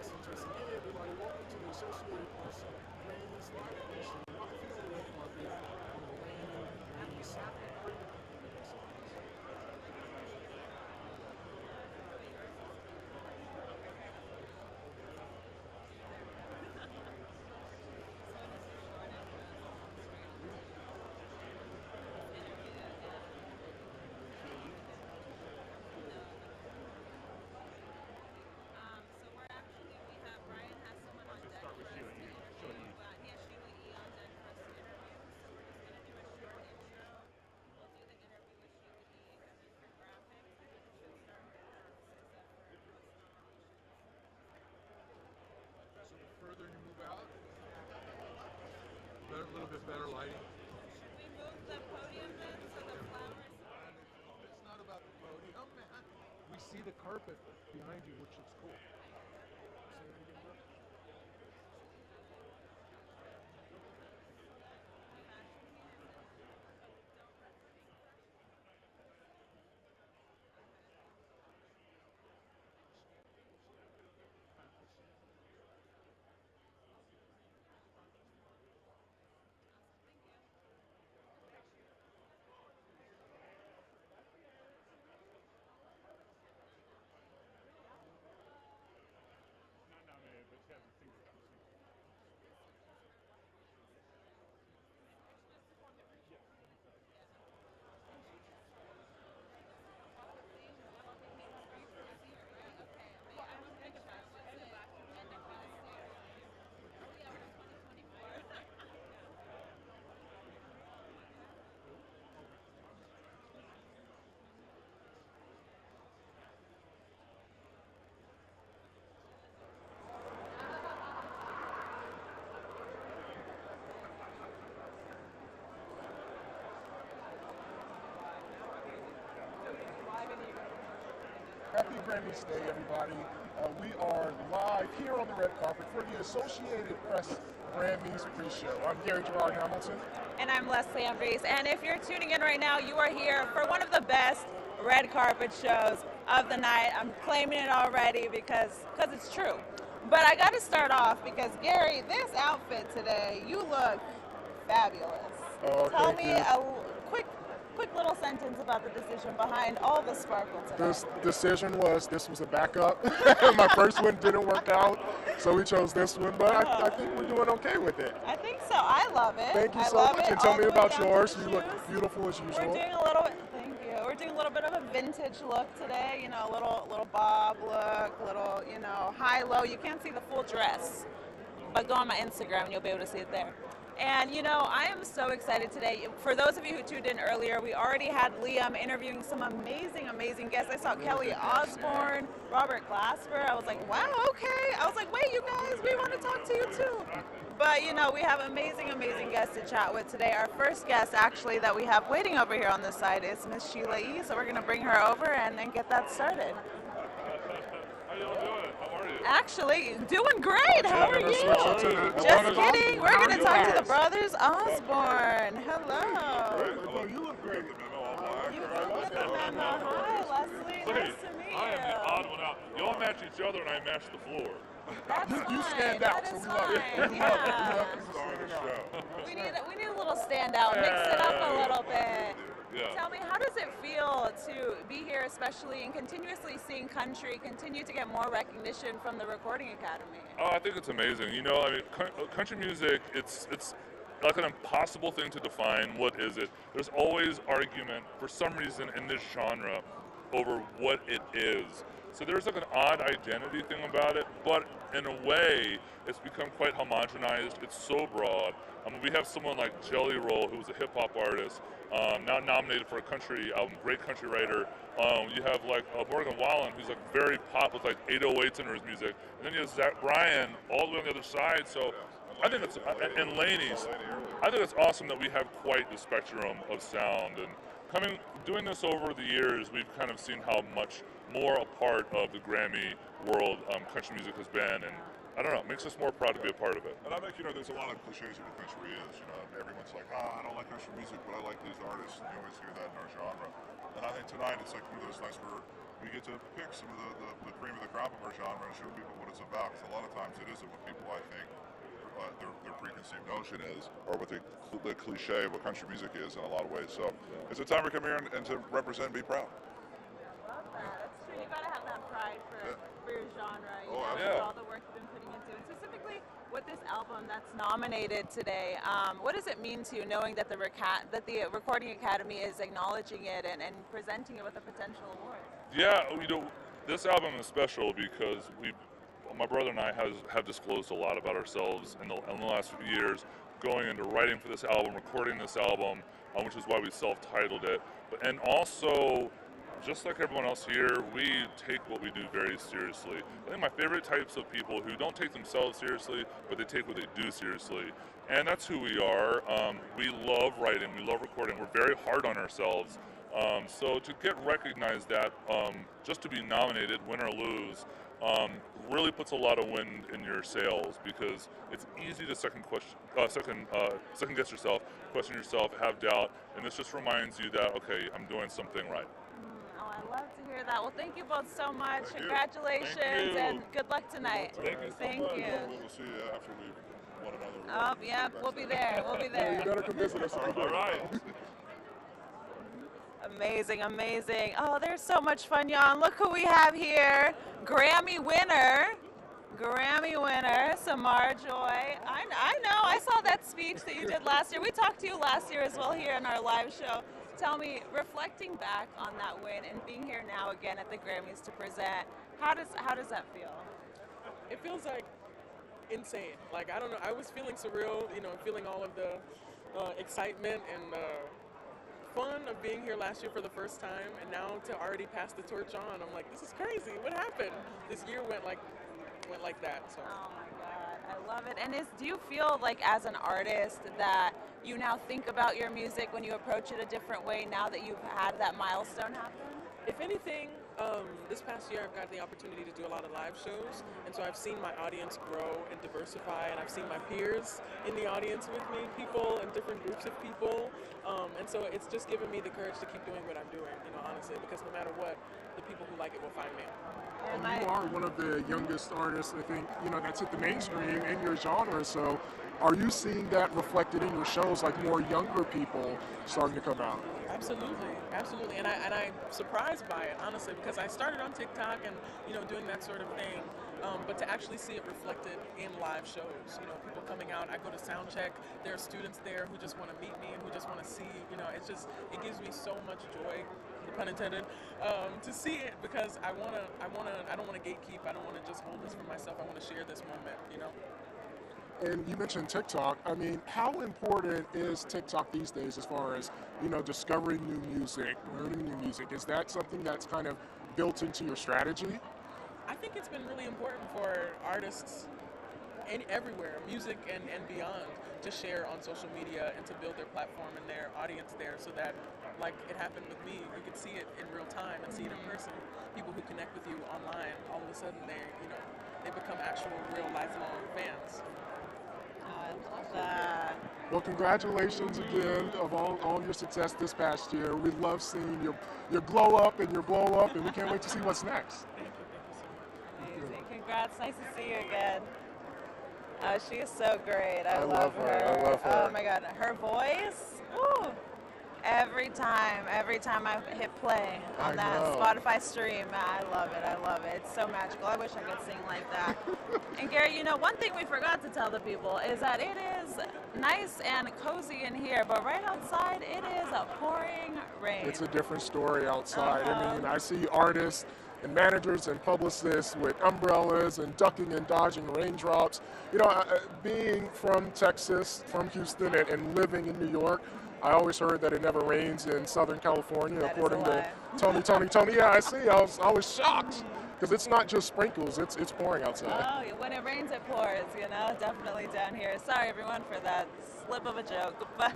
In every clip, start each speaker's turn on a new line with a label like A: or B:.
A: messengers. And hey, everybody, welcome to the Associated Press Grammys live edition. Live here on the red carpet on the brand new Saturday. Further you move out, a little bit better lighting.
B: Should we move the podium then so the flowers?
A: It's not about the podium, man. We see the carpet behind you, which looks cool. Say that again, bro. Happy Grammys Day, everybody. We are live here on the red carpet for the Associated Press Grammys pre-show. I'm Gerard Hamilton.
B: And I'm Leslie Ambriz. And if you're tuning in right now, you are here for one of the best red carpet shows of the night. I'm claiming it already because it's true. But I got to start off because, Gary, this outfit today, you look fabulous.
A: Oh,
B: Tell me a quick little sentence about the decision behind all the sparkle today.
A: This decision was, this was a backup. My first one didn't work out, so we chose this one, but I think we're doing okay with it.
B: I think so. I love it.
A: Thank you
B: I
A: so
B: love
A: much.
B: it.
A: And tell
B: All
A: me
B: the way
A: about
B: down to
A: yours.
B: the
A: You look
B: shoes.
A: beautiful as usual.
B: We're doing a little bit, thank you. We're doing a little bit of a vintage look today, you know, a little bob look, little, you know, high-low. You can't see the full dress, but go on my Instagram and you'll be able to see it there. And, you know, I am so excited today. For those of you who tuned in earlier, we already had Liam interviewing some amazing, amazing guests. I saw Kelly Osbourne, Robert Glasper. I was like, wow, okay. I was like, wait, you guys, we want to talk to you too. But, you know, we have amazing, amazing guests to chat with today. Our first guest, actually, that we have waiting over here on this side is Miss Sheila E. So we're going to bring her over and then get that started.
C: How y'all doing? How are you?
B: Actually, doing great. How are you? Just kidding. We're going to talk to the brothers Osbourne. Hello.
A: You look great.
B: You look the memo. Hi, Leslie. Nice to meet you.
C: I am the odd one out. Y'all match each other and I match the floor.
B: That's
A: You
B: fine.
A: stand out,
B: That
A: so
B: is
A: we love it.
B: fine.
A: We
B: Yeah.
A: love it.
C: Star of the show.
B: We need a little standout. Mix it up a little bit.
C: Yeah.
B: Tell me, how does it feel to be here, especially and continuously seeing country continue to get more recognition from the Recording Academy?
C: Oh, I think it's amazing. You know, I mean, country music, it's like an impossible thing to define. What is it? There's always argument, for some reason, in this genre over what it is. So there's like an odd identity thing about it, but in a way, it's become quite homogenized. It's so broad. I mean, we have someone like Jelly Roll, who's a hip hop artist, now nominated for a country album, great country writer. You have like Morgan Wallen, who's like very pop with like 808s in his music. And then you have Zach Bryan all the way on the other side. So I think it's, and Laney's, I think it's awesome that we have quite the spectrum of sound. And doing this over the years, we've kind of seen how much more a part of the Grammy world country music has been. And I don't know, it makes us more proud to be a part of it.
D: And I think, you know, there's a lot of cliches of what country is. You know, everyone's like, I don't like country music, but I like these artists. And you always hear that in our genre. And I think tonight it's like one of those nights where we get to pick some of the cream of the crop of our genre and show people what it's about. Because a lot of times it isn't what people, I think, their preconceived notion is, or what the cliche of what country music is in a lot of ways. So it's a time to come here and to represent and be proud.
B: Love that. That's true. You gotta have that pride for your genre. You know,
C: yeah.
B: all the work you've been putting into it. Specifically with this album that's nominated today, what does it mean to you knowing that the Recording Academy is acknowledging it and presenting it with a potential award?
C: Yeah, you know, this album is special because my brother and I have disclosed a lot about ourselves in the last few years, going into writing for this album, recording this album, which is why we self-titled it. And also, just like everyone else here, we take what we do very seriously. I think my favorite types of people who don't take themselves seriously, but they take what they do seriously. And that's who we are. We love writing, we love recording, we're very hard on ourselves. So to get recognized that, just to be nominated, win or lose, really puts a lot of wind in your sails, because it's easy to second guess yourself, question yourself, have doubt, and this just reminds you that, okay, I'm doing something right.
B: Oh, I love to hear that. Well, thank you both so much.
D: Thank you.
B: Congratulations
C: Thank you.
B: and good luck tonight.
C: Thank you so
B: Thank
C: much.
B: you.
D: We'll see you after we won another
B: Oh,
D: award.
B: yeah, we'll be there. We'll be there.
A: You better come visit us.
C: All right.
B: Amazing, amazing. Oh, there's so much fun, Jan. Look who we have here. Grammy winner, Samar Joy. I know, I saw that speech that you did last year. We talked to you last year as well here in our live show. Tell me, reflecting back on that win and being here now again at the Grammys to present, how does that feel?
E: It feels like insane. Like, I don't know, I was feeling surreal, you know, feeling all of the excitement and fun of being here last year for the first time, and now to already pass the torch on, I'm like, this is crazy. What happened? This year went like that. So.
B: Oh my God, I love it. And do you feel like as an artist that you now think about your music when you approach it a different way now that you've had that milestone happen?
E: If anything, this past year I've got the opportunity to do a lot of live shows, and so I've seen my audience grow and diversify, and I've seen my peers in the audience with me, people and different groups of people, and so it's just given me the courage to keep doing what I'm doing, you know, honestly, because no matter what, the people who like it will find me.
A: And you are one of the youngest artists, I think, you know, that's hit the mainstream in your genre. So are you seeing that reflected in your shows, like more younger people starting to come out?
E: Absolutely, absolutely, and I'm surprised by it, honestly, because I started on TikTok and, you know, doing that sort of thing, but to actually see it reflected in live shows, you know, people coming out, I go to sound check, there are students there who just want to meet me and who just want to see, you know, it gives me so much joy, pun intended, to see it, because I don't want to gatekeep, I don't want to just hold this for myself, I want to share this moment, you know.
A: And you mentioned TikTok. I mean, how important is TikTok these days as far as, you know, discovering new music, learning new music? Is that something that's kind of built into your strategy?
E: I think it's been really important for artists everywhere, music and beyond, to share on social media and to build their platform and their audience there, so that, like it happened with me, you could see it in real time and see it in person. People who connect with you online, all of a sudden they become actual real lifelong fans.
B: I love that.
A: Well, congratulations again of all your success this past year. We love seeing your glow up and your blow up, and we can't wait to see what's next.
B: Amazing. Congrats. Nice to see you again. She is so great. I love her.
A: I love her.
B: Oh my God, her voice. Woo. Every time I hit play on that Spotify stream, I love it. I love it. It's so magical. I wish I could sing like that. And Gary, you know, one thing we forgot to tell the people is that it is nice and cozy in here, but right outside it is a pouring rain.
A: It's a different story outside. I mean, I see artists and managers and publicists with umbrellas and ducking and dodging raindrops. You know, being from Texas, from Houston, and living in New York, I always heard that it never rains in Southern California,
B: That
A: according
B: is a
A: to
B: lie.
A: Tony. Yeah, I see. I was shocked, because it's not just sprinkles; it's pouring outside.
B: Oh, when it rains, it pours, you know, definitely down here. Sorry, everyone, for that slip of a joke. But,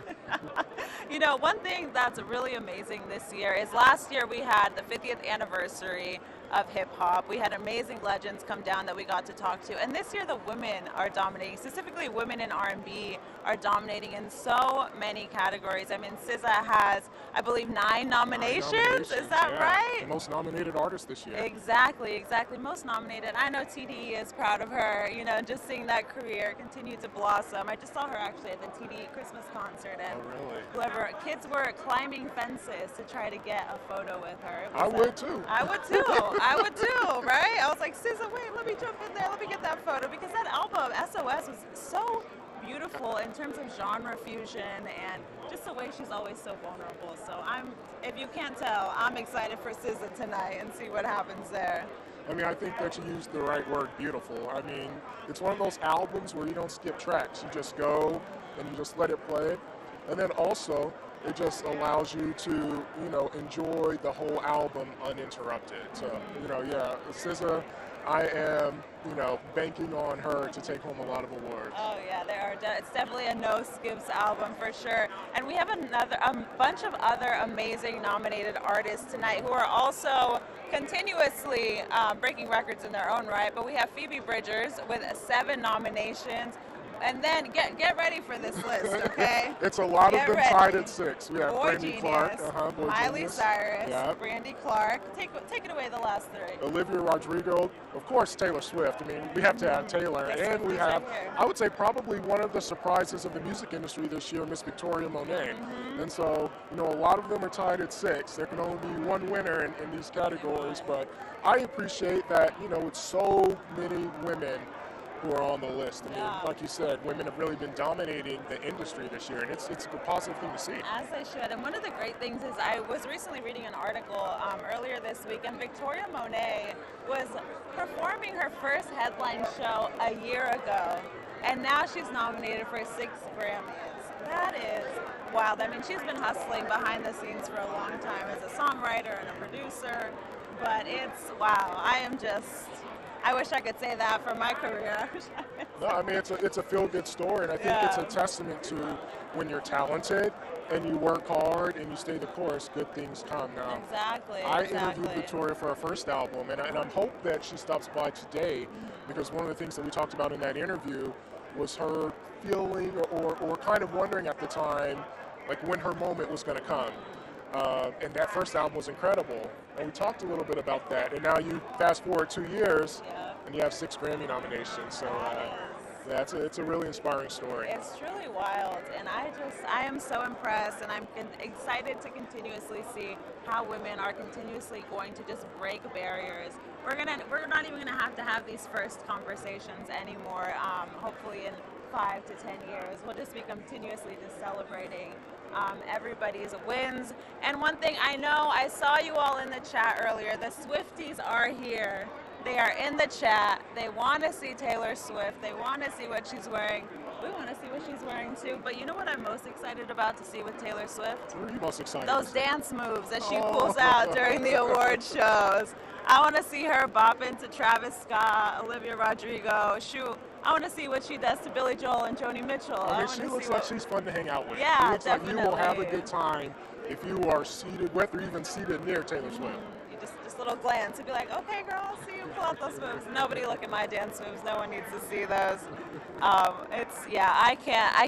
B: you know, one thing that's really amazing this year is last year we had the 50th anniversary of hip-hop. We had amazing legends come down that we got to talk to. And this year the women are dominating, specifically women in R&B are dominating in so many categories. I mean, SZA has, I believe, 9 nominations. Is that right?
A: The most nominated artist this year.
B: Exactly. Most nominated. I know TDE is proud of her, you know, just seeing that career continue to blossom. I just saw her actually at the TDE Christmas concert, and whoever, kids were climbing fences to try to get a photo with her.
A: I would too.
B: I would too, right? I was like, SZA, wait, let me jump in there, let me get that photo, because that album, SOS, was so beautiful in terms of genre fusion and just the way she's always so vulnerable. So if you can't tell, I'm excited for SZA tonight and see what happens there.
A: I mean, I think that you used the right word, beautiful. I mean, it's one of those albums where you don't skip tracks. You just go and you just let it play. And then also, it just allows you to, you know, enjoy the whole album uninterrupted. So, you know, yeah, SZA, I am, you know, banking on her to take home a lot of awards.
B: Oh yeah, it's definitely a no skips album for sure. And we have a bunch of other amazing nominated artists tonight who are also continuously breaking records in their own right. But we have Phoebe Bridgers with 7 nominations. And then get ready for this list, okay?
A: It's a lot of them tied at 6. We have Brandy Clark,
B: Miley Cyrus, Brandy Clark. Take it away, the last 3.
A: Olivia Rodrigo, of course Taylor Swift. I mean, we have to have Taylor, and we have, I would say, probably one of the surprises of the music industry this year, Miss Victoria Monet. And so, you know, a lot of them are tied at 6. There can only be one winner in these categories, but I appreciate that, you know, with so many women who are on the list. I mean, like you said, women have really been dominating the industry this year, and it's a positive thing to see.
B: As they should. And one of the great things is I was recently reading an article earlier this week, and Victoria Monet was performing her first headline show a year ago, and now she's nominated for 6 Grammys. That is wild. I mean, she's been hustling behind the scenes for a long time as a songwriter and a producer, but it's, wow, I wish I could say that for my career.
A: No, I mean, it's a feel-good story, and I think it's a testament to when you're talented and you work hard and you stay the course, good things come. Now,
B: exactly.
A: I interviewed Victoria for her first album, and I hope that she stops by today, because one of the things that we talked about in that interview was her feeling or kind of wondering at the time, like, when her moment was going to come. And that first album was incredible, and we talked a little bit about that. And now you fast forward 2 years, and you have 6 Grammy nominations. So it's a really inspiring story.
B: It's truly wild, and I am so impressed, and I'm excited to continuously see how women are continuously going to just break barriers. We're not even gonna have to have these first conversations anymore. Hopefully in 5 to 10 years, we'll just be continuously just celebrating everybody's wins. And one thing I know, I saw you all in the chat earlier, the Swifties are here. They are in the chat. They want to see Taylor Swift. They want to see what she's wearing. We want to see what she's wearing too. But you know what I'm most excited about to see with Taylor Swift?
A: What are you most excited?
B: Those dance moves that she pulls out during the award shows. I want to see her bop into Travis Scott, Olivia Rodrigo. Shoot, I want to see what she does to Billy Joel and Joni Mitchell.
A: I mean, she looks like she's fun to hang out with.
B: Yeah,
A: she looks
B: definitely.
A: like you will have a good time if you are seated with or even seated near Taylor Swift.
B: Just a little glance and be like, okay, girl, I'll see you pull out those moves. Nobody look at my dance moves. No one needs to see those. I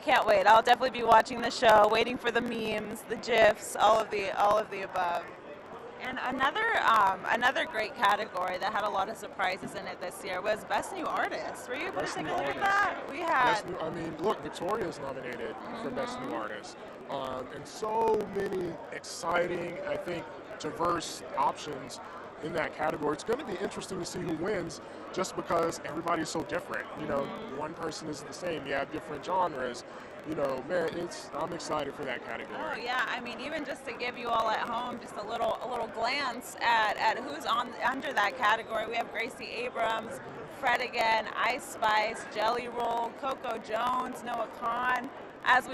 B: can't wait. I'll definitely be watching the show, waiting for the memes, the GIFs, all of the above. And another great category that had a lot of surprises in it this year was Best New Artist. Were you able to take a look at that? We had.
A: Look, Victoria's nominated for Best New Artist, and so many exciting, I think, diverse options in that category. It's going to be interesting to see who wins, just because everybody's so different. You know, one person isn't the same. You have different genres. You know, man, I'm excited for that category.
B: Oh yeah, I mean, even just to give you all at home just a little glance at who's under that category. We have Gracie Abrams, Fred again, Ice Spice, Jelly Roll, Coco Jones, Noah Kahan. As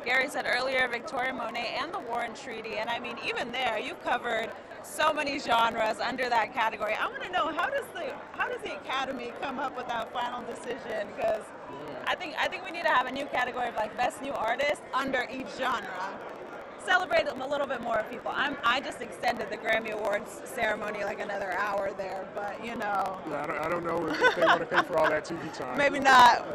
B: Gary said earlier, Victoria Monet and the Warren Treaty. And I mean, even there, you covered so many genres under that category. I want to know, how does the Academy come up with that final decision? Because I think we need to have a new category of like Best New Artist under each genre. celebrate a little bit more of people. I just extended the Grammy Awards ceremony like another hour there, but you know.
A: Yeah, I don't know if they want to pay for all that TV time.
B: Maybe not.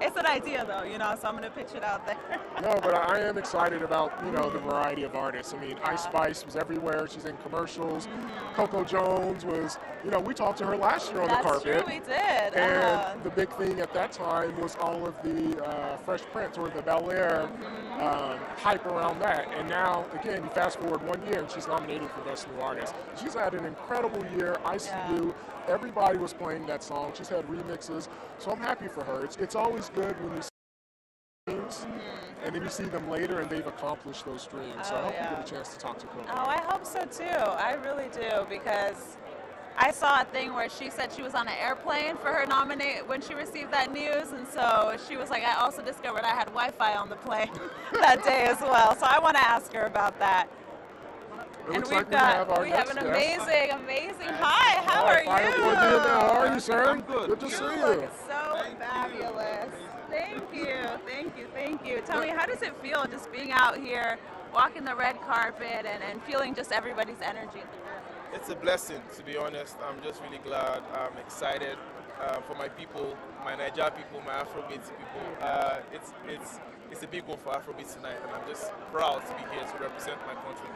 B: It's an idea though, you know, so I'm gonna pitch it out there.
A: No, but I am excited about, you know, the variety of artists. I mean, Ice Spice was everywhere. She's in commercials. Coco Jones was, you know, we talked to her last year on the carpet.
B: That's true, we did.
A: And the big thing at that time was all of the Fresh Prince or the Bel Air hype around that. And now, again, you fast forward 1 year and she's nominated for Best New Artist. She's had an incredible year. ICU, everybody was playing that song. She's had remixes. So I'm happy for her. It's always good when you see dreams and then you see them later and they've accomplished those dreams. So I hope you get a chance to talk to Coco.
B: Oh, I hope so too. I really do, because I saw a thing where she said she was on an airplane for her when she received that news, and so she was like, I also discovered I had Wi-Fi on the plane that day as well. So I want to ask her about that. And we have an amazing. Hi, how are you?
A: How are you, sir?
B: I'm good.
A: Good to see you.
B: Look so fabulous. Thank you. Tell me, how does it feel just being out here, walking the red carpet, and feeling just everybody's energy?
F: It's a blessing, to be honest. I'm just really glad. I'm excited for my people, my Niger people, my Afrobeats people. It's a big one for Afrobeats tonight, and I'm just proud to be here to represent my country.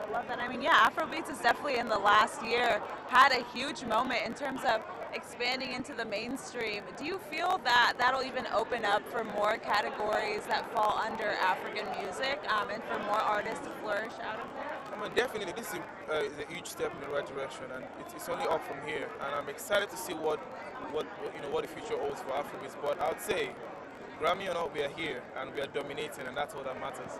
B: I love that. I mean, yeah, Afrobeats has definitely in the last year had a huge moment in terms of expanding into the mainstream. Do you feel that that'll even open up for more categories that fall under African music and for more artists to flourish out of there?
F: I mean, definitely, this is a huge step in the right direction, and it's only up from here. And I'm excited to see what the future holds for Afrobeats. But I would say, Grammy or not, we are here and we are dominating, and that's all that matters.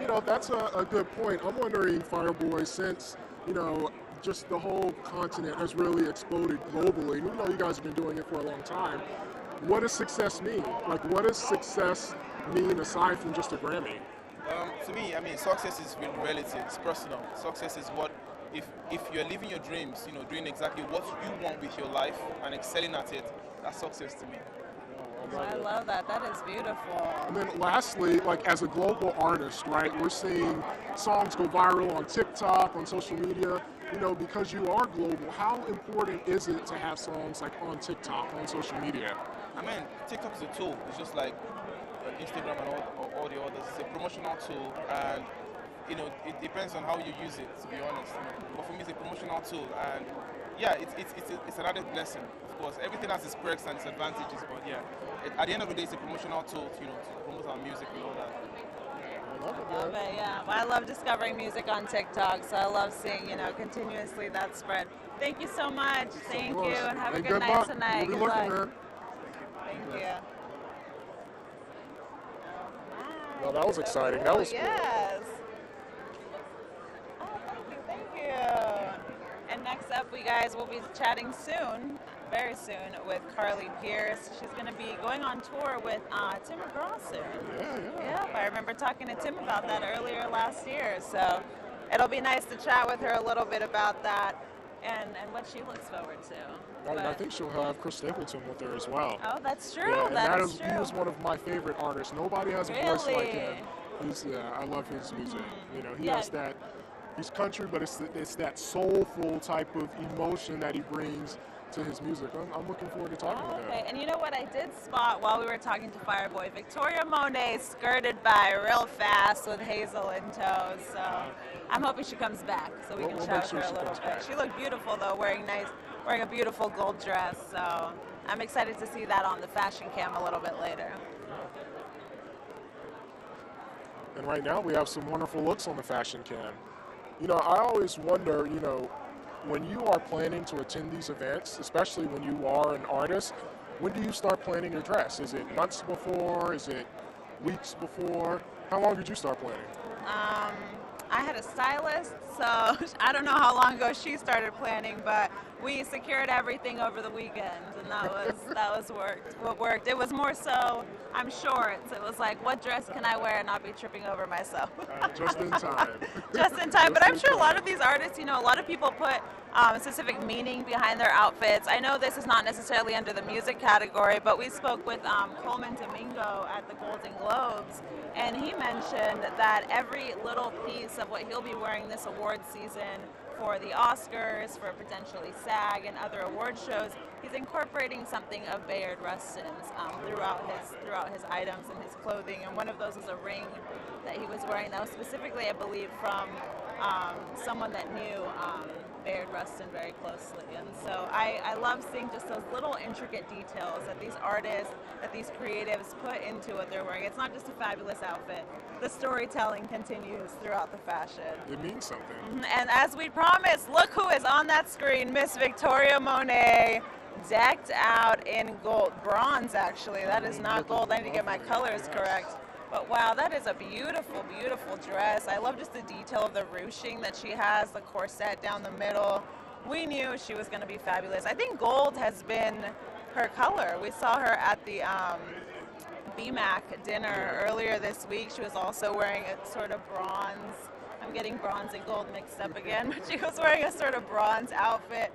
A: You know, that's a good point. I'm wondering, Fireboy, since, you know, just the whole continent has really exploded globally, you know, you guys have been doing it for a long time, what does success mean? Like, what does success mean aside from just a Grammy?
F: To me, I mean, success is relative, it's personal. Success is what, if you're living your dreams, you know, doing exactly what you want with your life and excelling at it, that's success to me.
B: I love that. That is beautiful.
A: And then lastly, like as a global artist, right, we're seeing songs go viral on TikTok, on social media. You know, because you are global, how important is it to have songs like on TikTok, on social media?
F: I mean, TikTok is a tool. It's just like Instagram and all the others. It's a promotional tool, and you know, it depends on how you use it, to be honest. But for me, it's a promotional tool, and yeah, it's an added blessing. Of course, everything has its perks and its advantages, but yeah, at the end of the day, it's a promotional tool, you know, to promote our music and all that.
B: I love it, yeah. Well, I love discovering music on TikTok, so I love seeing, you know, continuously that spread. Thank you so much. Thank you, and have a good night tonight.
A: Good luck.
B: Thank you.
A: Well, that was exciting. That was cool.
B: Yes. Oh, thank you. And next up, we guys will be chatting soon, very soon, with Carly Pierce. She's going to be going on tour with Tim McGraw soon. Yeah, I remember talking to Tim about that earlier last year. So it'll be nice to chat with her a little bit about that and what she looks forward to.
A: And I think she'll have Chris Stapleton with her as well.
B: Oh, that's true.
A: Yeah,
B: that is true.
A: He was one of my favorite artists. Nobody has a voice like him. I love his music. You know, he has that. He's country, but it's that soulful type of emotion that he brings to his music. I'm looking forward to talking with him.
B: Okay, and you know what I did spot while we were talking to Fireboy? Victoria Monet skirted by real fast with Hazel in tow, so I'm hoping she comes back so we can chat with her a little bit. She looked beautiful though, wearing a beautiful gold dress, so I'm excited to see that on the fashion cam a little bit later.
A: And right now we have some wonderful looks on the fashion cam. You know, I always wonder, you know, when you are planning to attend these events, especially when you are an artist, when do you start planning your dress? Is it months before? Is it weeks before? How long did you start planning?
B: I had a stylist, so I don't know how long ago she started planning, but we secured everything over the weekend, and that was what worked. It was more so, I'm shorts. It was like, what dress can I wear and not be tripping over myself?
A: Just in time.
B: Just in time. But I'm sure a lot of these artists, a lot of people put specific meaning behind their outfits. I know this is not necessarily under the music category, but we spoke with Coleman Domingo at the Golden Globes, and he mentioned that every little piece of what he'll be wearing this award season for the Oscars, for potentially SAG and other award shows, he's incorporating something of Bayard Rustin's throughout his items and his clothing. And one of those is a ring that he was wearing that was specifically, I believe, from someone that knew Bayard Rustin very closely. And so I love seeing just those little intricate details that these artists, that these creatives put into what they're wearing. It's not just a fabulous outfit. The storytelling continues throughout the fashion.
A: It means something.
B: And as we promised, look who is on that screen, Miss Victoria Monet, decked out in gold, bronze actually. That is not gold. I need to get my colors correct. But wow, that is a beautiful, beautiful dress. I love just the detail of the ruching that she has, the corset down the middle. We knew she was going to be fabulous. I think gold has been her color. We saw her at the BMAC dinner earlier this week. She was also wearing a sort of bronze. I'm getting bronze and gold mixed up again, but she was wearing a sort of bronze outfit.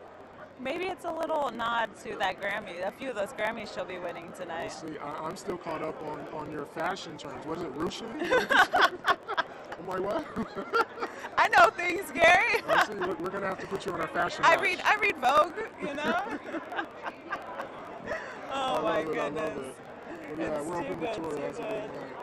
B: Maybe it's a little nod to that Grammy. A few of those Grammys she'll be winning tonight.
A: We'll see, I'm still caught up on your fashion terms. What is it, ruching? I'm like, what?
B: I know things, Gary.
A: See, we're going to have to put you on our fashion
B: I
A: watch.
B: read Vogue, Oh my goodness.
A: Yeah, we're open Victoria.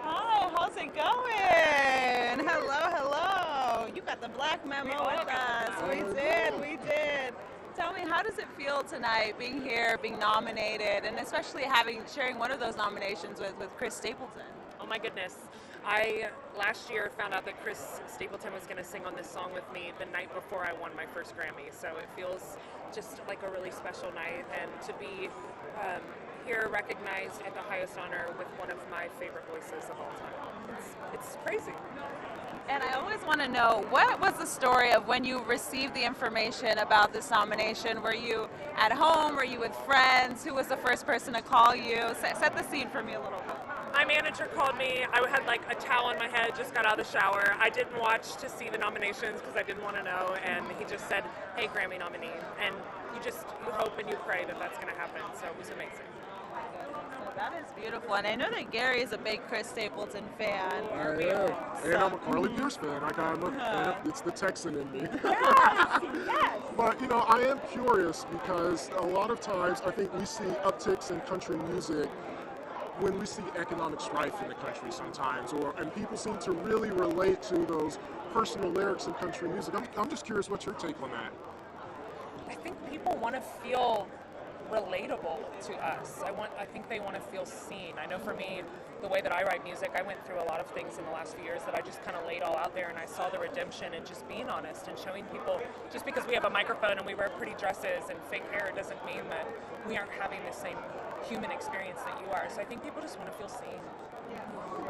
B: Hi, how's it going? Hello. You got the black memo with us. We did. Tell me, how does it feel tonight being here, being nominated, and especially sharing one of those nominations with Chris Stapleton?
G: Oh my goodness. I last year found out that Chris Stapleton was going to sing on this song with me the night before I won my first Grammy, so it feels just like a really special night, and to be here recognized at the highest honor with one of my favorite voices of all time. It's crazy.
B: And I always want to know, what was the story of when you received the information about this nomination? Were you at home? Were you with friends? Who was the first person to call you? Set the scene for me a little bit.
G: My manager called me. I had like a towel on my head, just got out of the shower. I didn't watch to see the nominations because I didn't want to know, and he just said, hey, Grammy nominee. And you hope and you pray that that's going to happen, so it was amazing.
B: That is beautiful, and I know that Gary is a big Chris Stapleton fan.
A: I am. And I'm a Carly Pierce fan. It's the Texan in me.
B: Yes.
A: But I am curious because a lot of times I think we see upticks in country music when we see economic strife in the country sometimes, and people seem to really relate to those personal lyrics in country music. I'm just curious, what's your take on that?
G: I think people want to feel relatable to us. I think they want to feel seen. I know for me, the way that I write music, I went through a lot of things in the last few years that I just kind of laid all out there, and I saw the redemption and just being honest and showing people, just because we have a microphone and we wear pretty dresses and fake hair doesn't mean that we aren't having the same human experience that you are. So I think people just want to feel seen.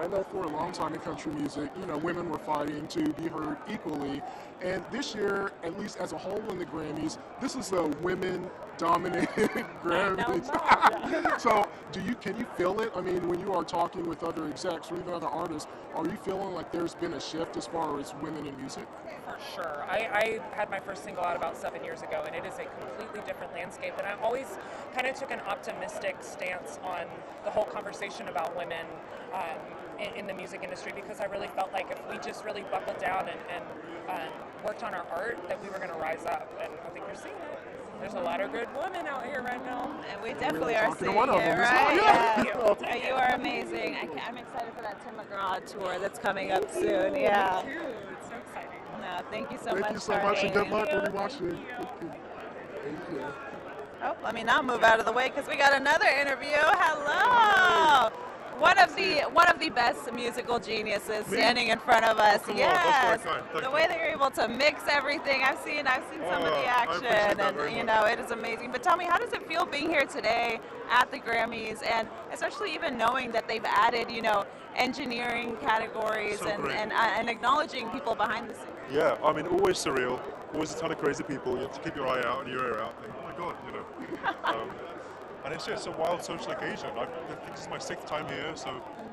A: I know for a long time in country music, women were fighting to be heard equally. And this year, at least as a whole in the Grammys, this is a women-dominated Grammys. So, can you feel it? I mean, when you are talking with other execs or even other artists, are you feeling like there's been a shift as far as women in music?
G: For sure. I had my first single out about 7 years ago, and it is a completely different landscape. And I always kind of took an optimistic stance on the whole conversation about women in the music industry, because I really felt like if we just really buckled down and worked on our art, that we were going to rise up. And I think you're seeing it. There's a lot of good women out here right now.
B: And we definitely are seeing it, right? Yeah. You are amazing. I'm excited for that Tim McGraw tour that's coming up soon. Yeah.
G: It's so exciting.
B: No, thank you so much.
A: Thank you so much, and good luck when you watch it. Thank you.
B: Oh, let me not move out of the way because we got another interview. Hello. One of the best musical geniuses standing in front of us. Yes, the way that you're able to mix everything. I've seen some of the action, and it is amazing. But tell me, how does it feel being here today at the Grammys, and especially even knowing that they've added, engineering categories and acknowledging people behind the scenes?
H: Yeah, I mean, always surreal. Always a ton of crazy people. You have to keep your eye out and your ear out. Think, oh my God, And it's just a wild social occasion. I think this is my 6th time here, so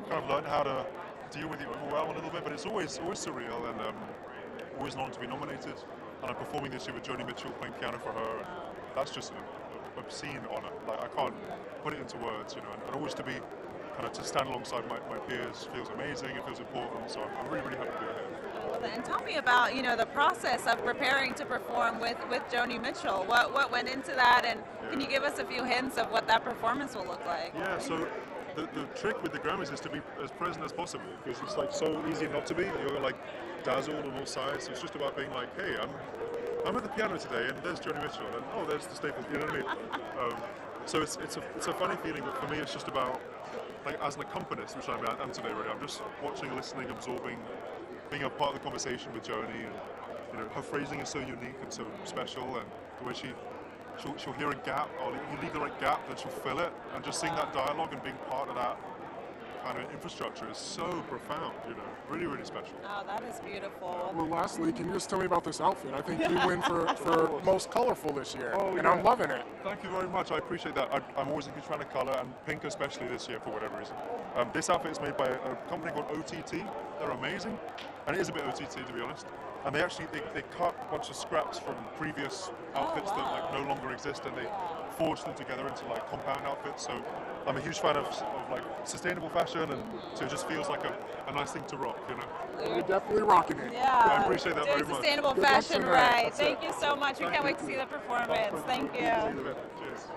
H: kind of learned how to deal with the overwhelm a little bit, but it's always surreal and always an honor to be nominated. And I'm performing this year with Joni Mitchell playing piano for her. And that's just an obscene honor. Like, I can't put it into words, you know, and always to be kind of to stand alongside my peers feels amazing, it feels important, so I'm really, really happy to be here.
B: And tell me about, you know, the process of preparing to perform with Joni Mitchell. What went into that, and can you give us a few hints of what that performance will look like?
H: Yeah, so the trick with the Grammys is to be as present as possible, because it's like so easy not to be. You're like dazzled on all sides. So it's just about being like, hey, I'm at the piano today, and there's Joni Mitchell, and oh, there's the Staples. You know what I mean? So it's a funny feeling, but for me, it's just about, like, as an accompanist, which I am today, really. I'm just watching, listening, absorbing, being a part of the conversation with Joni, and you know, her phrasing is so unique and so special, and the way she'll hear a gap, or you leave the right gap, then she'll fill it, and just seeing that dialogue and being part of that kind of infrastructure is so profound, you know, really, really special.
B: Oh, that is beautiful.
A: Well, lastly, can you just tell me about this outfit? I think you win for most colorful this year, and I'm loving it.
H: Thank you very much. I appreciate that. I'm always a huge fan of color, and pink especially this year for whatever reason. This outfit is made by a company called OTT. They're amazing, and it is a bit OTT to be honest. And they actually they cut a bunch of scraps from previous outfits that like no longer exist, and they forged them together into like compound outfits. So I'm a huge fan of like sustainable fashion, and so it just feels like a nice thing to rock, you know.
A: You're definitely rocking it.
B: Yeah,
H: I appreciate that very much.
B: Sustainable
A: Good luck
B: fashion,
A: tonight.
B: right?
A: That's
B: Thank you so much. We can't wait to see the performance. Thank you.
H: Cheers.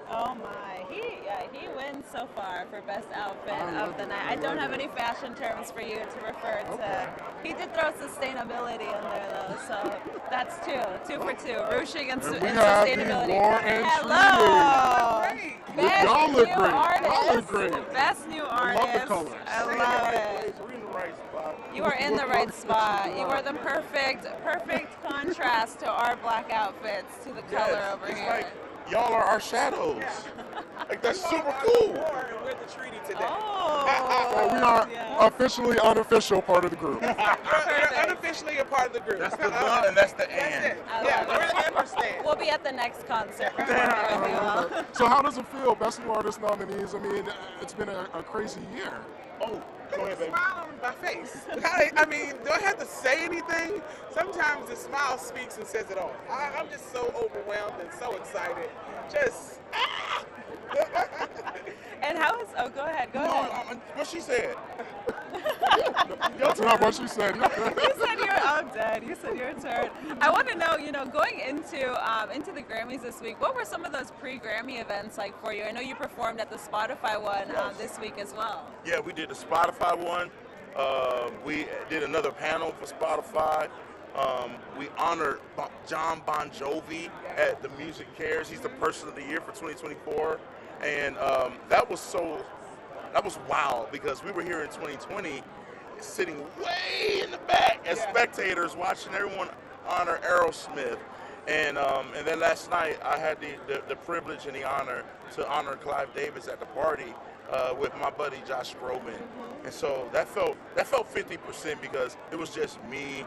B: Oh my, he wins so far for best outfit of the night. I don't have any fashion terms for you to refer to. He did throw sustainability in there though, so that's two for two. Ruching and sustainability. Hello. Best
A: Y'all
B: new
A: look great.
B: artist.
A: Y'all look great.
B: Best new artist.
A: love the colors.
B: I love it. You are in the right spot. You are the perfect contrast to our black outfits, to the color over here.
I: Like, y'all are our shadows. Like, that's super cool.
E: We're the treaty today.
B: Oh,
A: We are officially unofficial part of the group.
E: We're unofficially a part of the group.
I: That's the the and that's the
E: That's
I: and.
E: it. Yeah, we understand.
B: we'll be at the next concert. performing with you all.
A: So how does it feel, Best New Artist nominees? I mean, it's been a crazy year.
I: Oh, go ahead, baby.
E: Smile on my face. I mean, do I have to say anything? Sometimes the smile speaks and says it all. I'm just so overwhelmed and so excited. Just,
B: And how is? Oh, go ahead. Go ahead.
I: What she said.
A: That's not what she said.
B: You said you're. I'm dead. You said your turn. I want to know. You know, going into the Grammys this week, what were some of those pre-Grammy events like for you? I know you performed at the Spotify one this week as well.
I: Yeah, we did the Spotify one. We did another panel for Spotify. We honored John Bon Jovi at the Music Cares. He's the Person of the Year for 2024. And that was wild because we were here in 2020 sitting way in the back as spectators watching everyone honor Aerosmith. And then last night I had the privilege and the honor to honor Clive Davis at the party with my buddy Josh Groban. And so that felt 50% because it was just me.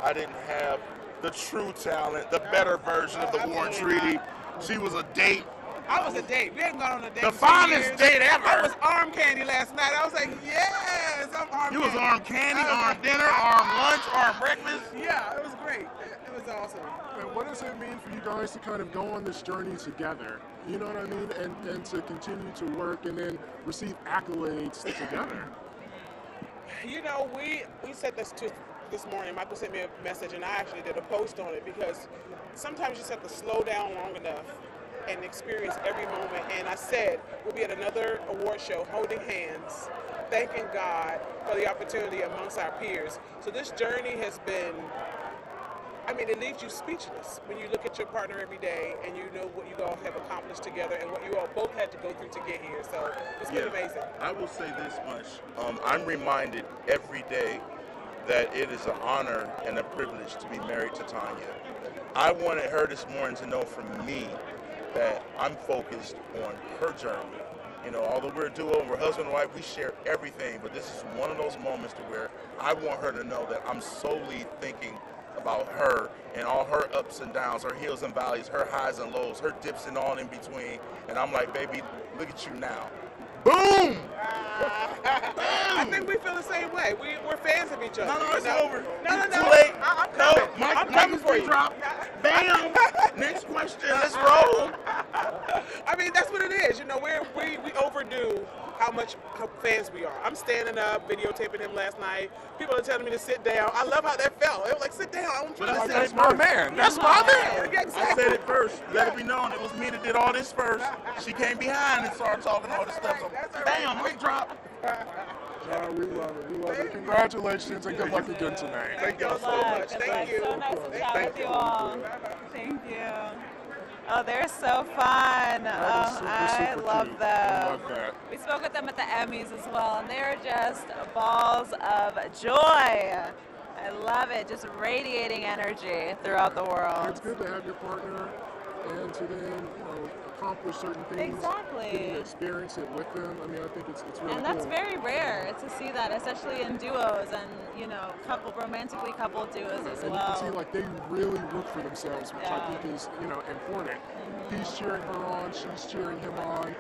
I: I didn't have the true talent, the better version of the Warren Treaty. She was a date.
E: I was a date. We hadn't gone on a date.
I: The
E: in 2
I: finest
E: years.
I: date ever.
E: I was arm candy last night. I was like, yes, I'm arm
I: You
E: candy.
I: was arm candy, arm dinner, arm lunch, arm breakfast.
E: Yeah, it was great. It was awesome.
A: And what does it mean for you guys to kind of go on this journey together? You know what I mean? And to continue to work and then receive accolades together.
E: You know, we said this this morning. Michael sent me a message, and I actually did a post on it because sometimes you just have to slow down long enough and experience every moment. And I said we'll be at another award show holding hands, thanking God for the opportunity amongst our peers. So this journey has been, I mean, it leaves you speechless when you look at your partner every day and you know what you all have accomplished together and what you all both had to go through to get here. So it's been amazing.
I: I will say this much. I'm reminded every day that it is an honor and a privilege to be married to Tanya. I wanted her this morning to know from me that I'm focused on her journey. You know, although we're a duo, we're husband and wife, we share everything, but this is one of those moments to where I want her to know that I'm solely thinking about her and all her ups and downs, her hills and valleys, her highs and lows, her dips and all in between. And I'm like, baby, look at you now. Boom!
J: I think we feel the same way. We're fans of each other.
I: No, it's over.
J: No.
I: Too late.
J: I'm coming for you.
I: Drop. Bam! Next question. Let's roll.
J: I mean, that's what it is. You know, we overdo how fans we are. I'm standing up, videotaping him last night. People are telling me to sit down. I love how that felt. It was like, sit down. I'm trying to sit
A: That's
J: down.
A: my man. That's my man.
J: Yeah,
I: I
J: exactly.
I: said it first. Let it be known it was me that did all this first. She came behind and started talking all this stuff. So, bam, mic drop.
A: John, we love it. We love it. Congratulations and good luck again tonight.
J: Thank y'all so much. Thank you.
B: So nice to chat with you all. Thank you. Oh, they're so fun. I love them.
A: I love that.
B: We spoke with them at the Emmys as well, and they're just balls of joy. I love it. Just radiating energy throughout the world.
A: It's good to have your partner and to then, accomplish certain things.
B: Exactly.
A: Get to experience it with them. I mean, I think it's really
B: And that's
A: cool.
B: very rare to see that, especially in duos and, romantically coupled duos as
A: And
B: well.
A: you can see, they really root for themselves, which I think is, important. He's cheering her on, she's cheering him on.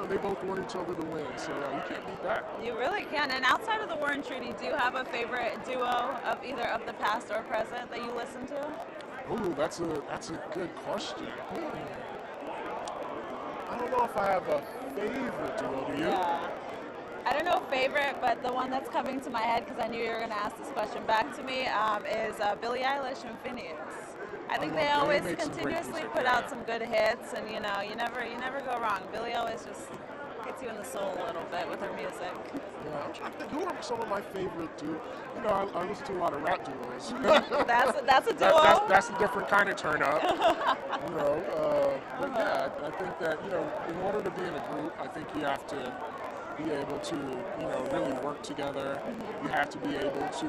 A: They both want each other to win, so you can't beat that.
B: You really can. And outside of the Warren Treaty, do you have a favorite duo of either of the past or present that you listen to?
A: Ooh, that's a good question. I don't know if I have a favorite duo. Do you?
B: Yeah. I don't know favorite, but the one that's coming to my head, because I knew you were going to ask this question back to me, is Billie Eilish and Phineas. I think they always continuously put out some good hits, and you never go wrong. Billie always just gets you in the soul a little bit with her music.
A: Yeah, I'm trying to think who are some of my favorite duos. I listen to a lot of rap duos.
B: That's a duo.
A: That's a different kind of turn up. But yeah, I think that in order to be in a group, I think you have to be able to really work together. You have to be able to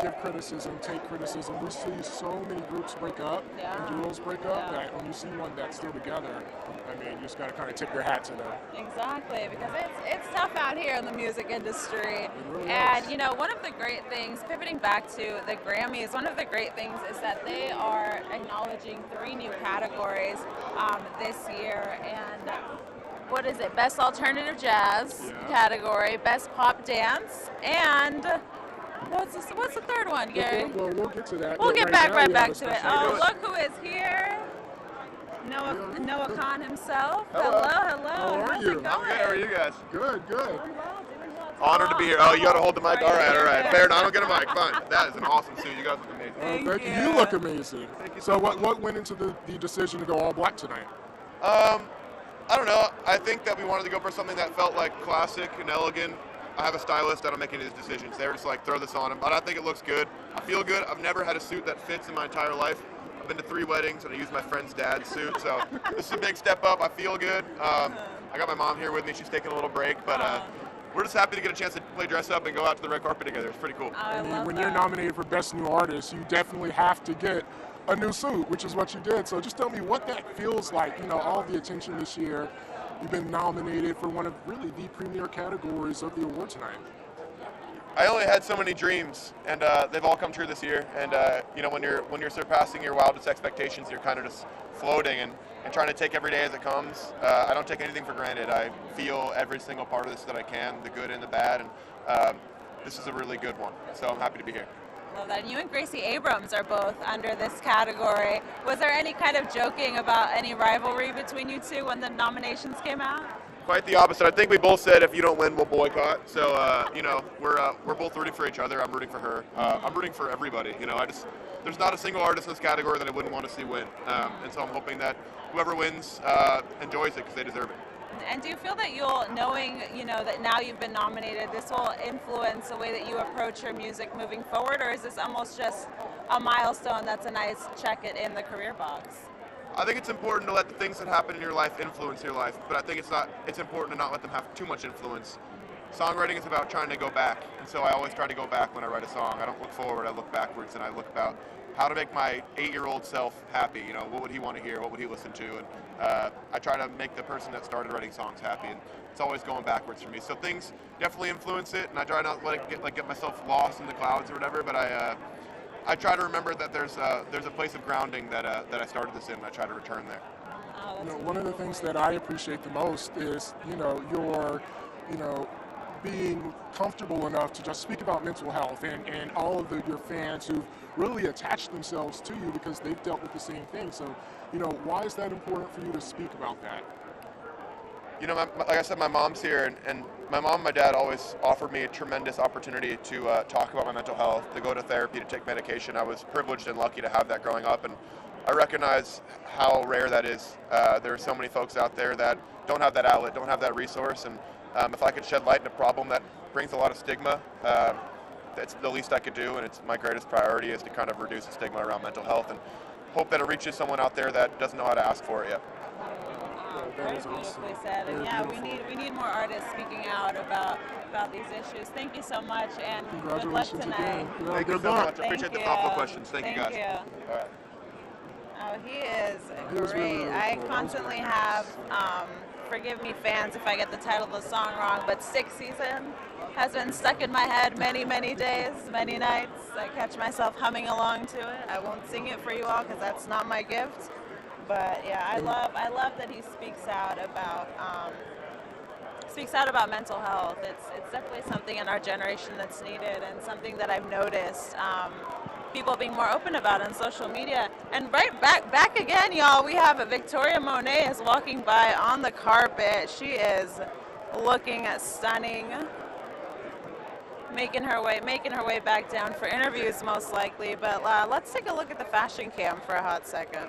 A: give criticism, take criticism. We see so many groups break up and duos break up that when you see one that's still together, I mean, you just got to kind of tip your hat to them.
B: Exactly, because it's tough out here in the music industry.
A: Really
B: and
A: is.
B: One of the great things, pivoting back to the Grammys, one of the great things is that they are acknowledging 3 new categories this year. And what is it? Best Alternative Jazz category, Best Pop Dance, and what's the third one, Gary?
A: Well, we'll get to that.
B: We'll get back to it. Oh,
A: Oh,
B: look who is here. Noah Khan himself.
K: Hello.
B: Hello.
A: How are
B: How's
A: you?
B: it going?
K: How are you guys?
A: Good.
K: Honored to be here. Oh, you got to hold the mic? All right. Fair enough. I don't get a mic. Fine. That is an awesome suit. You guys look amazing.
A: Thank you. You look amazing. So what went into the decision to go all black tonight?
K: I don't know. I think that we wanted to go for something that felt like classic and elegant. I have a stylist. I don't make any of these decisions. They were just like, throw this on him. But I think it looks good. I feel good. I've never had a suit that fits in my entire life. I've been to 3 weddings and I used my friend's dad's suit. So this is a big step up. I feel good. I got my mom here with me. She's taking a little break. But we're just happy to get a chance to play dress up and go out to the red carpet together. It's pretty cool.
B: I love
A: When
B: that.
A: you're nominated for Best New Artist, you definitely have to get a new suit, which is what you did. So just tell me what that feels like, all the attention this year. You've been nominated for one of really the premier categories of the award tonight.
K: I only had so many dreams, and they've all come true this year. And when you're surpassing your wildest expectations, you're kind of just floating and trying to take every day as it comes. I don't take anything for granted. I feel every single part of this that I can, the good and the bad, and this is a really good one. So I'm happy to be here.
B: Love that. And you and Gracie Abrams are both under this category. Was there any kind of joking about any rivalry between you two when the nominations came out?
K: Quite the opposite. I think we both said if you don't win, we'll boycott. So we're both rooting for each other. I'm rooting for her. I'm rooting for everybody. There's not a single artist in this category that I wouldn't want to see win. And so I'm hoping that whoever wins enjoys it because they deserve it.
B: And do you feel that knowing that now you've been nominated, this will influence the way that you approach your music moving forward, or is this almost just a milestone that's a nice check it in the career box?
K: I think it's important to let the things that happen in your life influence your life, but I think it's important to not let them have too much influence. Songwriting is about trying to go back, and so I always try to go back when I write a song. I don't look forward, I look backwards, and I look about how to make my 8-year-old self happy. What would he want to hear? What would he listen to? And I try to make the person that started writing songs happy, and it's always going backwards for me. So things definitely influence it, and I try not to let it get myself lost in the clouds or whatever. But I try to remember that there's a place of grounding that I started this in, and I try to return there.
B: Oh,
A: You know, one of the things that I appreciate the most is, your, being comfortable enough to just speak about mental health and all of your fans who've really attached themselves to you because they've dealt with the same thing. So, why is that important for you to speak about that?
K: Like I said, my mom's here, and my mom and my dad always offered me a tremendous opportunity to talk about my mental health, to go to therapy, to take medication. I was privileged and lucky to have that growing up, and I recognize how rare that is. There are so many folks out there that don't have that outlet, don't have that resource, and if I could shed light on a problem that brings a lot of stigma, that's the least I could do, and it's my greatest priority is to kind of reduce the stigma around mental health and hope that it reaches someone out there that doesn't know how to ask for it yet.
B: Very beautifully said. And yeah, we need more artists speaking out about these issues. Thank you so much, and good luck tonight.
K: Thank you so much. I appreciate the thoughtful questions. Thank you guys.
B: You.
K: All right.
B: Oh, he is
A: was
B: great.
A: really, really
B: I
A: cool.
B: constantly have, forgive me fans if I get the title of the song wrong, but Sixth Season has been stuck in my head many, many days, many nights. I catch myself humming along to it. I won't sing it for you all because that's not my gift. But yeah, I love that he speaks out about mental health. It's definitely something in our generation that's needed, and something that I've noticed people being more open about on social media. And right back again, y'all. We have Victoria Monet is walking by on the carpet. She is looking stunning, making her way back down for interviews most likely. But let's take a look at the fashion cam for a hot second.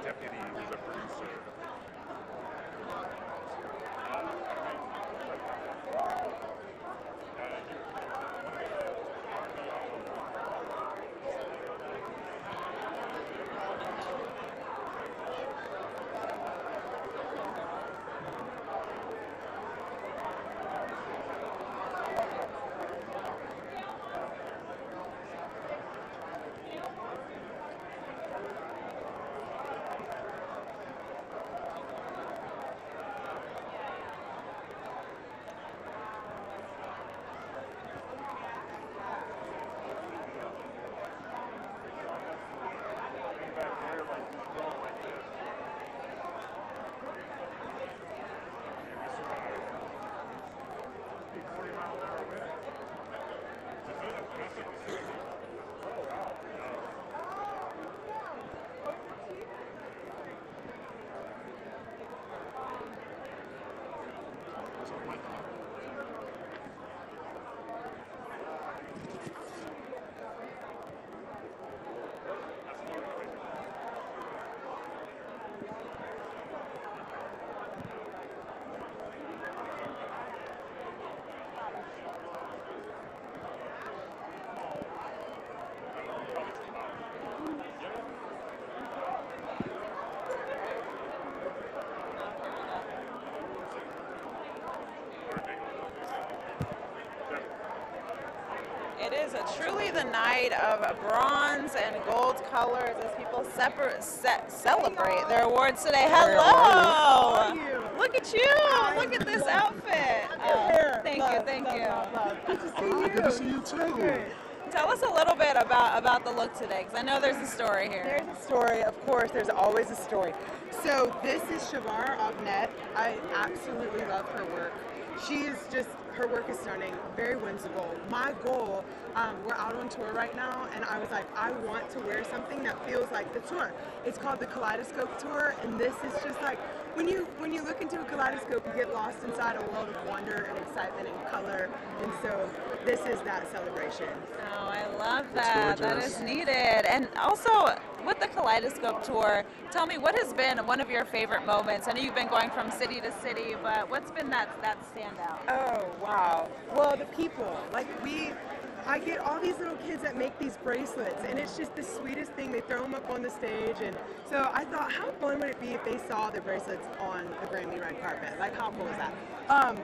H: Deputy was a producer.
B: It is truly the night of bronze and gold colors as people celebrate their awards today. Hello! Look at you! Look at this outfit! Thank you.
A: Good to see you too.
B: Tell us a little bit about the look today, because I know there's a story here.
L: There's a story, of course, there's always a story. So this is Shavar Agnet. I absolutely love her work. she's just, her work is stunning, very whimsical. My goal, we're out on tour right now, and I was like, I want to wear something that feels like the tour. It's called the Kaleidoscope Tour, and this is just like, when you look into a kaleidoscope, you get lost inside a world of wonder and excitement and color, and so this is that celebration.
B: Oh, I love that. That is needed. And also, with the Kaleidoscope Tour, tell me, what has been one of your favorite moments? I know you've been going from city to city, but what's been that standout?
L: Oh, wow. Well, the people. Like, I get all these little kids that make these bracelets, and it's just the sweetest thing. They throw them up on the stage, and so I thought, how fun would it be if they saw the bracelets on the Grammy red carpet? Like, how cool is that?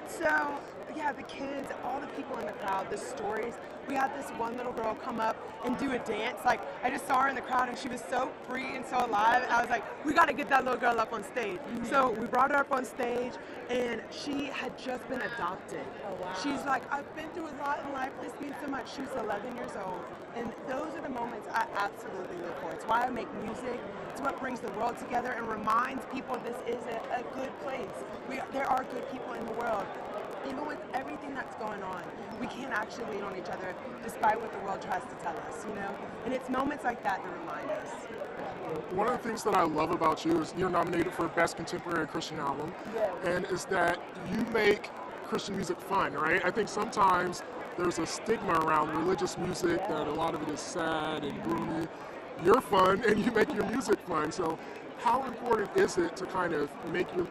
L: So, yeah, the kids, all the people in the crowd, the stories. We had this one little girl come up and do a dance. Like, I just saw her in the crowd, and she was so free and so alive, and I was like, we got to get that little girl up on stage. So we brought her up on stage, and she had just been adopted.
B: Oh, wow.
L: She's like, I've been through a lot in life. This means so much. She was 11 years old, and those are the moments I absolutely live for. It's why I make music. It's what brings the world together and reminds people this is a good place. There are good people in the world. Even with everything that's going on, we can't actually lean on each other despite what the world tries to tell us, you know? And it's moments like that that remind us.
A: One of the things that I love about you is you're nominated for Best Contemporary Christian Album, and is that you make Christian music fun, right? I think sometimes there's a stigma around religious music that a lot of it is sad and gloomy. You're fun and you make your music fun, so how important is it to kind of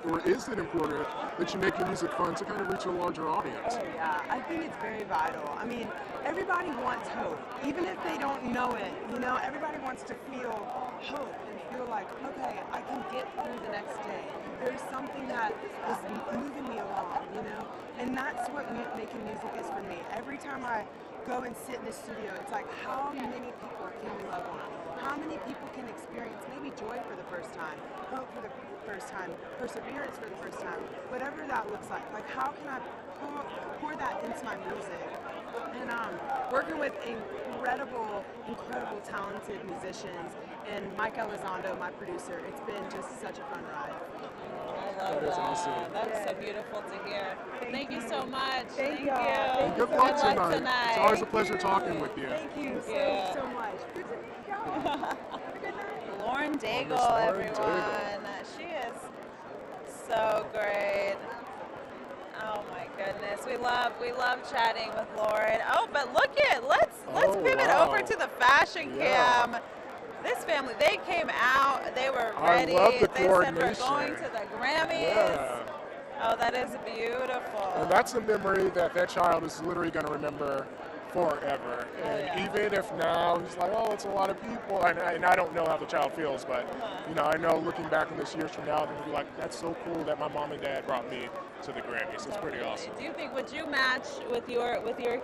A: or is it important that you make your music fun to kind of reach a larger audience?
L: Oh yeah, I think it's very vital. I mean, everybody wants hope, even if they don't know it, you know, everybody wants to feel hope and feel like, okay, I can get through the next day. There's something that is moving me along, you know, and that's what making music is for me. Every time I go and sit in the studio, it's like, how many people can we love on? How many people can experience maybe joy for the first time, hope for the first time, perseverance for the first time, whatever that looks like. Like, how can I pour that into my music? And working with incredible, talented musicians, and Mike Elizondo, my producer, it's been just such a fun ride.
B: I love that. Awesome. That's so beautiful to hear. Thank you so much.
L: Thank you.
A: Good luck tonight. It's always a pleasure talking with you.
L: Thank you so much. Good to go.
B: Lauren Daigle, everyone. She is so great. Oh my goodness, we love chatting with Lauren. Oh, but let's pivot over to the fashion cam. This family, they came out, they were ready.
A: I love the
B: they
A: coordination.
B: said we're going to the Grammys.
A: Yeah.
B: Oh, that is beautiful.
A: And that's a memory that child is literally going to remember forever. And even if now he's like, oh, it's a lot of people, and I don't know how the child feels, but you know, I know looking back on this years from now, they'll be like, that's so cool that my mom and dad brought me to the Grammys. It's pretty awesome.
B: Do you think, would you match with your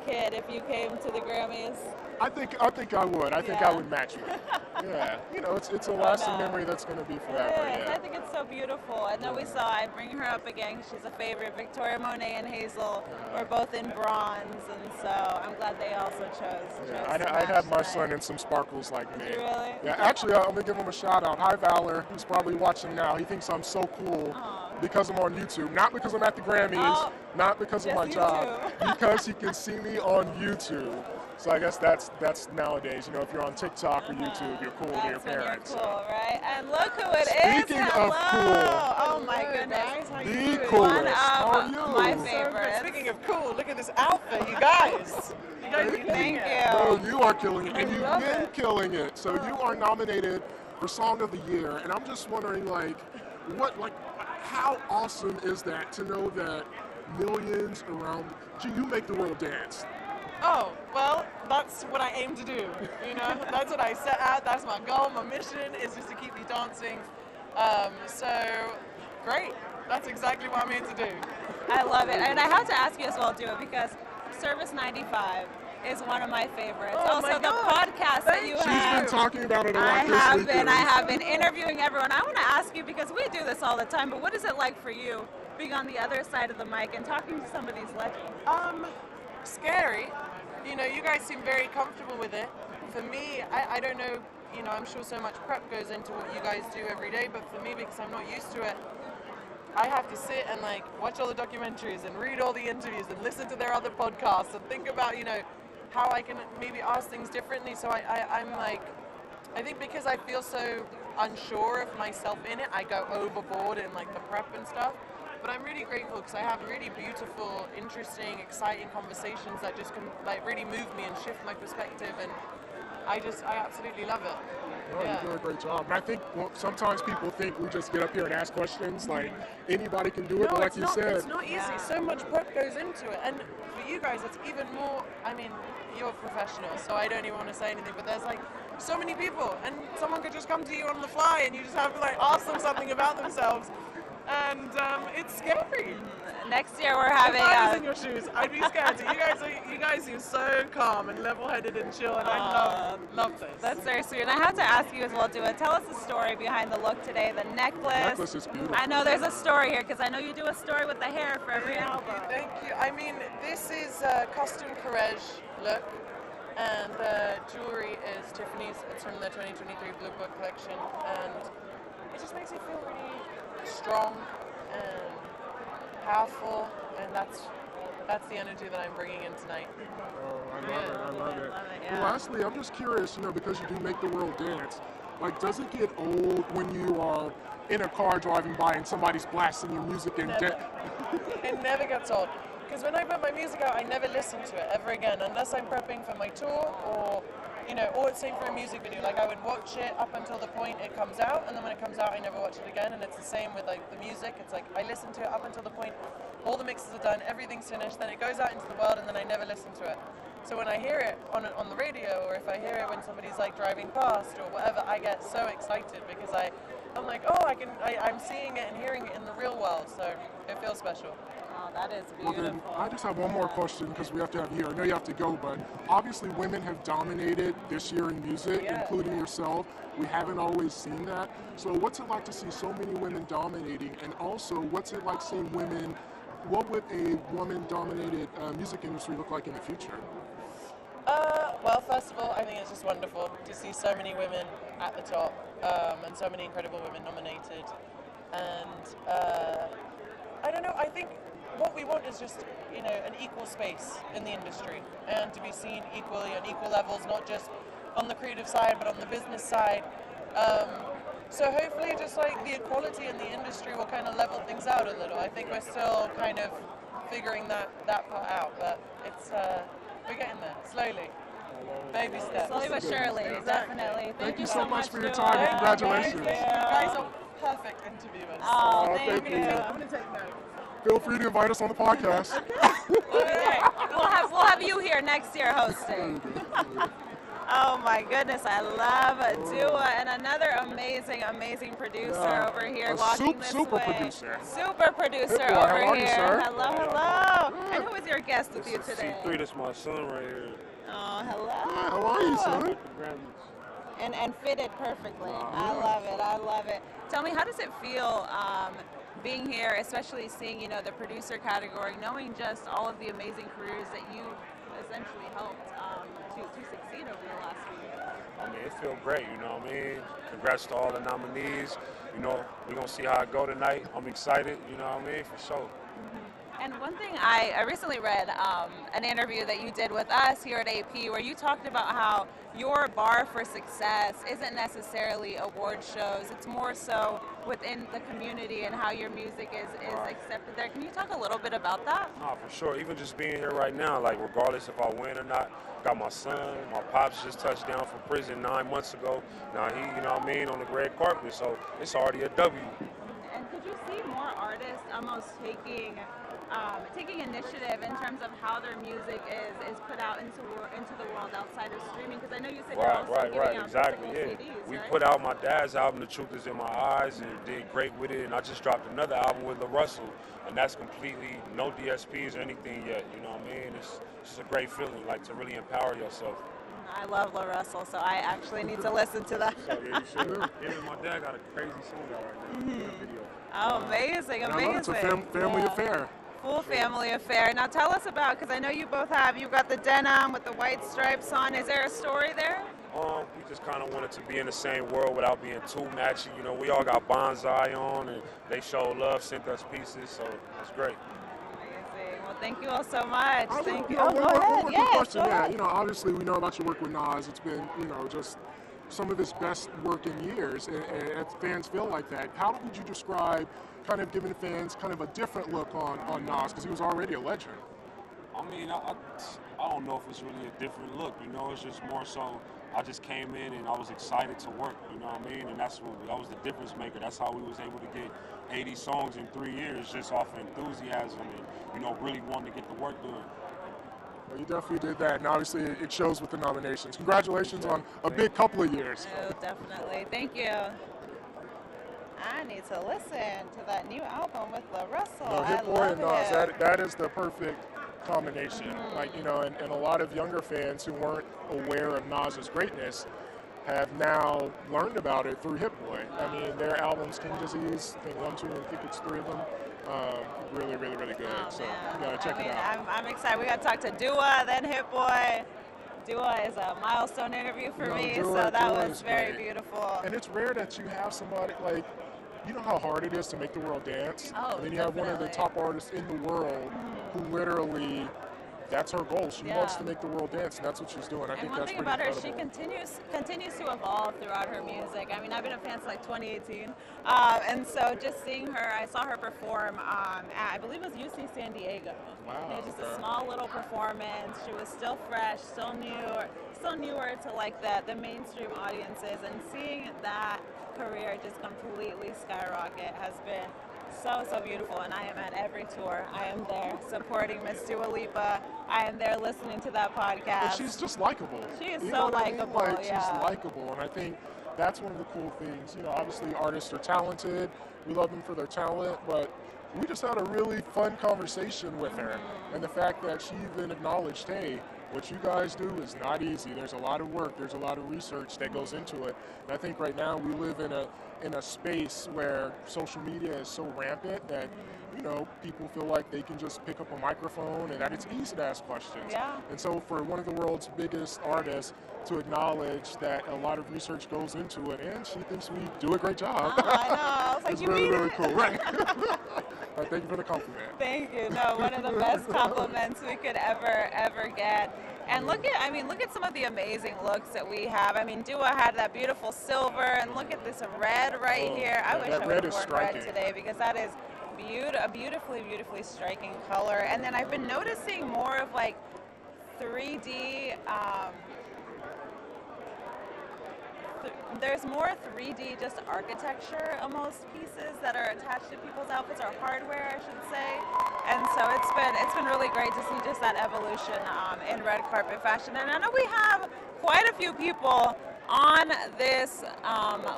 B: kid if you came to the Grammys?
A: I think I would. I think I would match with it. Yeah, you know, it's a lasting memory that's going to be forever. Yeah.
B: I think it's so beautiful. I know I bring her up again. She's a favorite. Victoria Monet and Hazel were both in bronze, and so I'm glad they also chose.
A: I'd have my son in some sparkles like me.
B: Really?
A: Yeah, actually, I'm going to give him a shout out. Hi, Valor, who's probably watching now. He thinks I'm so cool because I'm on YouTube. Not because I'm at the Grammys, not because of my job, because he can see me on YouTube. So I guess that's nowadays, you know, if you're on TikTok or YouTube, you're cool to your parents.
B: You're cool, right? And look who it is.
A: Speaking of cool.
B: Oh my goodness.
A: The coolest. How are you?
B: My favorite.
M: Speaking of cool, look at this outfit, you guys.
B: Thank you.
A: No, you are killing it, and you've been killing it. So you are nominated for Song of the Year, and I'm just wondering, how awesome is that to know that millions around, you make the world dance.
M: Oh, well, that's what I aim to do, you know? That's what I set out, that's my goal, my mission is just to keep you dancing. So, great. That's exactly what I'm here to do.
B: I love it. And I have to ask you as well, do it, because Service 95 is one of my favorites.
M: Oh
B: also,
M: my
B: the podcast that you have.
A: She's been talking about it a lot
B: I have been interviewing everyone. I want to ask you, because we do this all the time, but what is it like for you being on the other side of the mic and talking to some of these legends?
M: Scary. You know, you guys seem very comfortable with it. For me, I don't know, you know, I'm sure so much prep goes into what you guys do every day, but for me, because I'm not used to it, I have to sit and like watch all the documentaries and read all the interviews and listen to their other podcasts and think about, you know, how I can maybe ask things differently. So I'm like, I think because I feel so unsure of myself in it, I go overboard in like the prep and stuff. But I'm really grateful because I have really beautiful, interesting, exciting conversations that just can like really move me and shift my perspective, and I absolutely love it.
A: Oh,
M: Yeah.
A: you're doing a great job. And I think sometimes people think we just get up here and ask questions, like anybody can do it, but like you said.
M: It's not easy. So much prep goes into it. And for you guys, it's even more, I mean, you're professionals, so I don't even want to say anything, but there's like so many people, and someone could just come to you on the fly and you just have to like ask them something about themselves. And it's scary.
B: Next year we're having.
M: If I was in your shoes, I'd be scared too. You guys seem so calm and level-headed and chill, and I love this.
B: That's very sweet. And I have to ask you as well, Dua, tell us the story behind the look today, the necklace.
A: The necklace is beautiful.
B: I know there's a story here, because I know you do a story with the hair for every album.
M: Thank you. I mean, this is a custom Courage look, and the jewelry is Tiffany's. It's from the 2023 Blue Book collection, and it just makes me feel really strong and powerful, and that's the energy that I'm bringing in tonight.
A: Oh, I love it.
B: yeah.
A: Well, lastly, I'm just curious, you know, because you do make the world dance, like, does it get old when you are in a car driving by and somebody's blasting your music and
M: It never gets old. Because when I put my music out, I never listen to it ever again, unless I'm prepping for my tour or, you know, or it's same for a music video. Like, I would watch it up until the point it comes out, and then when it comes out, I never watch it again. And it's the same with like the music. It's like I listen to it up until the point all the mixes are done, everything's finished, then it goes out into the world, and then I never listen to it. So when I hear it on the radio, or if I hear it when somebody's like driving past or whatever, I get so excited because I'm like, oh, I'm seeing it and hearing it in the real world, so it feels special.
B: Oh, that is
A: Well,
B: beautiful.
A: then, I just have one more question because we have to have you. I know you have to go, but obviously women have dominated this year in music, including yourself. We haven't always seen that. So what's it like to see so many women dominating? And also, what's it like seeing women, what would a woman-dominated music industry look like in the future?
M: Well, first of all, I think it's just wonderful to see so many women at the top, and so many incredible women nominated. And I don't know, I think what we want is just, you know, an equal space in the industry, and to be seen equally on equal levels, not just on the creative side, but on the business side. So hopefully just like the equality in the industry will kind of level things out a little. I think we're still kind of figuring that part out, but it's we're getting there, slowly. Baby steps.
B: Slowly but surely, definitely.
A: Thank you so much for your time, and congratulations.
M: You guys are perfect interviewers.
B: Oh,
A: thank you.
M: I'm going to take note.
A: Feel free to invite us on the podcast.
B: We'll have you here next year hosting. Oh my goodness, I love Dua, and another amazing producer over here walking this
A: super
B: way.
A: Producer.
B: Super producer
A: Hey, boy,
B: over
A: how are you,
B: here.
A: sir?
B: Hello. And who is your guest with you today?
N: C3, that's my son right here.
B: Oh, hello.
A: Hi, how are you, son?
B: And fitted perfectly. I love it. Tell me, how does it feel being here, especially seeing, you know, the producer category, knowing just all of the amazing careers that you essentially helped to succeed over the last few years?
N: I mean, it feels great, you know what I mean? Congrats to all the nominees. You know, we're going to see how it go tonight. I'm excited, you know what I mean, for sure.
B: And one thing I recently read an interview that you did with us here at AP where you talked about how your bar for success isn't necessarily award shows, it's more so within the community and how your music is accepted there. Can you talk a little bit about that?
N: No, for sure. Even just being here right now, like regardless if I win or not, got my son, my pops just touched down from prison 9 months ago. Now he, you know what I mean, on the red carpet, so it's already a W.
B: And could you see more artists almost taking initiative in terms of how their music is put out into the world outside of streaming? Because I know you said you're also giving out
N: exactly,
B: physical
N: yeah.
B: CDs,
N: We
B: right?
N: put out my dad's album, The Truth Is in My Eyes, and did great with it, and I just dropped another album with LaRussell, and that's completely no DSPs or anything yet, you know what I mean? It's just a great feeling, like to really empower yourself.
B: I love LaRussell, so I actually need to listen to that.
N: So yeah, you should. Him and my dad got a crazy song out right now. Video.
B: Oh, amazing.
A: It's a family affair.
B: Full family affair. Now tell us about, because I know you both have, you've got the denim with the white stripes on. Is there a story there?
N: We just kind of wanted to be in the same world without being too matchy. You know, we all got bonsai on, and they showed love, sent us pieces, so it's great.
B: Amazing. Well, thank you all so much. Thank you.
A: One
B: Go
A: more
B: ahead.
A: quick
B: Yes,
A: question.
B: go
A: Yeah,
B: ahead.
A: you know, obviously we know about your work with Nas. It's been, you know, just some of his best work in years, and fans feel like that. How would you describe kind of giving fans kind of a different look on Nas, because he was already a legend?
N: I mean, I don't know if it's really a different look, you know, it's just more so I just came in and I was excited to work, you know what I mean? And that was the difference maker. That's how we was able to get 80 songs in 3 years just off enthusiasm and, you know, really wanting to get the work done.
A: Well, you definitely did that, and obviously it shows with the nominations. Congratulations on a big couple of years.
B: Oh, definitely. Thank you. I need to listen to that new album with the Russell.
A: No, Hit
B: I
A: Boy
B: love
A: and Nas,
B: it.
A: that is the perfect combination. Like, you know, and a lot of younger fans who weren't aware of Nas's greatness have now learned about it through Hit Boy. I mean, their albums, King Disease, I think 1, 2, and I think it's 3 of them, really, really, really good. So you gotta check it out.
B: I'm excited. We got to talk to Dua, then Hit Boy. Dua is a milestone interview for me, so that was very beautiful.
A: And it's rare that you have somebody like, you know how hard it is to make the world dance?
B: Oh,
A: and then you have one of the top artists in the world who literally, that's her goal. She wants to make the world dance, and that's what she's doing. I think
B: one
A: that's
B: thing
A: pretty
B: about her,
A: incredible.
B: she continues to evolve throughout her music. I mean, I've been a fan since like 2018, and so just seeing her, I saw her perform at, I believe it was UC San Diego.
A: Wow.
B: It was just a small little performance. She was still fresh, still newer to like the mainstream audiences, and seeing that career just completely skyrocket has been so beautiful. And I am at every tour. I am there supporting Miss Dua Lipa. I am there listening to that podcast.
A: And she's just likable.
B: She is
A: You
B: so
A: know what I mean?
B: likable,
A: Like,
B: yeah.
A: she's likable, and I think that's one of the cool things. You know, obviously artists are talented. We love them for their talent, but we just had a really fun conversation with her. And the fact that she even acknowledged, hey, what you guys do is not easy. There's a lot of work. There's a lot of research that goes into it. And I think right now we live in a space where social media is so rampant that, you know, people feel like they can just pick up a microphone and that it's easy to ask questions.
B: Yeah.
A: And so for one of the world's biggest artists to acknowledge that a lot of research goes into it, and she thinks we do a great job.
B: Oh, I know. I was like,
A: it's
B: you
A: really,
B: mean
A: really
B: it?
A: cool. Right. All right, thank you for the compliment.
B: Thank you. No, one of the best compliments we could ever get. And look at some of the amazing looks that we have. I mean, Dua had that beautiful silver, and look at this red right here. I wish I would have worn red today, because that is a beautifully striking color. And then I've been noticing more of like 3D. There's more 3D just architecture almost pieces that are attached to people's outfits, or hardware I should say. And so it's been really great to see just that evolution in red carpet fashion. And I know we have quite a few people on this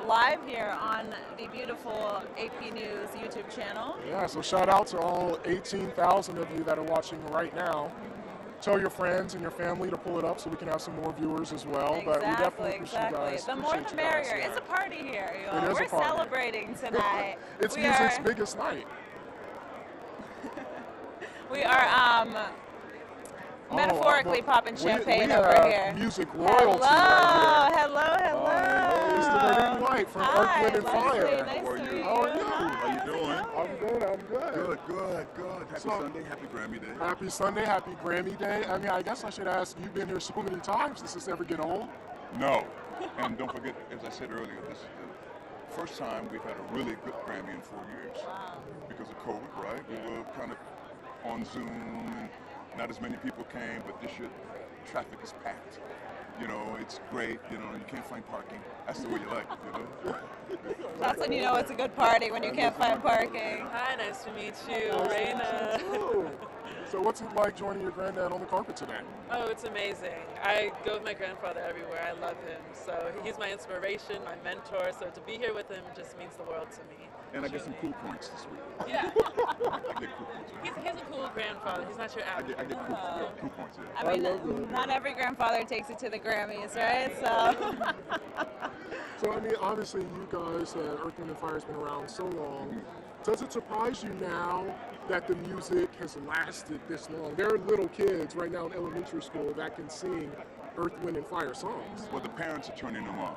B: live here on the beautiful AP News YouTube channel.
A: Yeah, so shout out to all 18,000 of you that are watching right now. Tell your friends and your family to pull it up so we can have some more viewers as well.
B: Exactly,
A: But we definitely appreciate you guys.
B: The more the merrier. It's a party here, you know. We're celebrating tonight.
A: It's music's biggest night.
B: We are metaphorically popping champagne over here.
A: Music royalty right here.
B: Hello.
A: It's the Red and White from Earth, Wind and Fire.
B: Nice to meet you.
A: How are you?
D: How you doing?
A: I'm good.
D: Good. Happy Sunday, happy Grammy Day.
A: Happy Sunday, happy Grammy Day. I mean, I guess I should ask, you've been here so many times. Does this ever get old?
D: No. And don't forget, as I said earlier, this is the first time we've had a really good Grammy in 4 years. Because of COVID, right? We were kind of on Zoom, and not as many people came, but this year traffic is packed. You know, it's great. You know, you can't find parking. That's the way you like it, you know?
B: That's when you know it's a good party, when you can't find parking.
M: Hi, nice to meet you, Raina.
A: So what's it like joining your granddad on the carpet today?
M: Oh, it's amazing. I go with my grandfather everywhere. I love him. So he's my inspiration, my mentor. So to be here with him just means the world to me.
D: And I get some cool points this week.
M: Yeah.
D: I get cool points.
M: He's a cool grandfather. He's not your average.
D: I get cool points, yeah.
B: I mean, not every grandfather takes it to the Grammys, right? So.
A: So, I mean, obviously you guys, Earth, Wind and Fire has been around so long. Does it surprise you now that the music has lasted this long? There are little kids right now in elementary school that can sing Earth, Wind, and Fire songs.
O: Well, the parents are turning them on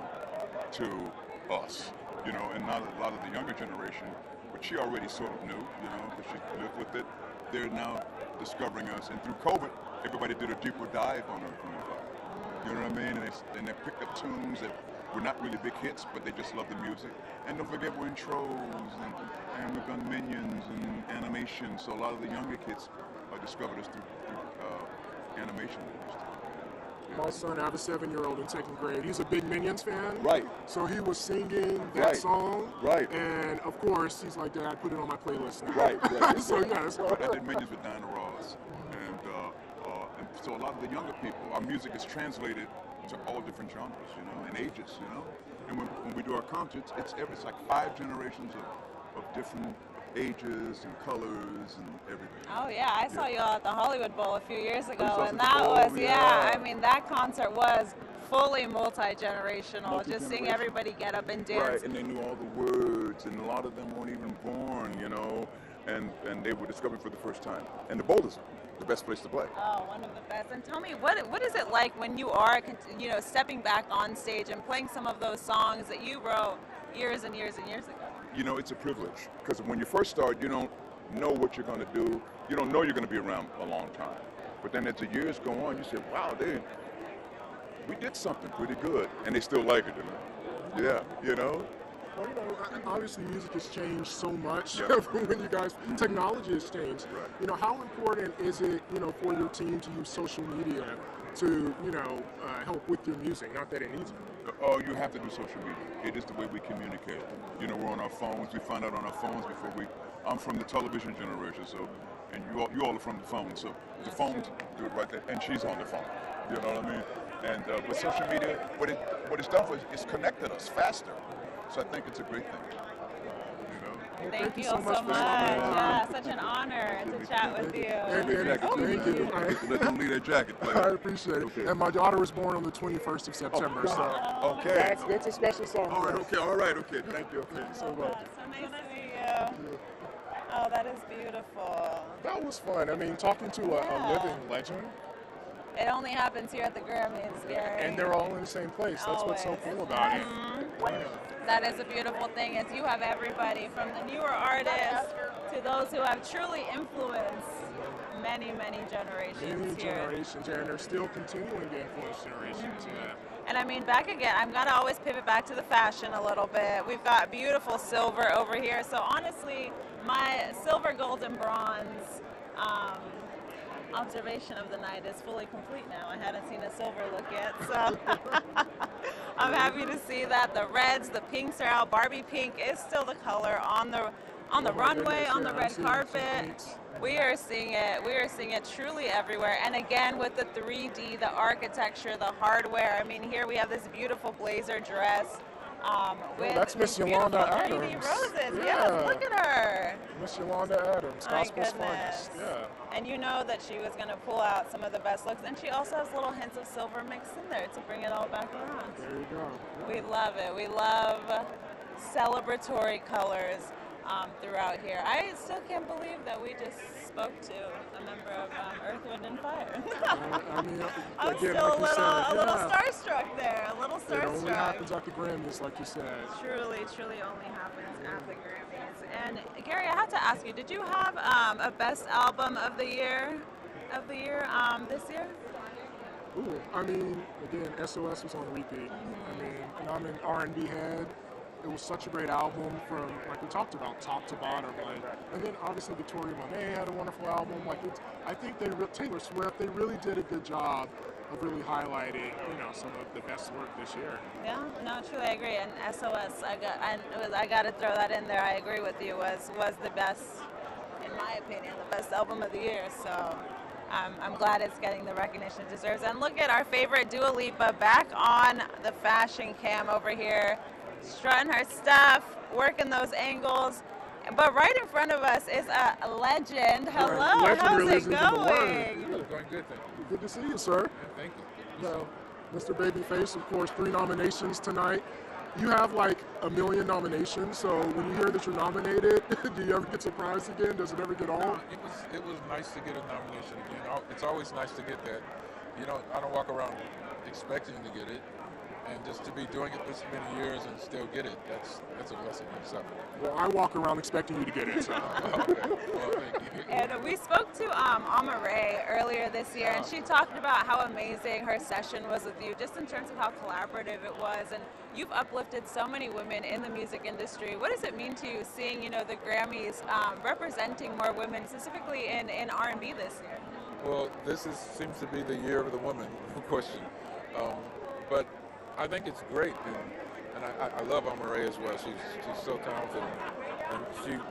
O: to us, you know, and not a lot of the younger generation, which she already sort of knew, you know, because she lived with it. They're now discovering us, and through COVID, everybody did a deeper dive on Earth, Wind, and Fire. You know what I mean? And they picked up tunes that were not really big hits, but they just love the music. And don't forget, we're in Trolls, and we've done Minions and animation, so a lot of the younger kids discovered us through animation.
A: My son, I have a 7-year-old in 2nd grade. He's a big Minions fan.
O: Right.
A: So he was singing that song.
O: Right.
A: And of course, he's like, Dad, put it on my playlist now.
O: Right.
A: So yes.
O: I did Minions with Diana Ross. And so a lot of the younger people, our music is translated to all different genres, you know, and ages, you know. And when we do our concerts, it's like 5 generations of different ages and colors and everything.
B: Oh yeah, I saw you all at the Hollywood Bowl a few years ago,
O: Oh,
B: and that was
O: yeah.
B: I mean, that concert was fully multi-generational. Just seeing everybody get up and dance.
O: Right, and they knew all the words, and a lot of them weren't even born, you know, and they were discovered for the first time. And the bowl is the best place to play.
B: Oh, one of the best. And tell me, what is it like when you are, you know, stepping back on stage and playing some of those songs that you wrote years and years and years ago?
O: You know, it's a privilege, because when you first start, you don't know what you're going to do. You don't know you're going to be around a long time. But then as the years go on, you say, wow, we did something pretty good, and they still like it, you know? Yeah, you know?
A: Well, you know, obviously music has changed so much from when you guys, technology has changed.
O: Right.
A: You know, how important is it, you know, for your team to use social media to, you know, help with your music? Not that it needs it.
O: Oh, you have to do social media. It is the way we communicate. You know, we're on our phones. We find out on our phones before I'm from the television generation, so, and you all are from the phone, so the phones do it right there, and she's on the phone. You know what I mean? And with social media, what it's done for us is connected us faster. So I think it's a great thing. You know?
B: Thank you so much. Yeah, such an honor to chat with you.
A: Thank you.
O: Let them leave that jacket, please.
A: I appreciate it. Okay. And my daughter was born on the 21st of September.
O: Okay.
A: That's a special song.
O: All right, okay. Thank you so much.
B: So nice to meet you. Oh, that is beautiful.
A: That was fun. I mean, talking to a living legend.
B: It only happens here at the Grammys, Gary.
A: And they're all in the same place. That's what's so cool about it.
B: That is a beautiful thing, is you have everybody from the newer artists to those who have truly influenced many generations here.
A: And they're still continuing to influence generations. Yeah.
B: And I mean, back again, I'm gonna always pivot back to the fashion a little bit. We've got beautiful silver over here. So honestly, my silver, gold, and bronze observation of the night is fully complete now. I hadn't seen a silver look yet, so I'm happy to see that. The reds, the pinks are out. Barbie pink is still the color on the runway, on the red carpet. We are seeing it. We are seeing it truly everywhere. And again, with the 3D, the architecture, the hardware. I mean, here we have this beautiful blazer dress. With
A: that's Miss Yolanda Adams.
B: 3D roses. Yes, look at her.
A: Miss Yolanda Adams, gospel's finest. Yeah.
B: And you know that she was going to pull out some of the best looks, and she also has little hints of silver mixed in there to bring it all back around.
A: There you go.
B: We love it. We love celebratory colors throughout here. I still can't believe that we just spoke to a member of Earth, Wind, and Fire.
A: I mean,
B: I'm
A: again,
B: still
A: like
B: a little starstruck there. A little starstruck.
A: It only happens at the Grammys, like you said.
B: Truly only happens at the Grammys. And Gary, I have to ask you, did you have a best album of the year this year?
A: Ooh, I mean, again, SOS was on repeat. I mean, and I'm an R&B head. It was such a great album from, like we talked about, top to bottom. Like, and then obviously Victoria Monet had a wonderful album. Like, I think Taylor Swift, they really did a good job of really highlighting, you know, some of the best work this year.
B: Yeah, no, truly, I agree. And SOS, I got to throw that in there. I agree with you. Was the best, in my opinion, the best album of the year. So I'm glad it's getting the recognition it deserves. And look at our favorite Dua Lipa back on the fashion cam over here, strutting her stuff, working those angles. But right in front of us is a legend. Hello, how's it going?
P: Going good, thank you.
A: Good to see you, sir.
P: Yeah, thank you.
A: Well, Mr. Babyface, of course, 3 nominations tonight. You have like 1 million nominations, so when you hear that you're nominated, do you ever get surprised again? Does it ever get old?
P: It was nice to get a nomination again. It's always nice to get that.
Q: I don't walk around expecting to get it, and just to be doing it this many years and still get it, that's a blessing in itself.
A: Well, I walk around expecting you to get it. So.
Q: Okay. Well, thank you.
B: And we spoke to Ambriz earlier this year, and she talked about how amazing her session was with you, just in terms of how collaborative it was. And you've uplifted so many women in the music industry. What does it mean to you seeing, the Grammys representing more women, specifically in R&B this year?
Q: Well, seems to be the year of the woman, no question. But I think it's great, and I love Ambriz as well. She's so talented, and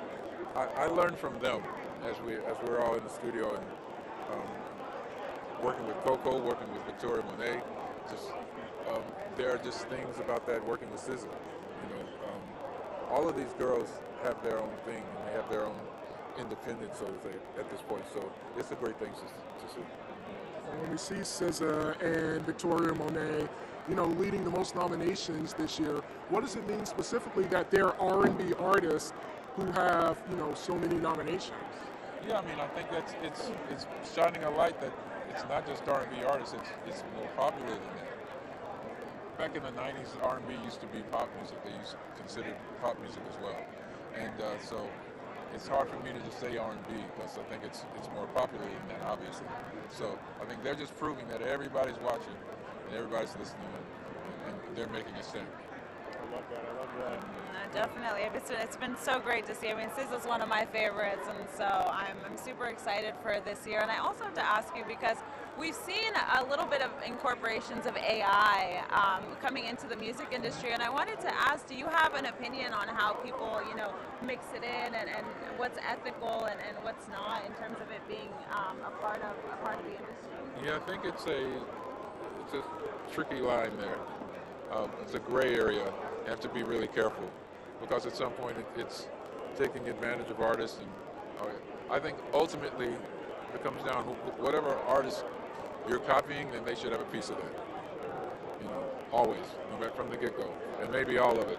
Q: I learned from them as we're all in the studio and working with Coco, working with Victoria Monet. There are just things about that, working with SZA. All of these girls have their own thing, and they have their own independence, so to say, at this point. So it's a great thing to see.
A: When we see SZA and Victoria Monet, leading the most nominations this year, what does it mean specifically that they're R&B artists who have, so many nominations?
Q: Yeah, I think it's shining a light that it's not just R&B artists, it's more popular than that. Back in the 90s, R&B used to be pop music. They used to consider pop music as well. And so it's hard for me to just say R&B because I think it's more popular than that, obviously. So I think they're just proving that everybody's watching and everybody's listening and they're making a stand.
H: I love that.
B: Definitely. It's been so great to see. SZA's one of my favorites, and so I'm super excited for this year. And I also have to ask you, because we've seen a little bit of incorporations of AI coming into the music industry, and I wanted to ask, do you have an opinion on how people, mix it in and what's ethical and what's not in terms of it being a part of the industry?
Q: Yeah, I think it's a tricky line there. It's a gray area. You have to be really careful, because at some point it's taking advantage of artists, and I think ultimately it comes down to whatever artist you're copying, then they should have a piece of that. Always, from the get-go, and maybe all of it.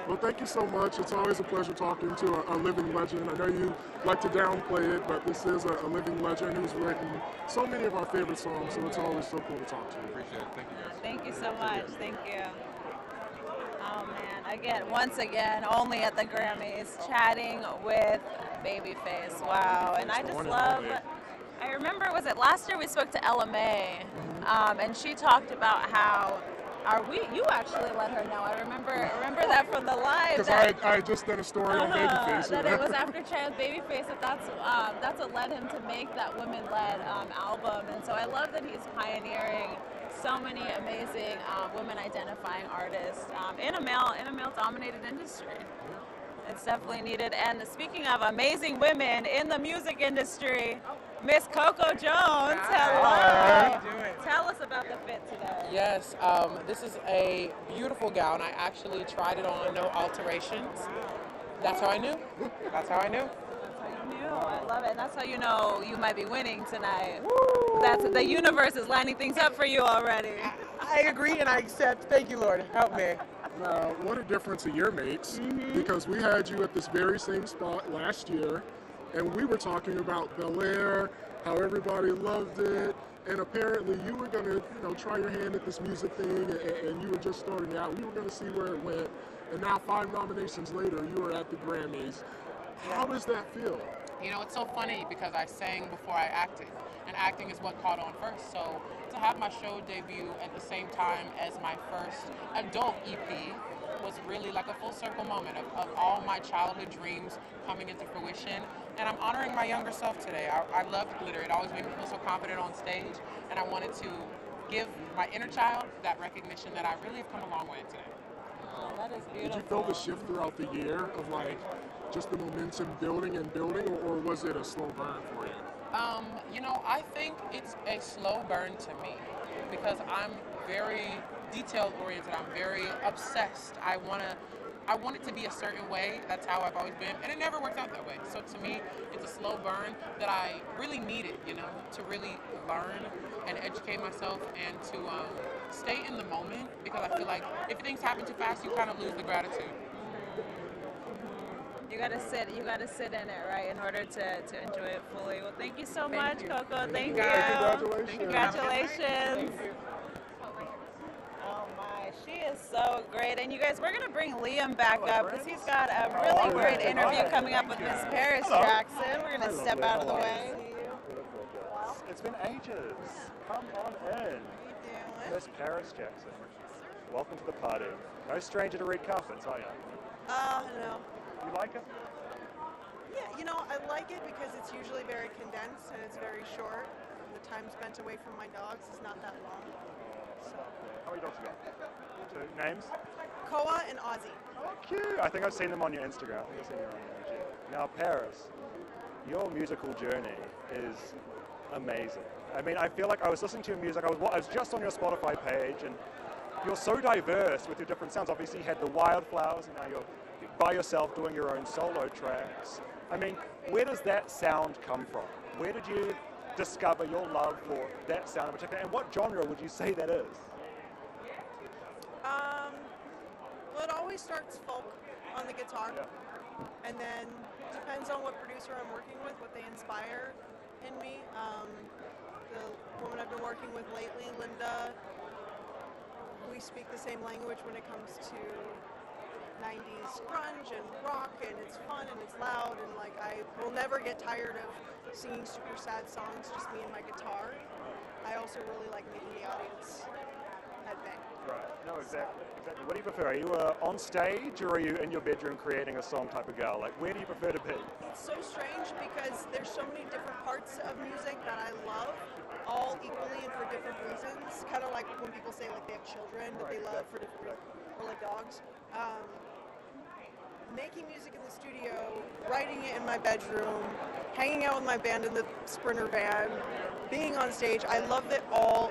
A: Well, thank you so much. It's always a pleasure talking to a living legend. I know you like to downplay it, but this is a living legend who's written so many of our favorite songs, so it's always so cool to talk to you.
Q: Appreciate it. Thank you, guys.
B: Thank you so much. Thank you. Oh, man. Once again, only at the Grammys, chatting with Babyface. Wow. And I just love... I remember, was it last year we spoke to Ella May, and she talked about how you actually let her know. I remember that from the live.
A: Because I just did a story on Babyface.
B: That it was after Trans Babyface that's what led him to make that women-led album. And so I love that he's pioneering so many amazing women-identifying artists in a male-dominated industry. It's definitely needed. And speaking of amazing women in the music industry, Miss Coco Jones, hello.
R: How are you doing?
B: Tell us about the fit today.
R: Yes, this is a beautiful gown. I actually tried it on, no alterations. That's how I knew. That's how I knew.
B: I love it. And that's how you know you might be winning tonight. Woo! The universe is lining things up for you already.
R: I agree and I accept. Thank you, Lord. Help me.
A: Now, what a difference a year makes, because we had you at this very same spot last year, and we were talking about Bel Air, how everybody loved it, and apparently you were going to try your hand at this music thing, and you were just starting out. We were going to see where it went, and now 5 nominations later, you are at the Grammys. How does that feel?
R: It's so funny because I sang before I acted, and acting is what caught on first. So to have my show debut at the same time as my first adult EP was really like a full circle moment of all my childhood dreams coming into fruition. And I'm honoring my younger self today. I love glitter. It always made me feel so confident on stage, and I wanted to give my inner child that recognition that I really have come a long way today.
B: Oh, that is beautiful.
A: Did you feel the shift throughout the year of just the momentum building, or was it a slow burn for you?
R: I think it's a slow burn to me because I'm very detail oriented. I'm very obsessed. I want it to be a certain way. That's how I've always been, and it never worked out that way. So to me, it's a slow burn that I really needed, to really learn and educate myself and to stay in the moment, because I feel like if things happen too fast, you kind of lose the gratitude.
B: You gotta sit in it, right, in order to enjoy it fully. Well, thank you so much, Coco. Thank you.
A: Congratulations.
B: Congratulations. Oh my, she is so great. And you guys, we're gonna bring Liam back up because he's got a really great interview coming up with Miss Paris Jackson. We're gonna step out of the way.
S: It's been ages. Come on in. Miss Paris Jackson. Welcome to the party. No stranger to red carpets, are you?
T: No.
S: You like it?
T: Yeah, you know, I like it because it's usually very condensed and it's very short. The time spent away from my dogs is not that long. So.
S: How many dogs you got? 2 names?
T: Koa and Ozzy.
S: Oh, cute. I think I've seen them on your Instagram. I think I've seen you on your IG. Now, Paris, your musical journey is amazing. I mean, I feel like I was listening to your music. I was just on your Spotify page, and you're so diverse with your different sounds. Obviously, you had the Wildflowers, and now you're by yourself doing your own solo tracks. I mean, where does that sound come from? Where did you discover your love for that sound in particular, and what genre would you say that is?
T: Well, it always starts folk on the guitar, and then depends on what producer I'm working with, what they inspire in me. The woman I've been working with lately, Linda, we speak the same language when it comes to 90s grunge and rock, and it's fun and it's loud, and like I will never get tired of singing super sad songs, just me and my guitar. I also really like making the audience headbang.
S: Right, no, exactly. What do you prefer? Are you on stage, or are you in your bedroom creating a song type of girl? Like, where do you prefer to be?
T: It's so strange because there's so many different parts of music that I love, all equally and for different reasons. Kind of like when people say like they have children that they love for different reasons, or like dogs. Making music in the studio, writing it in my bedroom, hanging out with my band in the Sprinter van, being on stage, I love it all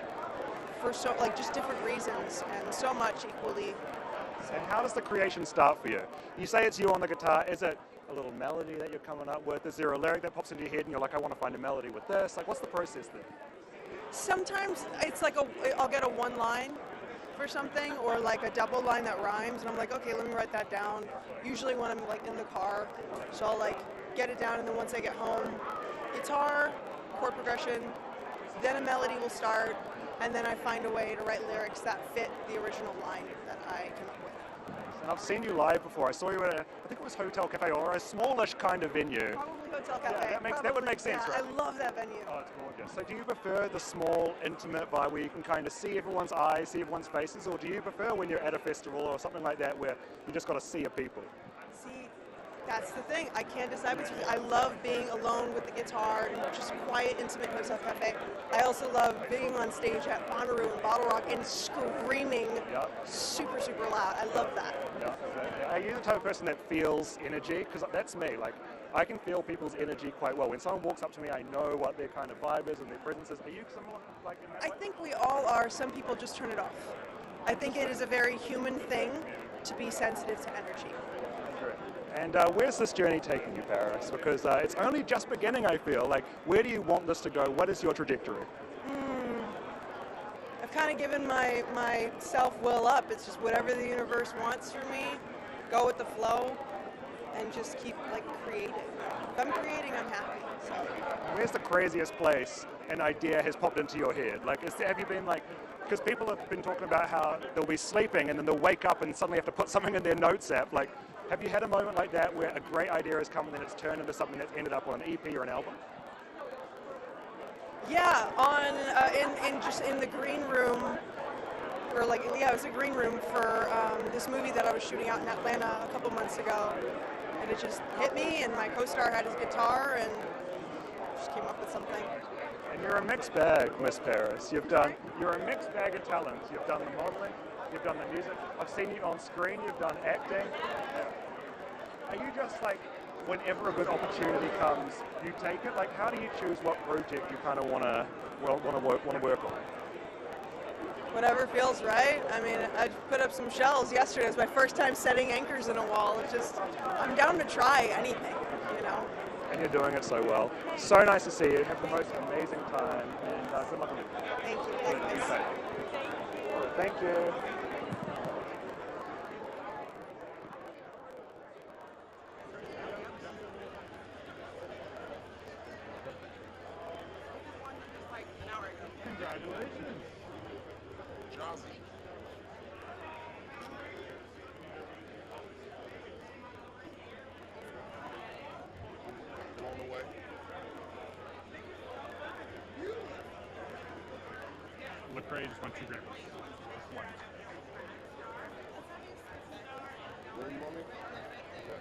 T: for so like just different reasons and so much equally.
S: And how does the creation start for you? You say it's you on the guitar. Is it a little melody that you're coming up with? Is there a lyric that pops into your head and you're like, I want to find a melody with this? Like, what's the process there?
T: Sometimes it's like I'll get a one line for something, or like a double line that rhymes, and I'm like, okay, let me write that down. Usually when I'm like in the car, so I'll like get it down, and then once I get home, guitar, chord progression, then a melody will start, and then I find a way to write lyrics that fit the original line that I came up with.
S: And I've seen you live before. I saw you at I think it was Hotel Cafe, or a smallish kind of venue.
T: Probably Hotel Cafe.
S: Yeah, that would make sense,
T: yeah,
S: right?
T: I love that venue.
S: Oh, it's gorgeous. So do you prefer the small, intimate vibe where you can kind of see everyone's eyes, see everyone's faces, or do you prefer when you're at a festival or something like that where you just got a sea of people?
T: See, that's the thing. I can't decide between. I love being alone with the guitar and just quiet, intimate Hotel Cafe. I also love being on stage at Bonnaroo and Bottle Rock and screaming super, super loud. I love that.
S: Yeah. Are you the type of person that feels energy? Because that's me. Like, I can feel people's energy quite well. When someone walks up to me, I know what their kind of vibe is and their presence is. Are you similar? Like in that
T: I think we all are. Some people just turn it off. I think it is a very human thing to be sensitive to energy.
S: And where's this journey taking you, Paris? Because it's only just beginning, I feel. Like, where do you want this to go? What is your trajectory?
T: I've kind of given my self-will up. It's just whatever the universe wants for me, go with the flow, and just keep, like, creating. If I'm creating, I'm happy. So.
S: Where's the craziest place an idea has popped into your head? Like, have you been like, because people have been talking about how they'll be sleeping and then they'll wake up and suddenly have to put something in their notes app. Like, have you had a moment like that where a great idea has come and then it's turned into something that's ended up on an EP or an album?
T: Yeah, just in the green room, or like, yeah, it was a green room for this movie that I was shooting out in Atlanta a couple months ago, and it just hit me, and my co-star had his guitar, and just came up with something.
S: And you're a mixed bag, Miss Paris. You're a mixed bag of talents. You've done the modeling, you've done the music. I've seen you on screen. You've done acting. Are you just like, whenever a good opportunity comes, you take it? Like, how do you choose what project you kind of want to work on?
T: Whatever feels right. I mean, I put up some shells yesterday. It was my first time setting anchors in a wall. It's just, I'm down to try anything, you know.
S: And you're doing it so well. So nice to see you. Have the most amazing time, and good luck with it.
T: Thank you.
S: Thank you.
A: Congratulations. Jazzy.
D: Blown away.
Q: Lecrae just won 2 Grammys. One.
D: Where do you want me? Okay.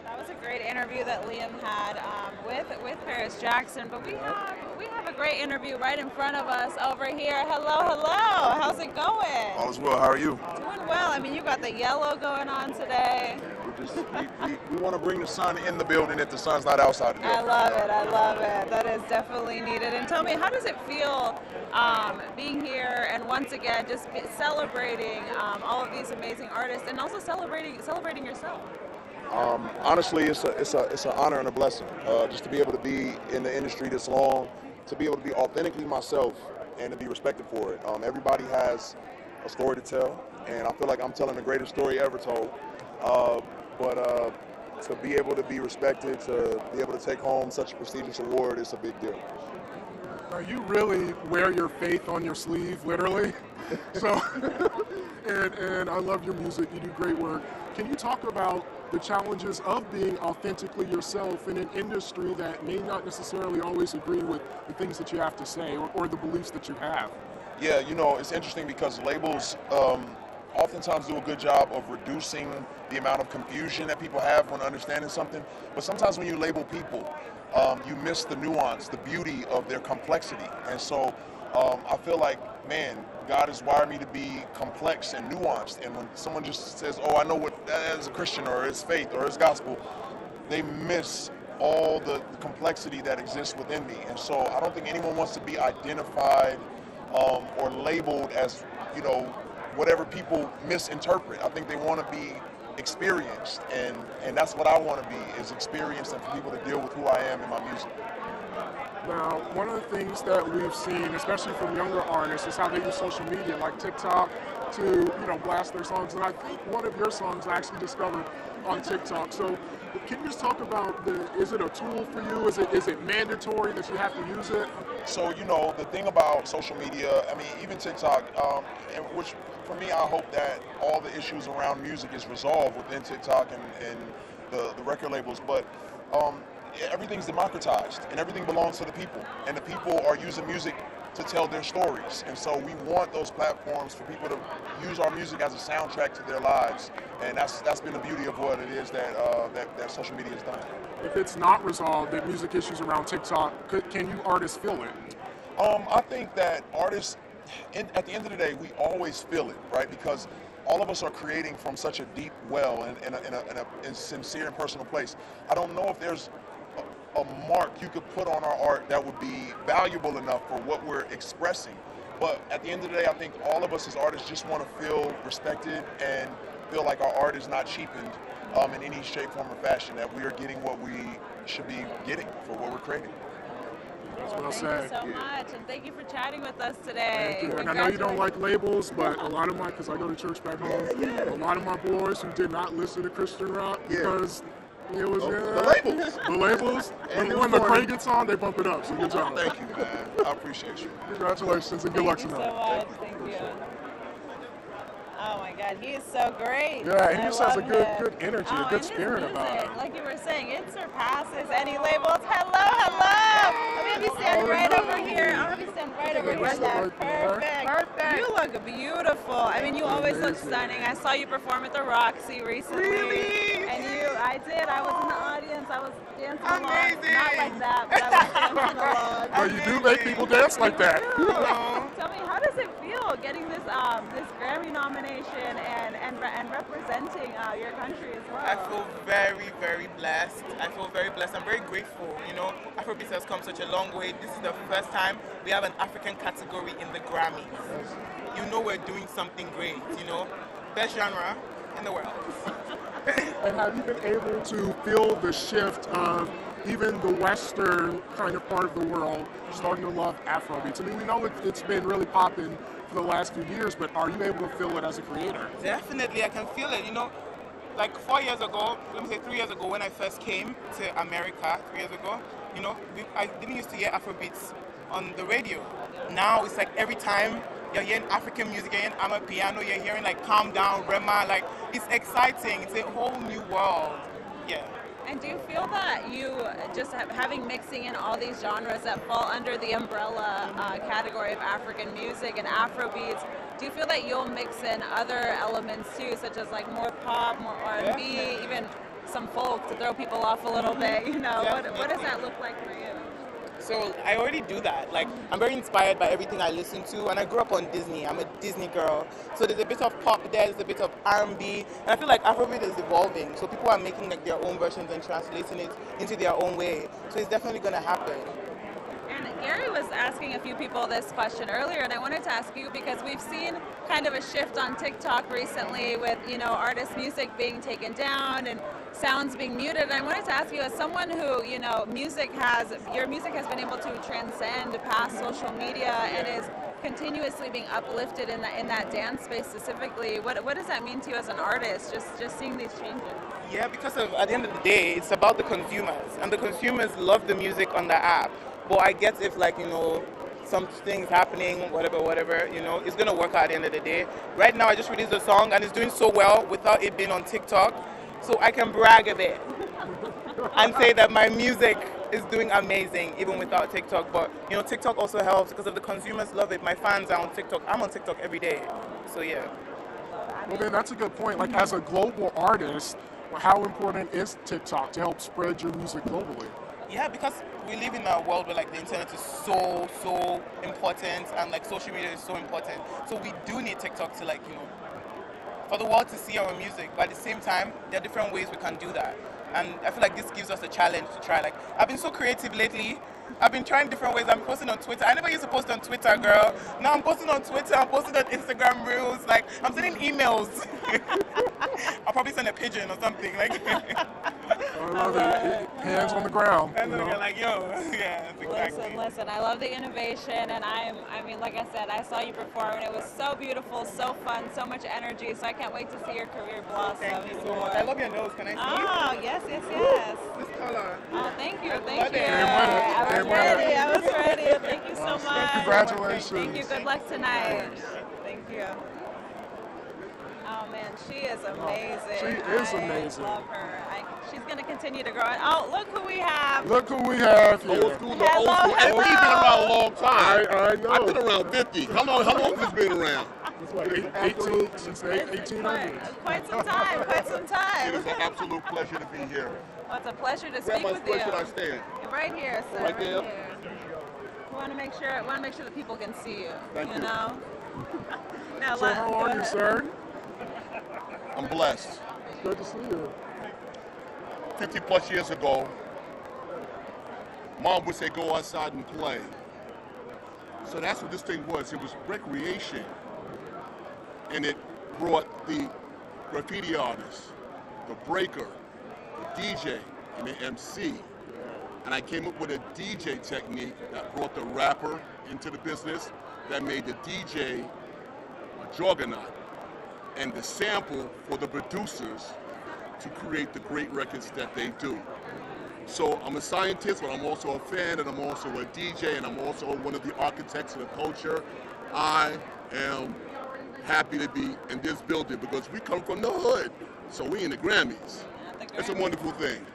B: That was a great interview that Liam had with Paris Jackson, but we have a great interview right in front of us over here. Hello, how's it going?
U: All is well. How are you?
B: Doing well. I mean, you got the yellow going on today.
U: We want to bring the sun in the building if the sun's not outside the building.
B: I love it. That is definitely needed. And tell me, how does it feel being here and once again just celebrating all of these amazing artists and also celebrating yourself?
U: Honestly, it's an honor and a blessing just to be able to be in the industry this long, to be able to be authentically myself and to be respected for it. Everybody has a story to tell, and I feel like I'm telling the greatest story ever told. But to be able to be respected, to be able to take home such a prestigious award is a big deal.
A: Now, you really wear your faith on your sleeve, literally. So, and I love your music. You do great work. Can you talk about the challenges of being authentically yourself in an industry that may not necessarily always agree with the things that you have to say or the beliefs that you have?
U: Yeah, you know, it's interesting because labels oftentimes do a good job of reducing the amount of confusion that people have when understanding something. But sometimes when you label people, you miss the nuance, the beauty of their complexity. And so I feel like, man, God has wired me to be complex and nuanced. And when someone just says, oh, I know what that is, a Christian or it's faith or it's gospel, they miss all the complexity that exists within me. And so I don't think anyone wants to be identified or labeled as, you know, whatever people misinterpret. I think they want to be experienced, and that's what I want to be, is experienced and for people to deal with who I am in my music.
A: Now, one of the things that we've seen, especially from younger artists, is how they use social media, like TikTok, to, you know, blast their songs. And I think one of your songs I actually discovered on TikTok. So, can you just talk about is it a tool for you? Is it mandatory that you have to use it?
U: So, you know, the thing about social media, I mean, even TikTok, which for me, I hope that all the issues around music is resolved within TikTok and the record labels. But everything's democratized and everything belongs to the people, and the people are using music to tell their stories. And so we want those platforms for people to use our music as a soundtrack to their lives, and that's been the beauty of what it is that social media has done.
A: If it's not resolved, the music issues around TikTok, can you artists feel it?
U: I think that artists, at the end of the day, we always feel it, right? Because all of us are creating from such a deep well and in a sincere and personal place. I don't know if there's a mark you could put on our art that would be valuable enough for what we're expressing. But at the end of the day, I think all of us as artists just want to feel respected and feel like our art is not cheapened in any shape, form, or fashion, that we are getting what we should be getting for what we're creating.
B: Well, thank you so much, and thank you for chatting with us today.
A: Thank you. And I know you don't like labels, but a lot of my, because I go to church back home, a lot of my boys who did not listen to Christian rock because it was
U: the labels.
A: The labels. When the Lecrae gets on, they bump it up. So good job.
U: Thank you, man. I appreciate you.
A: Congratulations and good luck tonight.
B: Thank you so much. Thank you. Oh my God, he is so great.
A: Yeah, and he just has a good energy,
B: Oh,
A: a good
B: and
A: spirit
B: his
A: about
B: music,
A: him.
B: like you were saying, it surpasses any labels. Hello. Let me have you stand right over here. I'll have you stand right over here. Perfect. You look beautiful. I mean, you always look stunning. I saw you perform at the Roxy recently. Really? And I did. I was in the audience. I was dancing along. Not like that, but I was dancing along.
A: Oh, you do make people dance like that.
B: Tell me, how does it feel getting this this Grammy nomination and representing your country as well?
F: I feel very, very blessed. I'm very grateful. You know, Afrobeat has come such a long way. This is the first time we have an African category in the Grammys. You know, we're doing something great. You know, best genre in the world.
A: And have you been able to feel the shift of even the Western kind of part of the world starting to love Afrobeats? I mean, we know it's been really popping for the last few years, but are you able to feel it as a creator?
F: Definitely, I can feel it. You know, like 4 years ago, let me say 3 years ago, when I first came to America, 3 years ago, you know, I didn't used to hear Afrobeats on the radio. Now it's like every time you're hearing African music, you're hearing Amapiano, you're hearing like Calm Down, Rema, like it's exciting. It's a whole new world. Yeah.
B: And do you feel that you just having mixing in all these genres that fall under the umbrella category of African music and Afrobeats, do you feel that you'll mix in other elements too, such as like more pop, more R&B, even some folk to throw people off a little bit? You know, what does that look like for you?
F: So I already do that. Like, I'm very inspired by everything I listen to, and I grew up on Disney. I'm a Disney girl. So there's a bit of pop there, there's a bit of R&B, and I feel like Afrobeat is evolving. So people are making like their own versions and translating it into their own way. So it's definitely going to happen.
B: And Gary was asking a few people this question earlier, and I wanted to ask you because we've seen kind of a shift on TikTok recently with, you know, artist music being taken down and sounds being muted. And I wanted to ask you, as someone who, you know, your music has been able to transcend past social media and is continuously being uplifted in that dance space specifically, what does that mean to you as an artist, just seeing these changes?
F: Yeah, because at the end of the day, it's about the consumers, and the consumers love the music on the app. But I guess if, like, you know, some things happening, whatever, you know, it's gonna work out at the end of the day. Right now, I just released a song and it's doing so well without it being on TikTok, so I can brag a bit and say that my music is doing amazing even without TikTok. But you know, TikTok also helps because if the consumers love it, my fans are on TikTok. I'm on TikTok every day, so yeah.
A: Well, then that's a good point. Like, as a global artist, how important is TikTok to help spread your music globally?
F: Yeah, because we live in a world where like the internet is so important, and like social media is so important. So we do need TikTok to, like, you know, for the world to see our music. But at the same time, there are different ways we can do that. And I feel like this gives us a challenge to try. Like, I've been so creative lately. I've been trying different ways. I'm posting on Twitter. I never used to post on Twitter, girl. Now I'm posting on Twitter. I'm posting on Instagram Reels. Like, I'm sending emails. I'll probably send a pigeon or something. Like,
A: I love it. Hands on the ground.
F: And then you're like, yo, yeah, exactly.
B: Listen, I love the innovation, and I mean, like I said, I saw you perform, and it was so beautiful, so fun, so much energy, so I can't wait to see your career blossom.
F: Thank you so much. I love your nose. Can I see it?
B: Oh, yes.
F: This color.
B: Oh, thank you. I was ready. Thank you so much.
A: Congratulations.
B: Thank you. Good luck tonight. Thank you. Oh man, she is amazing.
A: She is amazing.
B: I love her. She's going to continue to grow. Oh, look who we have.
A: Look who we have here.
C: Old school, the old school. Hey, we've been around a long time.
A: I know.
C: I've been around 50. How long has this been around?
A: It's like 1800s.
B: Quite some time.
C: It is an absolute pleasure to be here.
B: Well, it's a pleasure to speak with you.
C: Where should I stand?
B: Right here, sir.
C: Right there?
B: We want to make sure that people can see you.
C: Thank you.
B: Know? Now,
A: So how are you, sir?
C: I'm blessed.
A: Good to see you.
C: 50 plus years ago, Mom would say go outside and play. So that's what this thing was. It was recreation. And it brought the graffiti artist, the breaker, the DJ, and the MC. And I came up with a DJ technique that brought the rapper into the business, that made the DJ a juggernaut, and the sample for the producers to create the great records that they do. So I'm a scientist, but I'm also a fan, and I'm also a DJ, and I'm also one of the architects of the culture. I am happy to be in this building because we come from the hood, so we in the Grammys. It's a wonderful thing.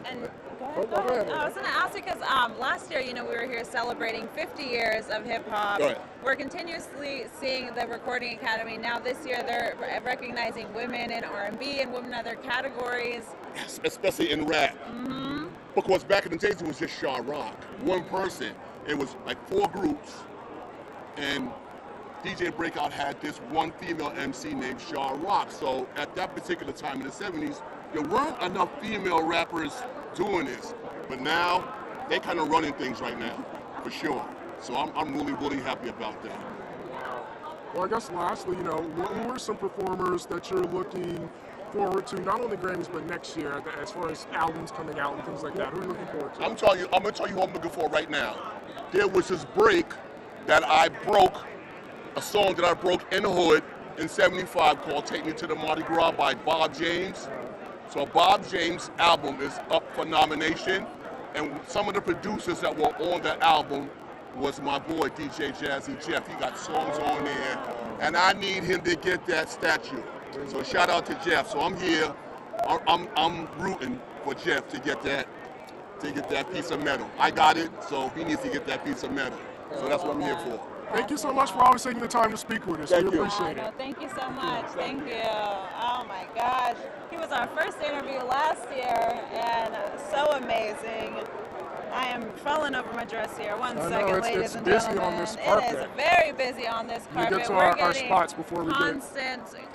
B: And I was going to ask you because last year, you know, we were here celebrating 50 years of hip hop.
C: Right.
B: We're continuously seeing the Recording Academy. Now this year, they're recognizing women in R&B and women in other categories.
C: Especially in rap. Mm-hmm. Because back in the days, it was just Shaw Rock. One person. It was like 4 groups. And DJ Breakout had this one female MC named Shaw Rock. So at that particular time in the 70s, there weren't enough female rappers doing this. But now, they kind of running things right now, for sure. So I'm really happy about that.
A: Well, I guess lastly, you know, who are some performers that you're looking forward to, not only Grammys, but next year, as far as albums coming out and things like that? Who are you looking forward to?
C: I'm gonna tell you who I'm looking for right now. There was this break that I broke, a song that I broke in the hood in '75 called "Take Me to the Mardi Gras" by Bob James. So Bob James' album is up for nomination, and some of the producers that were on the album was my boy DJ Jazzy Jeff. He got songs on there, and I need him to get that statue. So shout out to Jeff. So I'm here. I'm rooting for Jeff to get that piece of metal. I got it, so he needs to get that piece of metal. So that's what I'm here for.
A: Thank you so much for always taking the time to speak with us.
C: Thank
A: we
C: you.
A: appreciate it.
B: No, thank you so much. Thank you. Oh my gosh. He was our first interview last year and so amazing. I am falling over my dress here. One second, ladies and gentlemen. It is very busy on this carpet.
A: You get to
B: We're
A: our
B: getting
A: spots before we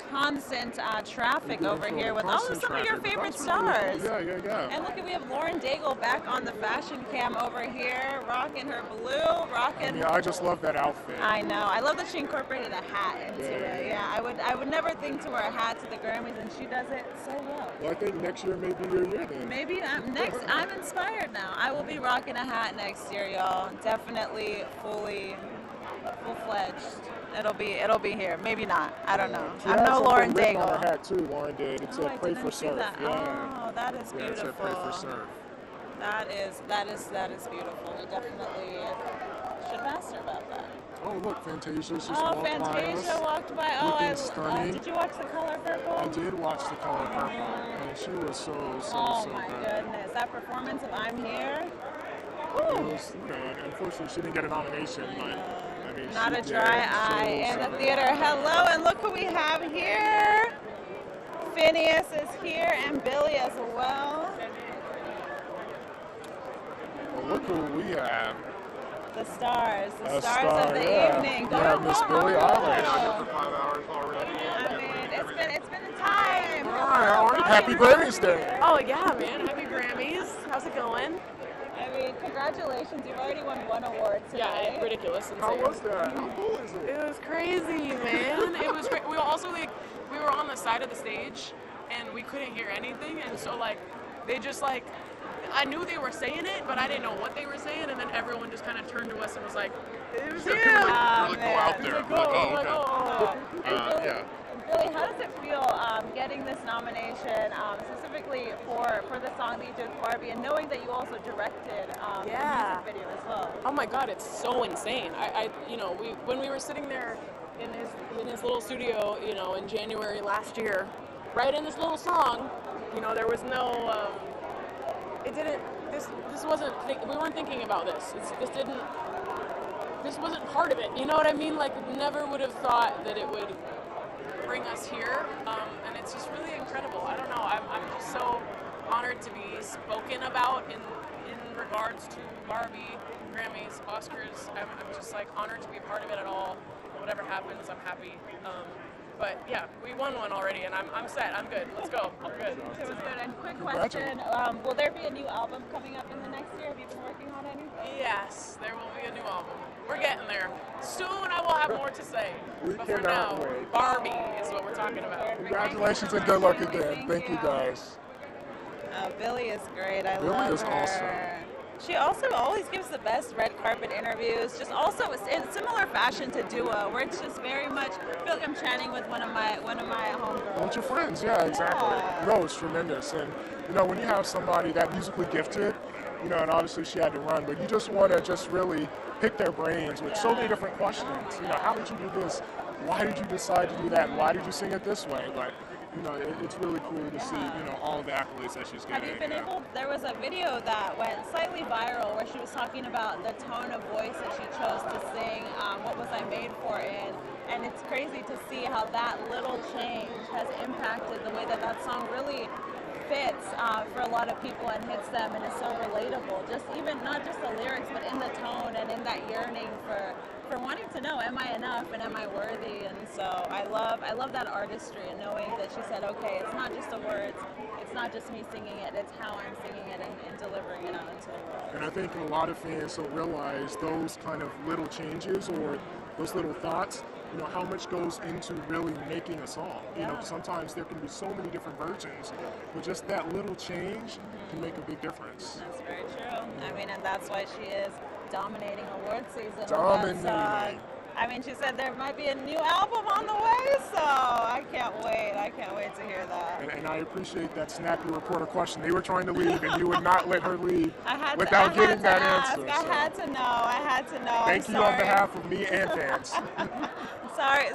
B: constant traffic over here with some of your favorite stars.
A: Yeah.
B: And look, we have Lauren Daigle back on the fashion cam over here, rocking her blue, rocking.
A: Yeah, I just love that outfit.
B: I know. I love that she incorporated a hat into it. Yeah, I would never think to wear a hat to the Grammys, and she does it so well.
A: Well, I think next year may be your year then.
B: Maybe I'm inspired now. I will be rocking a hat next year, y'all. Definitely full-fledged. It'll be here. Maybe not. I don't know. I'm no Lauren Daigle.
A: On her hat too, Lauren did. It said "Pray for Surf."
B: That.
A: Yeah.
B: Oh, that is beautiful.
A: Yeah, it said "Pray for Surf."
B: That is beautiful. We definitely should master about that.
A: Oh, look, Fantasia's just
B: Oh,
A: walked by us.
B: Fantasia walked by. Oh,
A: Looking stunning.
B: did you watch The Color Purple?
A: I did watch The Color Purple, and she was so
B: Oh my
A: good.
B: goodness, that performance of "I'm Here."
A: It was, unfortunately, she didn't get a nomination, but I mean,
B: Not
A: she
B: a
A: did
B: dry eye in the theater. Hello, and look who we have here. Phineas is here, and Billy as well.
A: Well, look who we have.
B: The stars of the
A: yeah.
B: evening.
A: We have Miss Billie Eilish.
B: I mean, it's been a time.
A: Happy Grammys Day.
G: Oh yeah, man. Happy Grammys. How's it going?
B: I mean, congratulations. You've already won one award today.
G: Yeah, ridiculous.
A: How was that? How cool is it?
G: It was crazy, man. It was great. We were also we were on the side of the stage and we couldn't hear anything, and so they just I knew they were saying it, but I didn't know what they were saying, and then everyone just kind of turned to us and was like, "It was you!"
C: Really go out there.
B: Yeah. Billy, how does it feel getting this nomination, specifically for the song that you did with Barbie, and knowing that you also directed the music video as well?
G: Oh my God, it's so insane. When we were sitting there in his little studio, in January last year, right in this little song, there was no. We weren't thinking about this. This wasn't part of it. You know what I mean? Never would have thought that it would bring us here, and it's just really incredible. I don't know. I'm just so honored to be spoken about in regards to Barbie, Grammys, Oscars. I'm just honored to be a part of it at all. Whatever happens, I'm happy. But yeah, we won one already, and I'm set. I'm good. Let's go. I'm good.
B: It was good. And quick question: will there be a new album coming up in the next year? Have you been working on anything?
G: Yes, there will be a new album. We're getting there. Soon I will have more to say. But for now, Barbie is what we're talking about.
A: Congratulations and good luck again. Thank you guys.
B: Billy is great. I
A: Billy
B: love
A: is
B: her.
A: awesome.
B: She also always gives the best red carpet interviews. Just also in similar fashion to Dua, where it's just very much. I feel like I'm chatting with one of my homegirls.
A: Bunch of friends, yeah, exactly. No, it's tremendous, and when you have somebody that musically gifted, and obviously she had to run, but you just want to just really pick their brains with so many different questions. How did you do this? Why did you decide to do that? Why did you sing it this way? But it's really cool to see, all the accolades that she's getting.
B: Have you been able? There was a video that went slightly viral where she was talking about the tone of voice that she chose to sing "What Was I Made For" in, and it's crazy to see how that little change has impacted the way that song really fits for a lot of people and hits them, and is so relatable. Just even not just the lyrics, but in the tone and in that yearning for wanting to know, am I enough and am I worthy? And so I love that artistry and knowing that she said, okay, it's not just the words, it's not just me singing it, it's how I'm singing it and delivering it out into the world.
A: And I think a lot of fans don't realize those kind of little changes or those little thoughts, you know, how much goes into really making a song. You know, sometimes there can be so many different versions, but just that little change can make a big difference.
B: That's very true. I mean, and that's why she is dominating award season with
A: Dominating.
B: that song. I mean, she said there might be a new album on the way, so I can't wait. I can't wait to hear that.
A: And I appreciate that snappy reporter question. They were trying to leave, and you would not let her leave
B: I
A: without
B: had
A: getting
B: to
A: that
B: ask.
A: answer.
B: I
A: so.
B: had to know. I had to know.
A: Thank
B: I'm
A: you on
B: sorry.
A: behalf of me and Vance.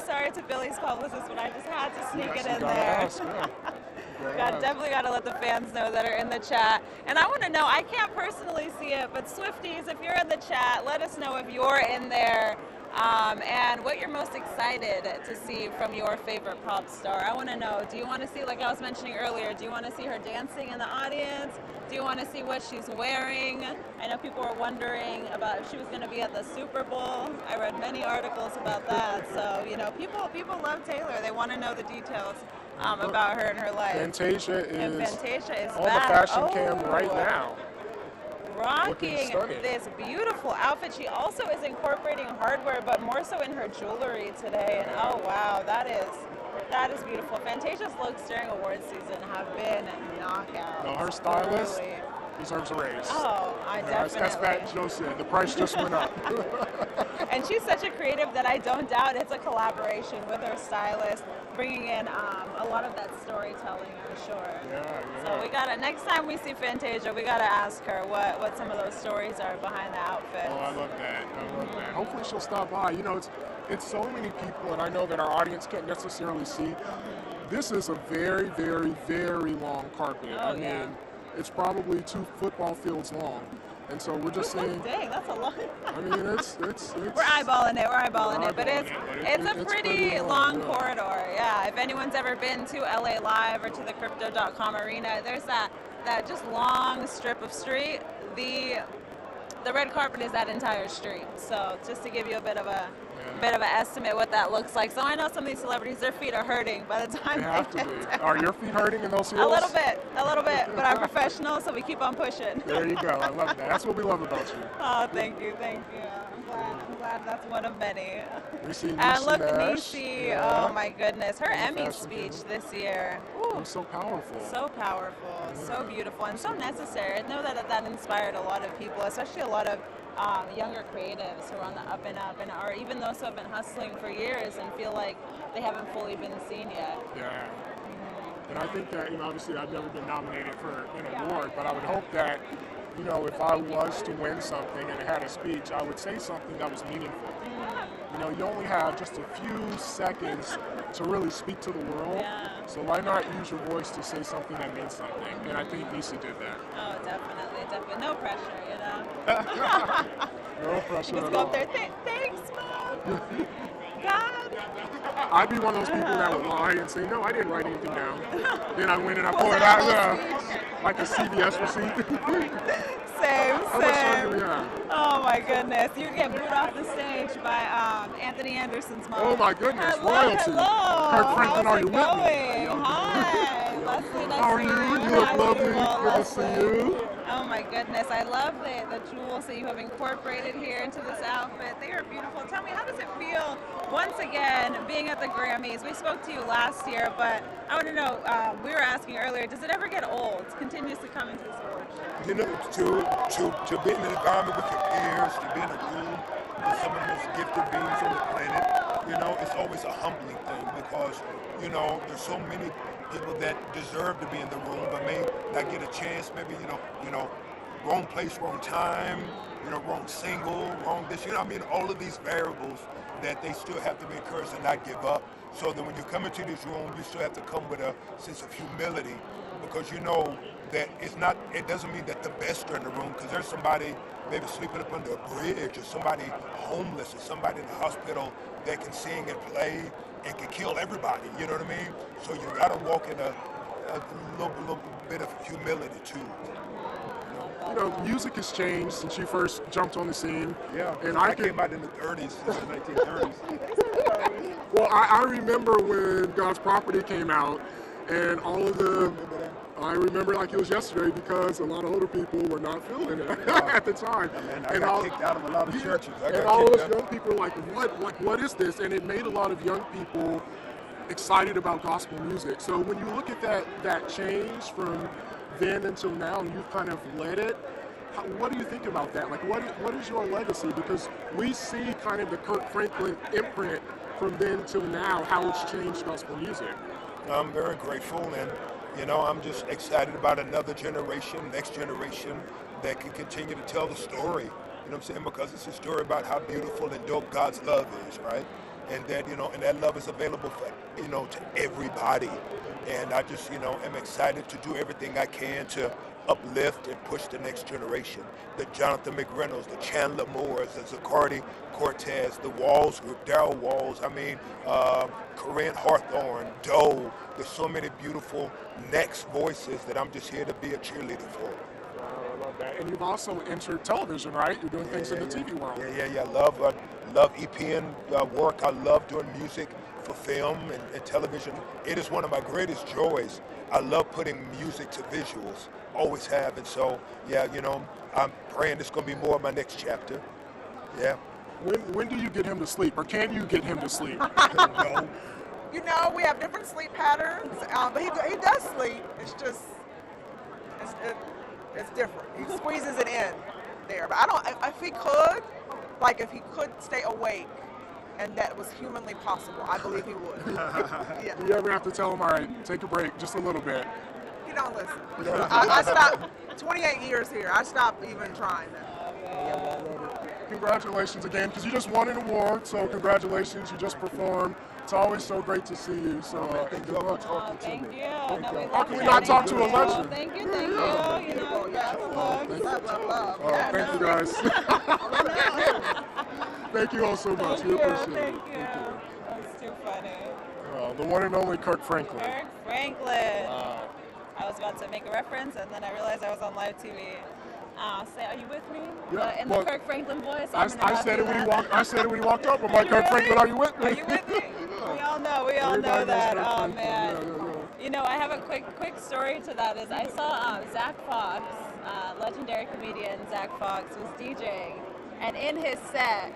B: Sorry to Billy's publicist, but I just had to sneak it in
A: gotta
B: there.
A: ask, yeah.
B: Definitely got to let the fans know that are in the chat. And I want to know, I can't personally see it, but Swifties, if you're in the chat, let us know if you're in there and what you're most excited to see from your favorite pop star. I want to know, do you want to see, like I was mentioning earlier, do you want to see her dancing in the audience? Do you want to see what she's wearing? I know people were wondering about if she was going to be at the Super Bowl. I read many articles about that. So, you know, people love Taylor. They want to know the details about her and her life.
A: Fantasia
B: and
A: is
B: Fantasia is
A: on
B: back.
A: the fashion cam right now.
B: Rocking
A: stunning.
B: this beautiful outfit. She also is incorporating hardware, but more so in her jewelry today. And oh wow, that is beautiful. Fantasia's looks during award season have been knockout.
A: No, her stylist
B: Really.
A: deserves a raise.
B: Oh, I definitely.
A: That's Fat Joe said. The price just went up.
B: And she's such a creative that I don't doubt it's a collaboration with her stylist, bringing in a lot of that storytelling, I'm sure.
A: Yeah.
B: So we gotta, next time we see Fantasia, we gotta ask her what some of those stories are behind the outfit.
A: Oh, I love that. I love that. Hopefully she'll stop by. You know, it's so many people, and I know that our audience can't necessarily see. This is a very, very, very long carpet.
B: Oh,
A: I mean, it's probably 2 football fields long. And so we're just saying,
B: Dang, that's a lot.
A: I mean, it's
B: We're eyeballing it, but it's a
A: it's
B: pretty long corridor. Yeah, if anyone's ever been to LA Live or to the Crypto.com arena, there's that just long strip of street. The red carpet is that entire street. So just to give you a bit of an estimate what that looks like. So I know some of these celebrities, their feet are hurting by the time
A: They have to be. Are your feet hurting in those heels?
B: A little bit, but I'm professional, so we keep on pushing.
A: There you go. I love that. That's what we love about you.
B: Oh, thank you. I'm glad that's one of many.
A: We see
B: And look,
A: Nash.
B: Niecy,
A: Yeah.
B: oh my goodness, her
A: On the
B: Emmy
A: fashion
B: speech this year.
A: It was so powerful.
B: So powerful, so beautiful, and so necessary. I know that inspired a lot of people, especially a lot of younger creatives who are on the up and or even those who have been hustling for years and feel like they haven't fully been seen yet.
A: Yeah. And I think that, you know, obviously I've never been nominated for an award, but I would hope that, you know, if I was to win something and had a speech, I would say something that was meaningful. You know, you only have just a few seconds to really speak to the world, so why not use your voice to say something that means something? And I think Niecy did that.
B: Oh, definitely. No pressure, you know.
A: No pressure
B: Just
A: at
B: go
A: all.
B: up there, thanks, Mom. God.
A: I'd be one of those people that would lie and say, no, I didn't write anything down. Then I went and I pulled it out, like a CVS receipt.
B: Same.
A: How much time do we have?
B: Oh my goodness, you get booed off the stage by Anthony Anderson's mom.
A: Oh my goodness,
B: Hello,
A: royalty.
B: hello.
A: Kirk Franklin, are you with me?
B: Hi, Leslie, nice
A: How are
B: to
A: you?
B: see
A: You look lovely. Good to see you.
B: Oh my goodness, I love the jewels that you have incorporated here into this outfit. They are beautiful. Tell me, how does it feel once again being at the Grammys? We spoke to you last year, but I want to know, we were asking earlier, does it ever get old continuously coming to this award show?
E: You know, to be in an environment with your peers, to be in a room with some of the most gifted beings on the planet, you know, it's always a humbling thing because, you know, there's so many people that deserve to be in the room but may not get a chance, maybe, you know, wrong place, wrong time, you know, wrong single, wrong this, you know, I mean, all of these variables that they still have to be encouraged to not give up. So that when you come into this room, you still have to come with a sense of humility because you know that it doesn't mean that the best are in the room because there's somebody maybe sleeping up under a bridge or somebody homeless or somebody in the hospital that can sing and play and can kill everybody, you know what I mean? So you gotta walk in a little bit of humility too.
A: You know, music has changed since you first jumped on the scene.
E: Yeah,
A: and
E: I came out in the 30s, since the 1930s.
A: Well, I remember when God's Property came out, and all of the I remember like it was yesterday because a lot of older people were not feeling it at the time.
E: And I got kicked out of a lot of churches.
A: And all those young people were like, what is this? And it made a lot of young people excited about gospel music. So when you look at that change from then until now, and you've kind of led it, what do you think about that? Like, what is your legacy? Because we see kind of the Kirk Franklin imprint from then till now, how it's changed gospel music.
E: I'm very grateful, and I'm just excited about another generation, next generation, that can continue to tell the story. You know what I'm saying? Because it's a story about how beautiful and dope God's love is, right? And that and that love is available for to everybody. And I just am excited to do everything I can to uplift and push the next generation. The Jonathan McReynolds, the Chandler Moores, the Zacardi Cortez, the Walls group, Darryl Walls, Corinne Hawthorne, Doe. There's so many beautiful next voices that I'm just here to be a cheerleader for.
A: I love that. And you've also entered television, right? You're doing things in the TV world.
E: Yeah. I love EPing work. I love doing music for film and television. It is one of my greatest joys. I love putting music to visuals. Always have. And so, I'm praying this is going to be more of my next chapter. Yeah.
A: When do you get him to sleep, or can you get him to sleep?
E: No.
J: We have different sleep patterns, but he does sleep. It's just, it's different. He squeezes it in there. But if he could stay awake, and that was humanly possible, I believe he would. Yeah.
A: You ever have to tell him, all right, take a break, just a little bit?
J: He don't listen. I stopped 28 years here. I stopped even trying that.
A: Congratulations again, because you just won an award, so congratulations, you just performed. It's always so great to see you, so good luck talking to me.
B: Thank you.
A: How can we not talk to a legend?
B: Thank you.
A: Thank you guys. Thank you all so much. We appreciate it.
B: Thank you. That's too funny.
A: The one and only Kirk Franklin.
B: Kirk Franklin. Wow. I was about to make a reference, and then I realized I was on live TV. Say, are you with me?
A: Yeah.
B: In the Kirk Franklin voice.
A: I said it when he walked. I said it when he walked up. I'm like, Kirk Franklin, are you with me?
B: Are you with me? We all know that. Oh man. Yeah. I have a quick story to that. Is I saw Zach Fox, legendary comedian Zach Fox, was DJing, and in his set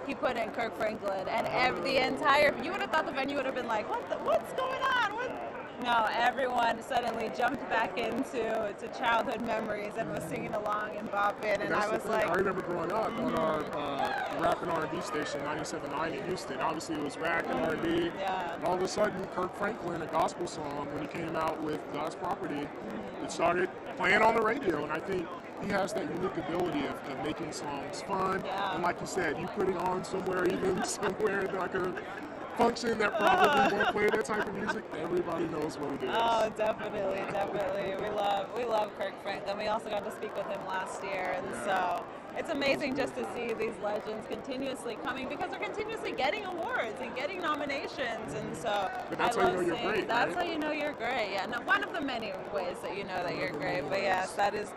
B: he put in Kirk Franklin, and the entire, you would have thought the venue would have been like, what's going on? No, everyone suddenly jumped back into childhood memories and was singing along and bopping, and I was like,
A: I remember growing up on our rap and R&B station, 97.9 in Houston. Obviously, it was rap and R&B.
B: Yeah.
A: And all of a sudden, Kirk Franklin, a gospel song, when he came out with God's Property, it started playing on the radio, and I think he has that unique ability of making songs fun.
B: Yeah.
A: And like you said, you put it on somewhere, even somewhere like a function that probably won't play that type of music, everybody knows what it is.
B: Oh, definitely. We love Kirk Franklin. We also got to speak with him last year, and so it's amazing just to see these legends continuously coming, because they're continuously getting awards and getting nominations, and so
A: that's how you know you're great.
B: That's how you know you're great. Yeah, no, one of the many ways that you know that you're great. But yes, that is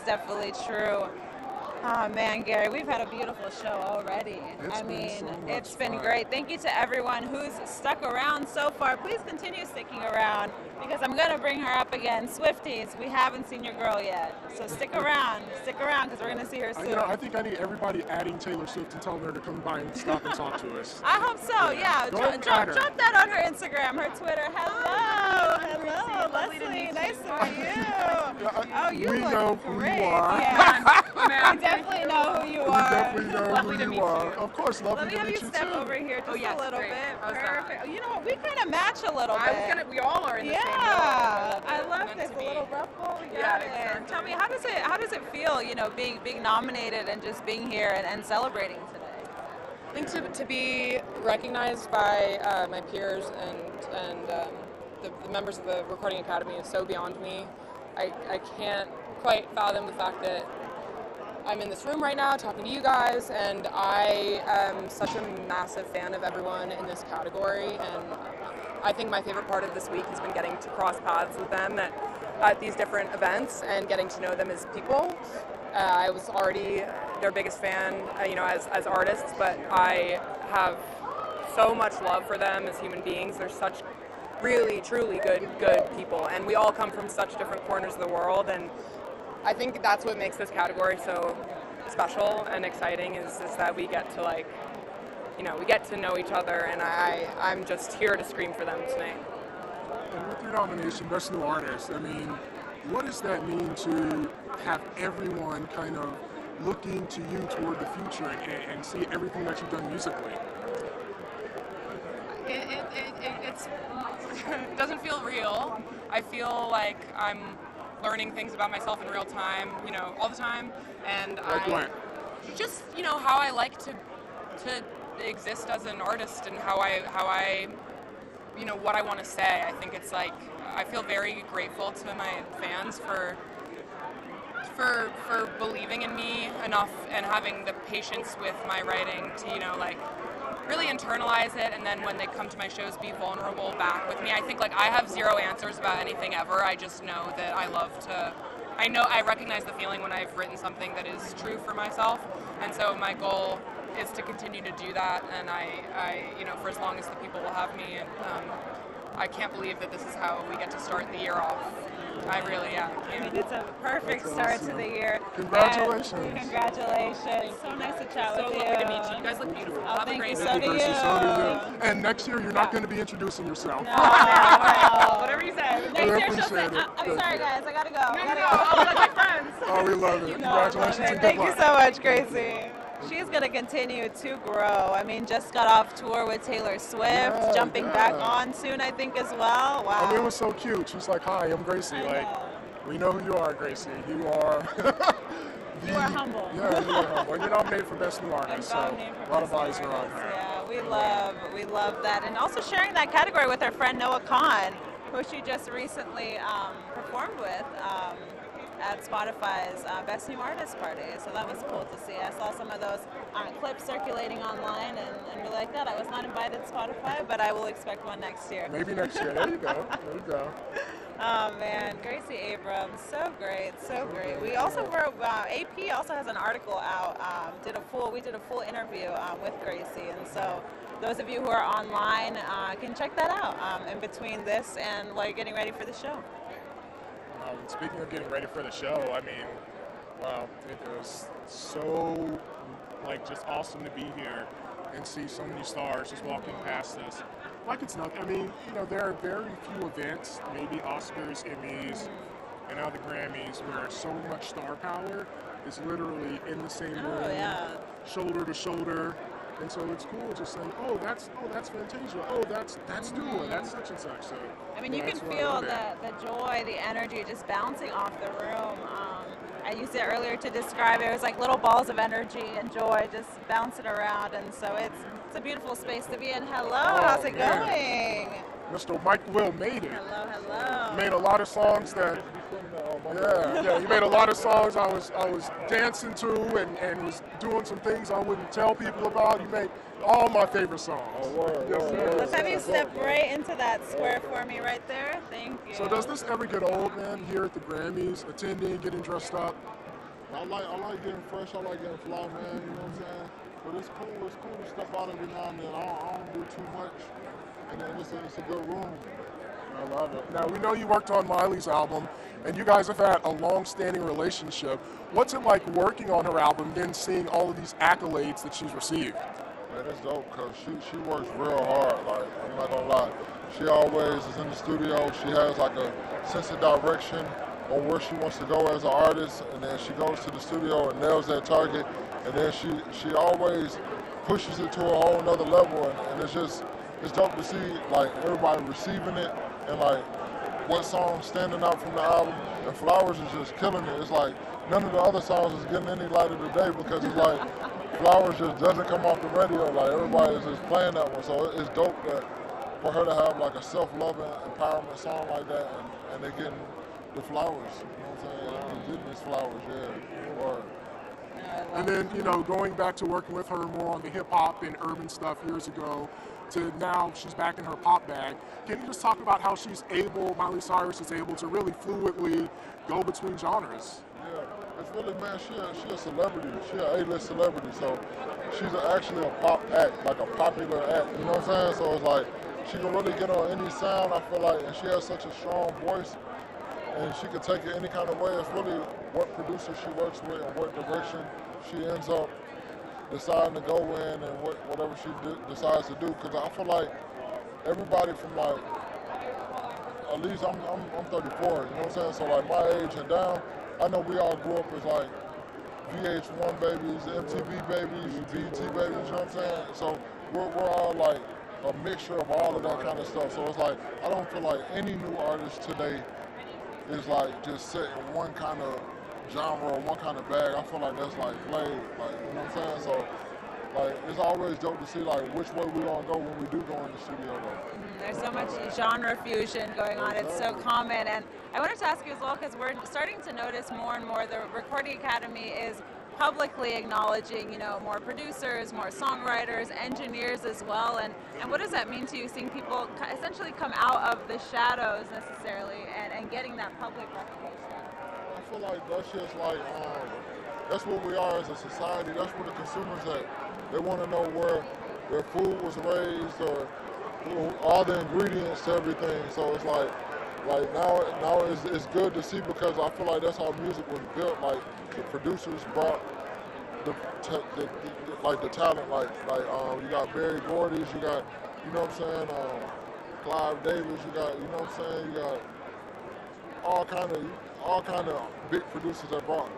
B: definitely true. Oh man, Gary, we've had a beautiful show already. It's been great. Thank you to everyone who's stuck around so far. Please continue sticking around, because I'm going to bring her up again. Swifties, we haven't seen your girl yet. So stick around, because we're going to see her soon.
A: I think I need everybody adding Taylor Swift and telling her to come by and stop and talk to us.
B: I hope so, yeah. Drop that on her Instagram, her Twitter. Hello, Leslie. Nice to meet you.
A: We know who you are.
B: Yeah. We definitely know who you are.
A: We definitely know who you are. Of course, lovely to meet you too.
B: Let me have you step over here just a little bit. Perfect. You know what? We kind of match a little bit.
M: We all are in the same role.
B: Yeah, I love this. A little ruffle. Yeah. Exactly. Tell me, how does it feel? Being nominated and just being here and celebrating today.
I: I think to be recognized by my peers and the members of the Recording Academy is so beyond me. I can't quite fathom the fact that I'm in this room right now talking to you guys, and I am such a massive fan of everyone in this category, and I think my favorite part of this week has been getting to cross paths with them at these different events and getting to know them as people. I was already their biggest fan, as artists, but I have so much love for them as human beings. They're such really, truly good people, and we all come from such different corners of the world, and I think that's what makes this category so special and exciting is that we get to like, we get to know each other, and I'm just here to scream for them tonight.
A: And with your nomination, Best New Artist, I mean, what does that mean to have everyone kind of looking to you toward the future and see everything that you've done musically?
I: It doesn't feel real. I feel like I'm learning things about myself in real time, all the time, and just how I like to exist as an artist and how I what I want to say. I think it's like I feel very grateful to my fans for believing in me enough and having the patience with my writing to like really internalize it, and then when they come to my shows be vulnerable back with me. I think like I have zero answers about anything ever. I just know that I recognize the feeling when I've written something that is true for myself, and so my goal is to continue to do that, and I for as long as the people will have me, and I can't believe that this is how we get to start the year off. I really am.
B: I mean, it's a perfect start to the year.
A: Congratulations.
B: And congratulations. So nice to chat with you.
I: So lovely to meet you. You guys look beautiful.
B: Oh,
I: Have a great
B: so do you.
A: And next year, you're not going to be introducing yourself.
B: No.
I: Whatever you say.
B: Next year she'll say, I'm sorry guys, I gotta go.
I: I'll be like my friends.
A: Oh, we love it. Congratulations and good
B: Thank you
A: luck.
B: so much, Gracie. She's going to continue to grow. I mean, just got off tour with Taylor Swift, jumping back on soon, I think, as well. Wow.
A: I mean, it was so cute. She's like, hi, I'm Gracie. Like, we know who you are, Gracie. You are...
B: You are humble.
A: Yeah, you are humble. And you're nominated for Best New Artist, so a lot of eyes are on her.
B: Yeah, we love that. And also sharing that category with her friend Noah Khan, who she just recently performed with at Spotify's Best New Artist party. So that was cool to see. I saw some of those clips circulating online and really like that. I was not invited to Spotify, but I will expect one next year.
A: Maybe next year. There you go. There you go.
B: Oh man, Gracie Abrams, so great, so great. We also were, AP also has an article out, we did a full interview with Gracie, and so those of you who are online can check that out in between this and while you're getting ready for the show.
A: Speaking of getting ready for the show, I mean, wow, it was so, just awesome to be here and see so many stars just walking past us. Like it's nothing. I mean, there are very few events, maybe Oscars, Emmys, and now the Grammys, where so much star power is literally in the same room, shoulder to shoulder. And so it's cool just saying, oh, that's Fantasia. Oh, that's Dua. That's such and such. So,
B: I mean, you can feel the joy, the energy just bouncing off the room. I used it earlier to describe it. It was like little balls of energy and joy just bouncing around. And so it's a beautiful space to be in. Hello, how's it going?
A: Mr. Mike Will made it.
B: Hello, hello.
A: Made a lot of songs that, he made a lot of songs I was dancing to and was doing some things I wouldn't tell people about. He made all my favorite songs.
B: Let's have you step right into that square for me right there. Thank you.
A: So does this ever get old, man, here at the Grammys, attending, getting dressed up?
C: I like getting fresh, I like getting fly, man, you know what I'm saying? But it's cool to step out every now and then. I don't do too much, and then it's a good room.
A: I love it. Now, we know you worked on Miley's album, and you guys have had a long-standing relationship. What's it like working on her album, then seeing all of these accolades that she's received?
C: Man, it's dope, because she works real hard, like, I'm not gonna lie. She always is in the studio. She has, like, a sense of direction on where she wants to go as an artist, and then she goes to the studio and nails that target, and then she always pushes it to a whole nother level, and it's dope to see, like, everybody receiving it, and, like, what song's standing out from the album, and Flowers is just killing it. It's like none of the other songs is getting any lighter today, because it's like Flowers just doesn't come off the radio. Like, everybody is just playing that one, so it's dope that for her to have like a self-loving empowerment song like that, and they're getting the flowers, you know what I'm saying? They're getting these flowers, yeah. Or,
A: and then, going back to working with her more on the hip-hop and urban stuff years ago, to now she's back in her pop bag. Can you just talk about how Miley Cyrus is able to really fluidly go between genres?
C: Yeah, it's really, man, she a celebrity. She an A-list celebrity, so she's actually a pop act, like a popular act, you know what I'm saying? So it's like,
K: she can really get on any sound, I feel like, and she has such a strong voice, and she can take it any kind of way. It's really what producer she works with and what direction she ends up deciding to go in and whatever she decides to do. Because I feel like everybody from like, at least I'm 34, you know what I'm saying? So like my age and down, I know we all grew up as like VH1 babies, MTV babies, BET babies, you know what I'm saying? So we're all like a mixture of all of that kind of stuff. So it's like, I don't feel like any new artist today is like just set in one kind of genre or one kind of bag. I feel like that's like played, like, you know what I'm saying? So like, it's always dope to see like which way we gonna go when we do go in the studio though.
B: There's so much genre fusion going on. It's so common. And I wanted to ask you as well, because we're starting to notice more and more the Recording Academy is publicly acknowledging, you know, more producers, more songwriters, engineers as well. And what does that mean to you, seeing people essentially come out of the shadows necessarily and getting that public recognition?
K: I feel like that's just like, that's what we are as a society. That's where the consumers at. They want to know where their food was raised or all the ingredients to everything. So it's like now it's good to see, because I feel like that's how music was built. Like the producers brought the talent. Like you got Barry Gordy's, you got, you know what I'm saying, Clive Davis, you got, you know what I'm saying, you got all kind of big producers that brought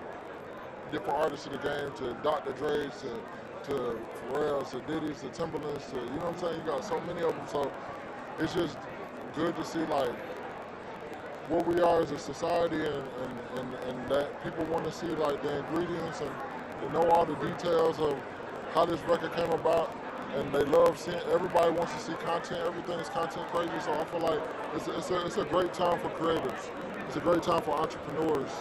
K: different artists to the game, to Dr. Dre's, to Pharrell's, to Diddy's, to Timberland's, to, you know what I'm saying? You got so many of them. So it's just good to see like what we are as a society, and that people want to see like the ingredients and to know all the details of how this record came about. And they love seeing, everybody wants to see content. Everything is content crazy. So I feel like it's a great time for creatives. It's a great time for entrepreneurs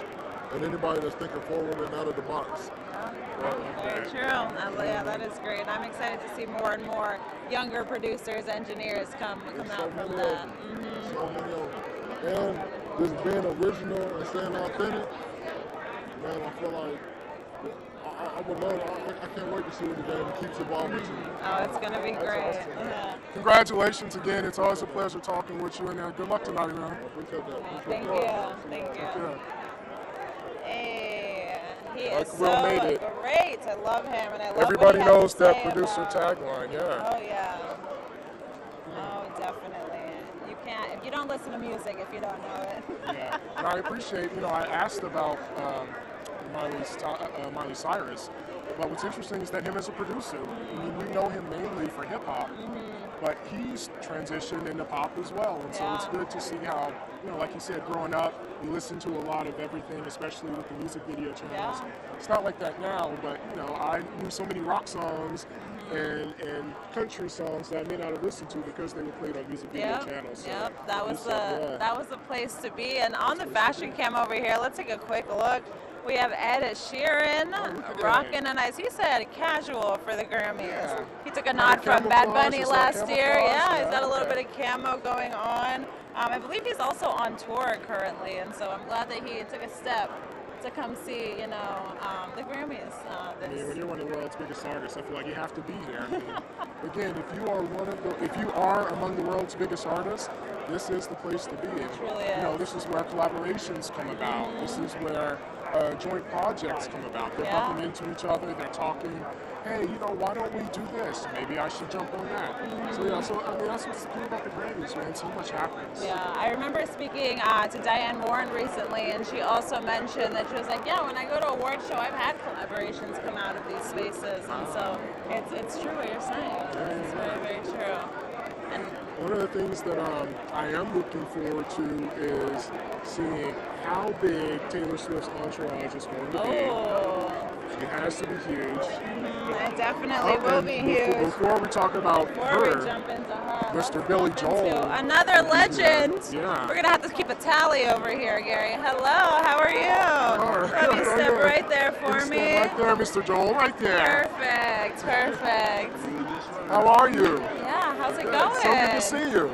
K: and anybody that's thinking forward and out of the box.
B: Very true. Yeah, that is great. And I'm excited to see more and more younger producers, engineers come out from that.
K: So many of them. And just being original and staying authentic, man, I feel like I would love, I can't wait to see what the game keeps evolving to.
B: Oh, it's going to be great.
A: Awesome.
B: Yeah.
A: Congratulations again. It's always a pleasure talking with you, and good luck tonight, man.
K: I appreciate that.
B: Thank you. Thank you. Hey, he is so great. I love him, and I love
A: Everybody
B: what he
A: knows
B: has to
A: that
B: say
A: producer
B: about.
A: tagline, yeah.
B: Oh, yeah. Oh, definitely. You can't, if you don't listen to music, if you don't know it.
A: Yeah. And I appreciate, I asked about Miley Cyrus, but what's interesting is that him as a producer, we know him mainly for hip-hop, but he's transitioned into pop as well, and so it's good to see how, like you said, growing up, you listen to a lot of everything, especially with the music video channels. It's not like that now, but I knew so many rock songs and country songs that I may not have listened to because they were played on music video channels. So
B: that was the place to be. And on the fashion cam over here, let's take a quick look. We have Ed Sheeran rocking a nice, he said casual for the Grammys. Yeah. He took a nod from Bad Bunny last year. Yeah, he's got a little bit of camo going on. I believe he's also on tour currently, and so I'm glad that he took a step to come see, the Grammys.
A: When you're one of the world's biggest artists, I feel like you have to be here. I mean, again, if you are among the world's biggest artists, this is the place to be. And, this is where collaborations come about. This is where joint projects come about. They're bumping into each other. They're talking. Hey, why don't we do this? Maybe I should jump on that. So that's what's cool about the Grammys, man. So much happens.
B: Yeah, I remember speaking to Diane Warren recently, and she also mentioned that she was like, yeah, when I go to a award show, I've had collaborations come out of these spaces, and so it's true what you're saying. It's very, very true. And
A: one of the things that I am looking forward to is seeing how big Taylor Swift's entourage is going to be. She has to be huge.
B: It definitely will be huge.
A: Before we talk about her,
B: jump into her,
A: Mr. Billy Joel.
B: Another legend.
A: Yeah.
B: We're going to have to keep a tally over here, Gary. Hello, how are you? Let me step right there for me.
A: Right there, Mr. Joel, right there.
B: Perfect.
A: How are you?
B: Yeah, how's it going?
A: So good to see you.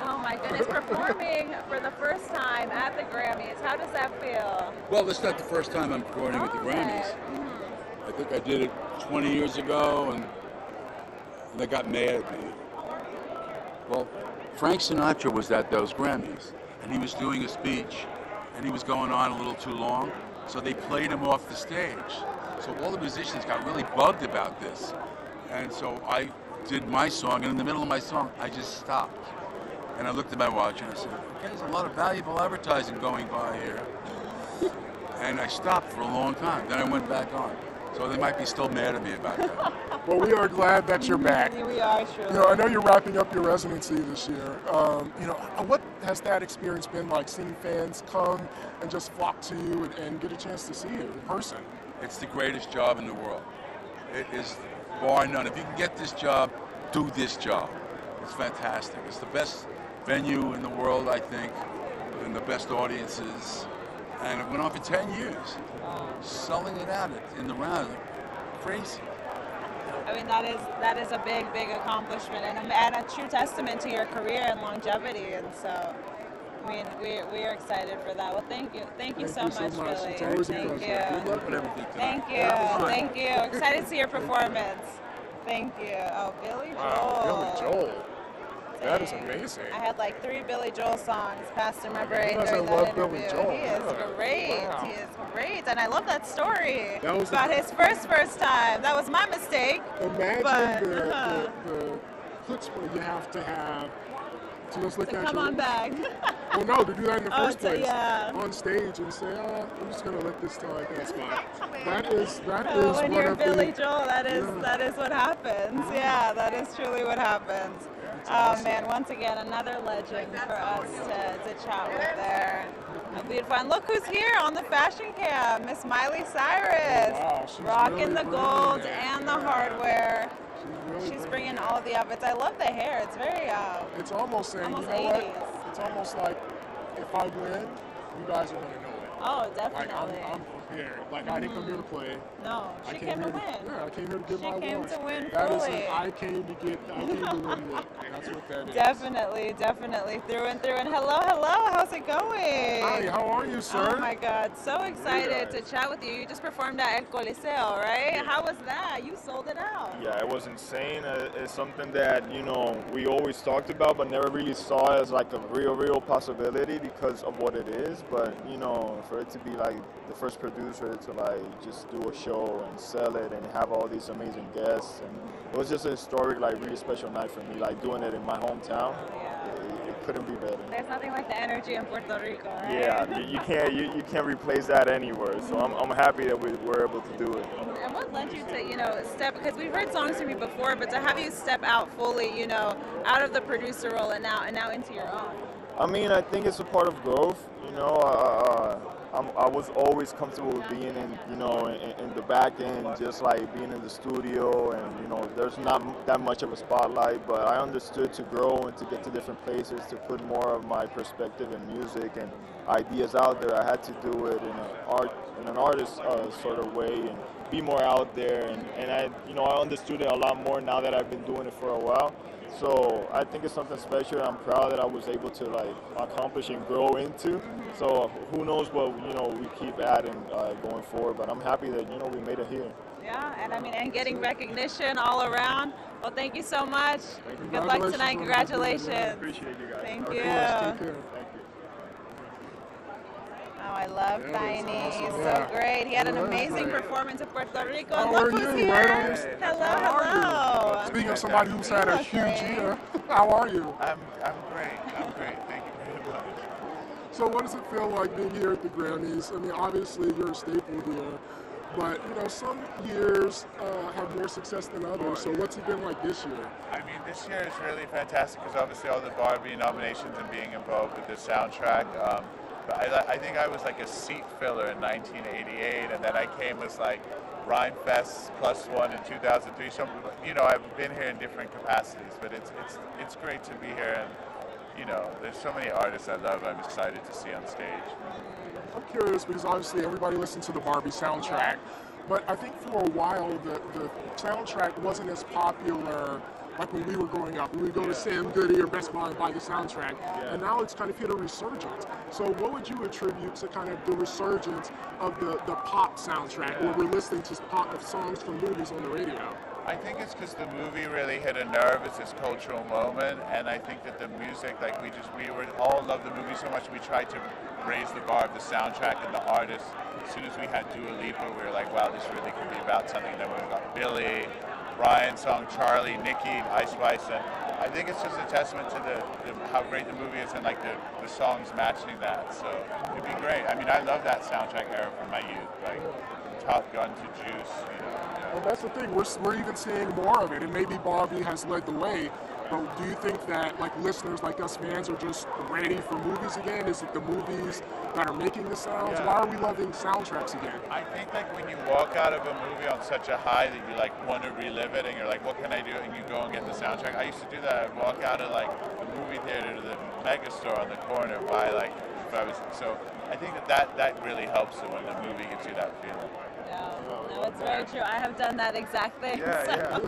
B: Oh my goodness, performing for the first time at the Grammys. How does that feel?
V: Well, this is not the first time I'm performing at the Grammys. I think I did it 20 years ago, and they got mad at me. Well, Frank Sinatra was at those Grammys, and he was doing a speech, and he was going on a little too long, so they played him off the stage. So all the musicians got really bugged about this. And so I did my song, and in the middle of my song, I just stopped. And I looked at my watch and I said, okay, there's a lot of valuable advertising going by here. And I stopped for a long time. Then I went back on. So they might be still mad at me about that.
A: Well, we are glad that you're back.
B: We are, sure.
A: You know, I know you're wrapping up your residency this year. You know, what has that experience been like, seeing fans come and just flock to you and get a chance to see you in person?
V: It's the greatest job in the world. It is bar none. If you can get this job, do this job. It's fantastic. It's the best venue in the world, I think, and the best audiences. And it went on for 10 years, selling it out in the round, crazy.
B: I mean, that is a big, big accomplishment and a true testament to your career and longevity. And so, I mean, we are excited for that. Well, thank you so much, Billy.
A: It's always
B: Thank
A: a pleasure. Good luck with everything tonight.
B: Thank you. Excited to see your performance. Thank you. Oh, Billy Joel.
A: Wow, Billy Joel. That is amazing.
B: I had like 3 Billy Joel songs passed in my brain
A: Who
B: during
A: doesn't
B: that
A: love
B: interview.
A: Billy Joel?
B: He is great.
A: Wow.
B: He is great. And I love that story
A: That was
B: about his first time. That was my mistake.
A: Imagine
B: but,
A: the chutzpah you have to have to just look
B: to
A: at
B: come
A: your...
B: on back.
A: Well, no, to do that in the first place.
B: Yeah.
A: On stage and say, oh, I'm just going to let this slide. That's fine. That is
B: when
A: one
B: you're
A: of
B: Billy
A: the...
B: Joel, that is what happens. Yeah, that is truly what happens. Oh man, once again, another legend for us to chat with there. Beautiful. And look who's here on the fashion cam, Miss Miley Cyrus.
A: Wow, she's
B: rocking
A: really
B: the
A: bringing
B: gold
A: it.
B: and the hardware.
A: Really
B: She's bringing all the outfits. I love the hair. It's very
A: It's almost saying,
B: almost
A: you know
B: 80s.
A: what? It's almost like, if I win, you guys are going to know it.
B: Oh, definitely.
A: Like, I'm prepared. Like, I didn't come here to play.
B: No, she came to win.
A: Yeah, I came here to get my
B: She came
A: awards.
B: to win
A: That is
B: fully.
A: I came to win look. That's what that is.
B: Definitely, through and through. And hello, how's it going?
A: Hi, how are you, sir?
B: Oh my God, so excited to chat with you. You just performed at El Coliseo, right? How was that? You sold it out.
L: Yeah, it was insane. It's something that, you know, we always talked about, but never really saw as like a real possibility because of what it is. But, you know, for it to be like the first producer to like just do a show and sell it and have all these amazing guests, and it was just a historic, like really special night for me, like doing it in my hometown. It couldn't be better.
B: There's nothing like the energy in Puerto Rico, right?
L: Yeah, you can't replace that anywhere. So I'm happy that we were able to do it.
B: And what led you to, you know, step, because we've heard songs from you before, but to have you step out fully, you know, out of the producer role and now into your own?
L: I mean, I think it's a part of growth. You know, I was always comfortable with being in, you know, in the back end, just like being in the studio, and you know, there's not that much of a spotlight. But I understood to grow and to get to different places, to put more of my perspective in music and ideas out there. I had to do it in an artist sort of way and be more out there. And I, you know, I understood it a lot more now that I've been doing it for a while. So I think it's something special. I'm proud that I was able to like accomplish and grow into. So who knows what, you know, we keep adding going forward. But I'm happy that, you know, we made it here.
B: Yeah, and I mean, and getting recognition all around. Well, thank you so much. Good luck tonight. Congratulations.
L: Appreciate you guys.
B: Thank
L: Of
B: you.
L: course. Take care. Thank you.
B: Oh, I love Tiny. He's so great. He had an amazing performance in Puerto Rico.
A: How
B: Look
A: are
B: who's
A: you?
B: here.
A: Right on
B: Hello.
A: Speaking of somebody who's had a huge year, how are you?
N: I'm great. Thank you very much.
A: So what does it feel like being here at the Grammys? I mean, obviously you're a staple here, but you know, some years have more success than others. So what's it been like this year?
N: I mean, this year is really fantastic because obviously all the Barbie nominations and being involved with the soundtrack. But I think I was like a seat filler in 1988, and then I came as like Rhymefest +1 in 2003. So, you know, I've been here in different capacities, but it's great to be here. And, you know, there's so many artists I love I'm excited to see on stage.
A: I'm curious because obviously everybody listens to the Barbie soundtrack, but I think for a while the soundtrack wasn't as popular like when we were growing up. We would go to Sam Goody or Best Buy and buy the soundtrack, and now it's kind of hit a resurgence. So what would you attribute to kind of the resurgence of the pop soundtrack, where we're listening to pop songs from movies on the radio?
N: I think it's because the movie really hit a nerve. It's this cultural moment, and I think that the music, like we all loved the movie so much, we tried to raise the bar of the soundtrack and the artists. As soon as we had Dua Lipa, we were like, wow, this really could be about something. Then we got Billy, Brian's song, Charlie, Nicki, Ice Spice, and I think it's just a testament to how great the movie is and like the songs matching that. So it'd be great. I mean, I love that soundtrack era from my youth, like Top Gun to Juice, you know.
A: Well, that's the thing. We're even seeing more of it, and maybe Barbie has led the way. But do you think that like listeners like us fans are just ready for movies again? Is it the movies that are making the sounds?
N: Yeah.
A: Why are we loving soundtracks again?
N: I think like when you walk out of a movie on such a high that you like want to relive it, and you're like, what can I do? And you go and get the soundtrack. I used to do that. I'd walk out of like the movie theater to the mega store on the corner, buy like so I think that really helps when the movie gives you that feeling.
B: No, it's very true. I have done that exact thing.
N: Yeah.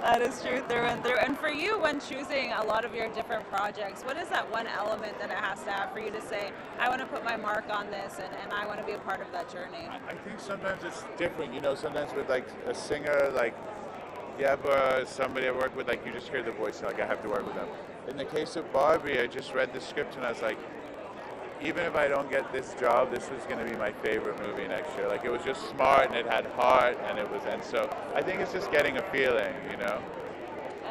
B: That is true through and through. And for you, when choosing a lot of your different projects, what is that one element that it has to have for you to say, I want to put my mark on this and I want to be a part of that journey?
N: I think sometimes it's different, you know, sometimes with like a singer like Yeba, somebody I work with, like you just hear the voice, like I have to work with them. In the case of Barbie, I just read the script and I was like, even if I don't get this job, this is going to be my favorite movie next year. Like it was just smart and it had heart and so I think it's just getting a feeling, you know.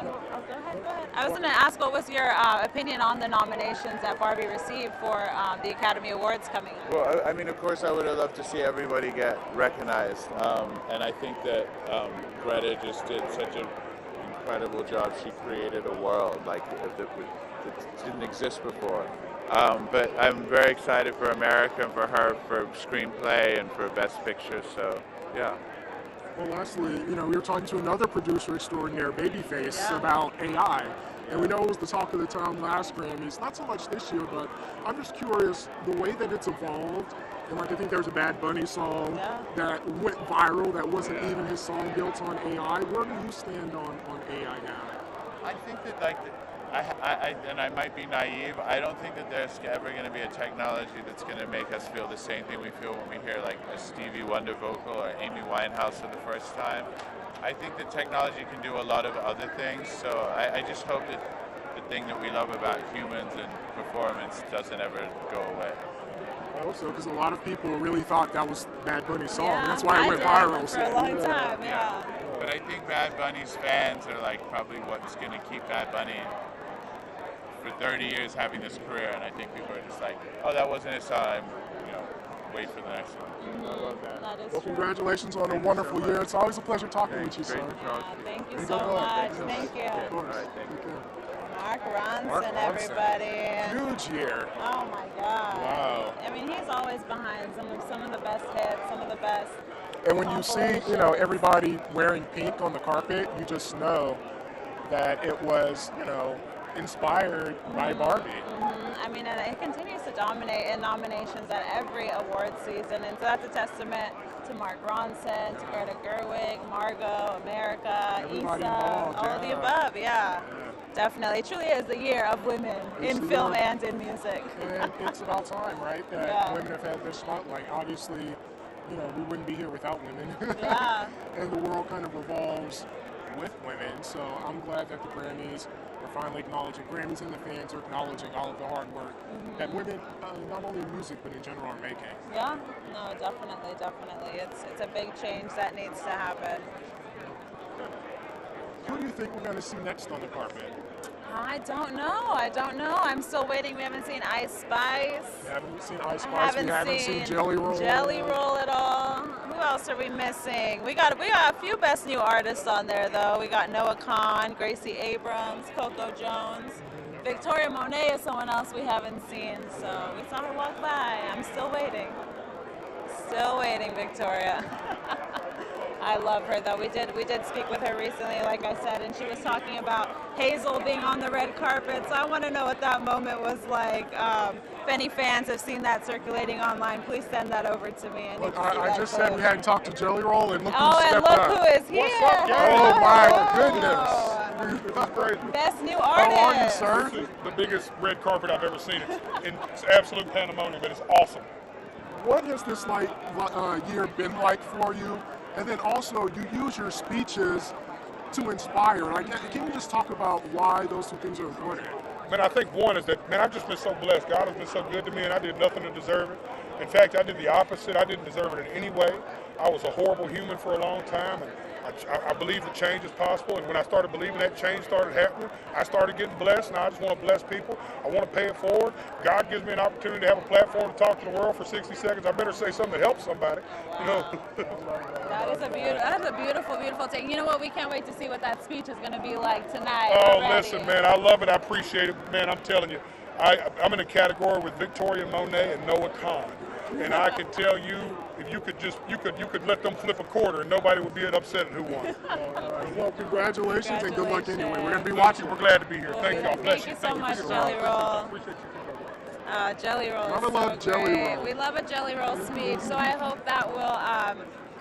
B: Go ahead. I was going to ask, what was your opinion on the nominations that Barbie received for the Academy Awards coming up?
N: Well, I mean, of course, I would have loved to see everybody get recognized, and I think that Greta just did such an incredible job. She created a world like that didn't exist before. But I'm very excited for America and for her for screenplay and for Best Picture. So, yeah.
A: Well, lastly, you know, we were talking to another producer extraordinaire, Babyface, about AI. And we know it was the talk of the town last Grammys, not so much this year, but I'm just curious, the way that it's evolved, and like I think there was a Bad Bunny song that went viral that wasn't even his song built on AI. Where do you stand on AI now?
N: I think that like, and I might be naive, I don't think that there's ever going to be a technology that's going to make us feel the same thing we feel when we hear like a Stevie Wonder vocal or Amy Winehouse for the first time. I think that technology can do a lot of other things, so I just hope that the thing that we love about humans and performance doesn't ever go away.
A: I hope so, because a lot of people really thought that was Bad Bunny's song. That's why it went viral.
B: For a long time,
N: But I think Bad Bunny's fans are like probably what's going to keep Bad Bunny for 30 years having this career, and I think people are just like, oh, that wasn't his song, you know, wait for the next one.
A: I love that. Well, congratulations on a wonderful year. It's always a pleasure talking with you, sir.
B: Thank you so much. Thank you.
A: Of course.
B: Mark Ronson, everybody.
A: Huge year.
B: Oh my God.
A: Wow.
B: I mean, he's always behind some of the best hits, some of the best.
A: And when you see, you know, everybody wearing pink on the carpet, you just know that it was, you know, inspired by Barbie.
B: I mean, and it continues to dominate in nominations at every award season, and so that's a testament to Mark Ronson, to Greta Gerwig, Margot, America, Issa, all of the above, Definitely. It truly is the year of women in film and in music.
A: And it's about time, right, that women have had their spotlight. Obviously, you know, we wouldn't be here without women. And the world kind of revolves with women, so I'm glad that the Grammys are finally acknowledging, Grammys and the fans are acknowledging all of the hard work that women, not only in music, but in general, are making.
B: Yeah, no, definitely. It's a big change that needs to happen.
A: Who do you think we're going to see next on the carpet?
B: I don't know. I'm still waiting. We haven't seen Ice Spice.
A: We haven't seen Ice Spice. We haven't seen Jelly Roll.
B: Jelly Roll at all. Who else are we missing? We got a few best new artists on there though. We got Noah Kahan, Gracie Abrams, Coco Jones. Victoria Monet is someone else we haven't seen. So we saw her walk by. I'm still waiting. Still waiting, Victoria. I love her though. We did speak with her recently, like I said, and she was talking about Hazel being on the red carpet. So I want to know what that moment was like. If any fans have seen that circulating online, please send that over to me.
A: Look, I just said we hadn't talked to Jelly Roll, and look who stepped up.
B: Who is here.
A: What's up, oh my goodness.
J: This is crazy.
B: Best new artist.
A: How are you, sir?
J: This is the biggest red carpet I've ever seen. It's absolute pandemonium, but it's awesome.
A: What has this year been like for you? And then also, you use your speeches to inspire. Like, can you just talk about why those two things are important?
O: Man, I think one is that, man, I've just been so blessed. God has been so good to me, and I did nothing to deserve it. In fact, I did the opposite. I didn't deserve it in any way. I was a horrible human for a long time, and I believe that change is possible. And when I started believing that change started happening, I started getting blessed. Now I just want to bless people. I want to pay it forward. God gives me an opportunity to have a platform to talk to the world for 60 seconds. I better say something that helps somebody. You know.
B: That is a beautiful, beautiful thing. You know what? We can't wait to see what that speech is going to be like tonight.
O: Oh, listen, man, I love it. I appreciate it, man. I'm telling you, I'm in a category with Victoria Monet and Noah Kahn, and I can tell you, if you could let them flip a quarter, and nobody would be upset at who won.
A: Well, congratulations and good luck anyway. We're gonna be watching.
O: We're glad to be here. Thank y'all. Bless you.
B: Thank you so much, Jelly Roll. Jelly Roll is so
A: Jelly
B: great.
A: Roll.
B: We love a Jelly Roll speech, so I hope that will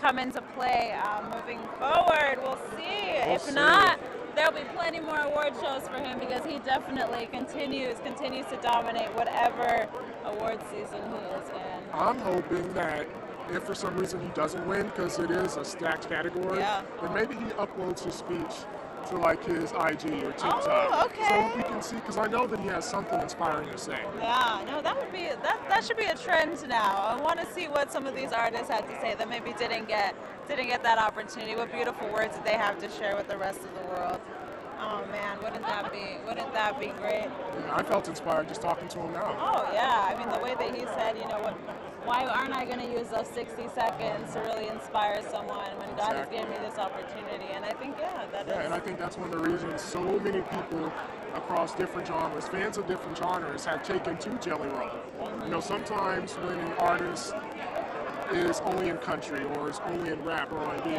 B: come into play moving forward. We'll see. If not, there'll be plenty more award shows for him because he definitely continues to dominate whatever award season he is in.
A: I'm hoping that if for some reason he doesn't win, because it is a stacked category, then maybe he uploads his speech to like his IG or TikTok.
B: Oh, okay.
A: So we can see, because I know that he has something inspiring to say.
B: Yeah, no, that should be a trend now. I want to see what some of these artists had to say that maybe didn't get that opportunity. What beautiful words did they have to share with the rest of the world? Oh man, wouldn't that be great?
A: Yeah, I felt inspired just talking to him now.
B: Oh yeah, I mean the way that he said, you know what, why aren't I going to use those 60 seconds to really inspire someone when God has given me this opportunity? And I think, that is.
A: And I think that's one of the reasons so many people across different genres, fans of different genres, have taken to Jelly Roll. You know, sometimes when an artist is only in country or is only in rap or R&B,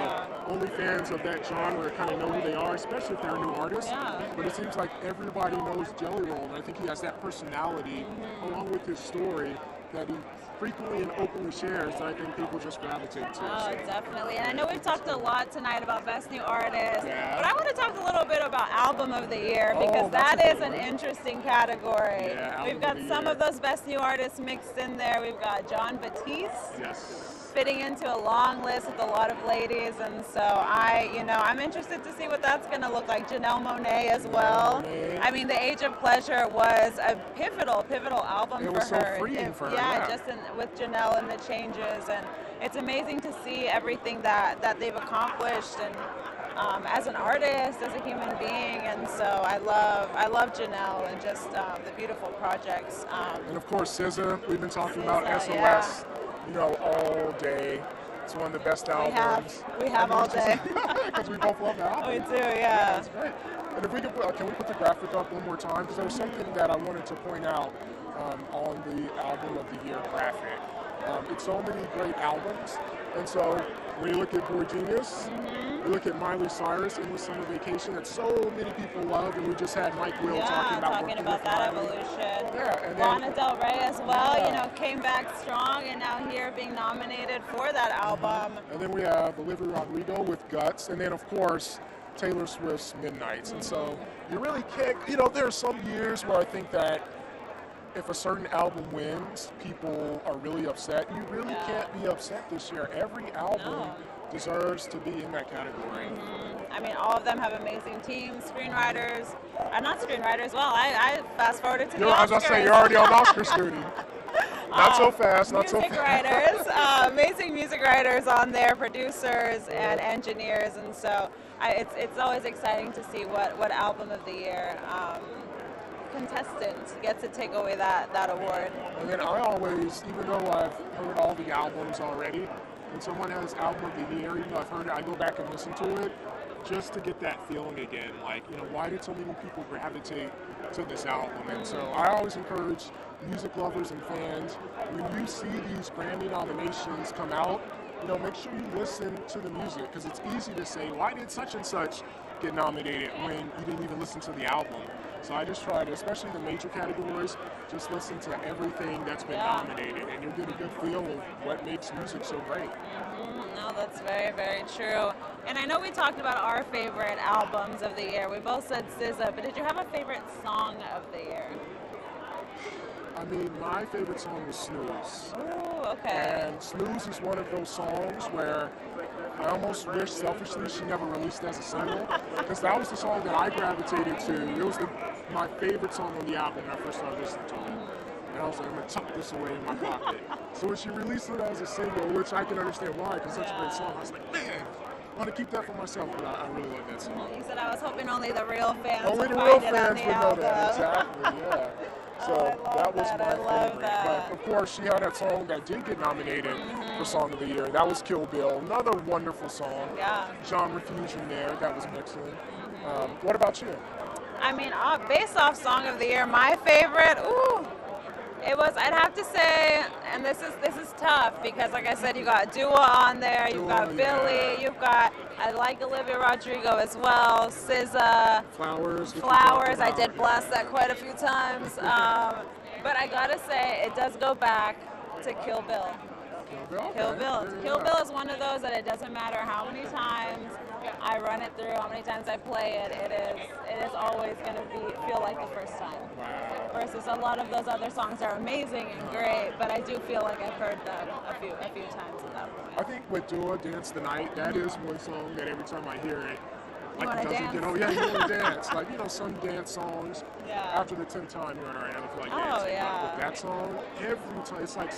A: only fans of that genre kind of know who they are, especially if they're a new artist. But it seems like everybody knows Jelly Roll, and I think he has that personality along with his story that he frequently and openly shares that I think people just gravitate to.
B: Oh, definitely. And I know we've talked a lot tonight about Best New Artist, but I want to talk a little bit about Album of the Year because that is an interesting category. We've got some of those Best New Artists mixed in there. We've got Jon Batiste. Fitting into a long list with a lot of ladies, and so I'm interested to see what that's going to look like. Janelle Monáe as well. I mean, The Age of Pleasure was a pivotal album for her.
A: It was so freeing for her.
B: Just with Janelle and the changes, and it's amazing to see everything that they've accomplished, and as an artist, as a human being, and so I love Janelle and just the beautiful projects.
A: And of course, SZA. We've been talking about SOS. You know, all day. It's one of the best albums.
B: We have all day.
A: Because we both love the album.
B: We do, yeah.
A: That's great. And if we can we put the graphic up one more time? Because there was something that I wanted to point out on the Album of the Year graphic. It's so many great albums. And so when you look at Boy Genius, you look at Miley Cyrus, Endless Summer Vacation, that so many people love, and we just had Mike Will talking about
B: that evolution.
A: And
B: Lana Del Rey as well, came back strong, and now here being nominated for that album.
A: And then we have Olivia Rodrigo with Guts, and then of course Taylor Swift's Midnights. And so you really can't, there are some years where I think that if a certain album wins, people are really upset. You really can't be upset this year. Every album deserves to be in that category.
B: I mean, all of them have amazing teams, screenwriters, not screenwriters. Well, I fast forwarded to the Oscars.
A: I was going to say, you're already on Oscar scrutiny. Not so fast, not so fast.
B: Music writers, amazing music writers on there, producers and engineers, and so it's always exciting to see what Album of the Year contestant gets to take away that award.
A: And then I always, even though I've heard all the albums already, when someone has Album of the Year, I've heard it, I go back and listen to it just to get that feeling again. Like, why did so many people gravitate to this album? And so I always encourage music lovers and fans, when you see these Grammy nominations come out, make sure you listen to the music, because it's easy to say, why did such and such get nominated when you didn't even listen to the album? So I just try to, especially the major categories, just listen to everything that's been nominated, and you'll get a good feel of what makes music so great.
B: No, that's very, very true. And I know we talked about our favorite albums of the year. We both said SZA, but did you have a favorite song of the year?
A: I mean, my favorite song was Snooze.
B: Oh, okay.
A: And Snooze is one of those songs where I almost wish selfishly she never released it as a single, because that was the song that I gravitated to. It was my favorite song on the album when I first started listening to it. And I was like, I'm going to tuck this away in my pocket. So when she released it as a single, which I can understand why, because it's such a great song, I was like, man, I want to keep that for myself, but I really like that song.
B: You said I was hoping only the real fans
A: Only
B: would
A: the
B: find
A: real
B: it on
A: fans
B: the
A: would know
B: album.
A: that, exactly, yeah. So that was my favorite.
B: that.
A: But of course, she had that song that did get nominated for Song of the Year. That was Kill Bill, another wonderful song.
B: Yeah.
A: Genre fusion there, that was excellent. What about you?
B: I mean, based off Song of the Year, my favorite, it was, I'd have to say, and this is tough because, like I said, you got Dua on there, you've got Billy, you've got, I like Olivia Rodrigo as well, SZA, Flowers. I did blast that quite a few times, but I gotta say, it does go back to Kill Bill. Kill Bill is one of those that it doesn't matter how many times I run it through, how many times I play it, it is always going to feel like the first time. Versus a lot of those other songs are amazing and great, but I do feel like I've heard them a few times at that point.
A: I think with Dua, Dance the Night, that is one song that every time I hear it,
B: You want to dance?
A: you want to dance. Like, some dance songs, after the 10th time you're in our I feel like dancing. But with that song, every time, it's like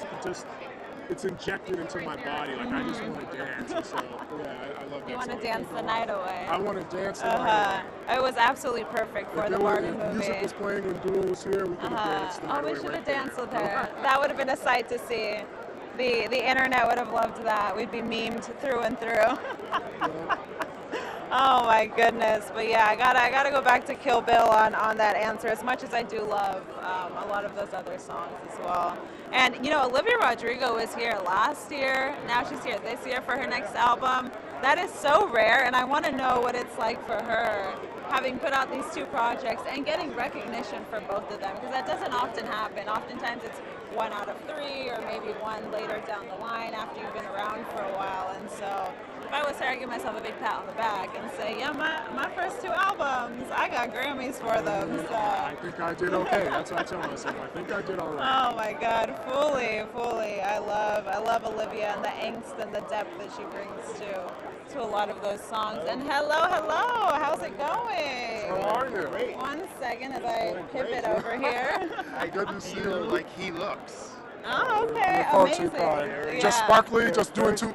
A: it's injected into my body. Like, I just want to dance. And so, I love that
B: You want
A: song.
B: to dance the night away.
A: I want to dance the night away.
B: It was absolutely perfect for the Barbie movie.
A: If music was playing when Dua was here, we could have danced the night away.
B: We should have danced with her. That would have been a sight to see. The internet would have loved that. We'd be memed through and through. Oh my goodness. But yeah, I gotta go back to Kill Bill on that answer, as much as I do love a lot of those other songs as well. And Olivia Rodrigo was here last year. Now she's here this year for her next album. That is so rare, and I want to know what it's like for her, having put out these two projects and getting recognition for both of them, because that doesn't often happen. Oftentimes it's 1 out of 3, or maybe 1 later down the line after you've been around for a while. And so if I was her, I'd give myself a big pat on the back and say, yeah, my first 2 albums, I got Grammys for them. So
A: I think I did okay. That's what I tell myself. I think I did all right.
B: Oh my God, fully. I love Olivia and the angst and the depth that she brings to a lot of those songs. And hello, how's it going?
A: How are you?
B: Great. 1 second as I pivot over here.
A: Good to see you.
H: Like he looks.
B: Oh, okay, amazing. Yeah.
A: Just sparkly, just doing too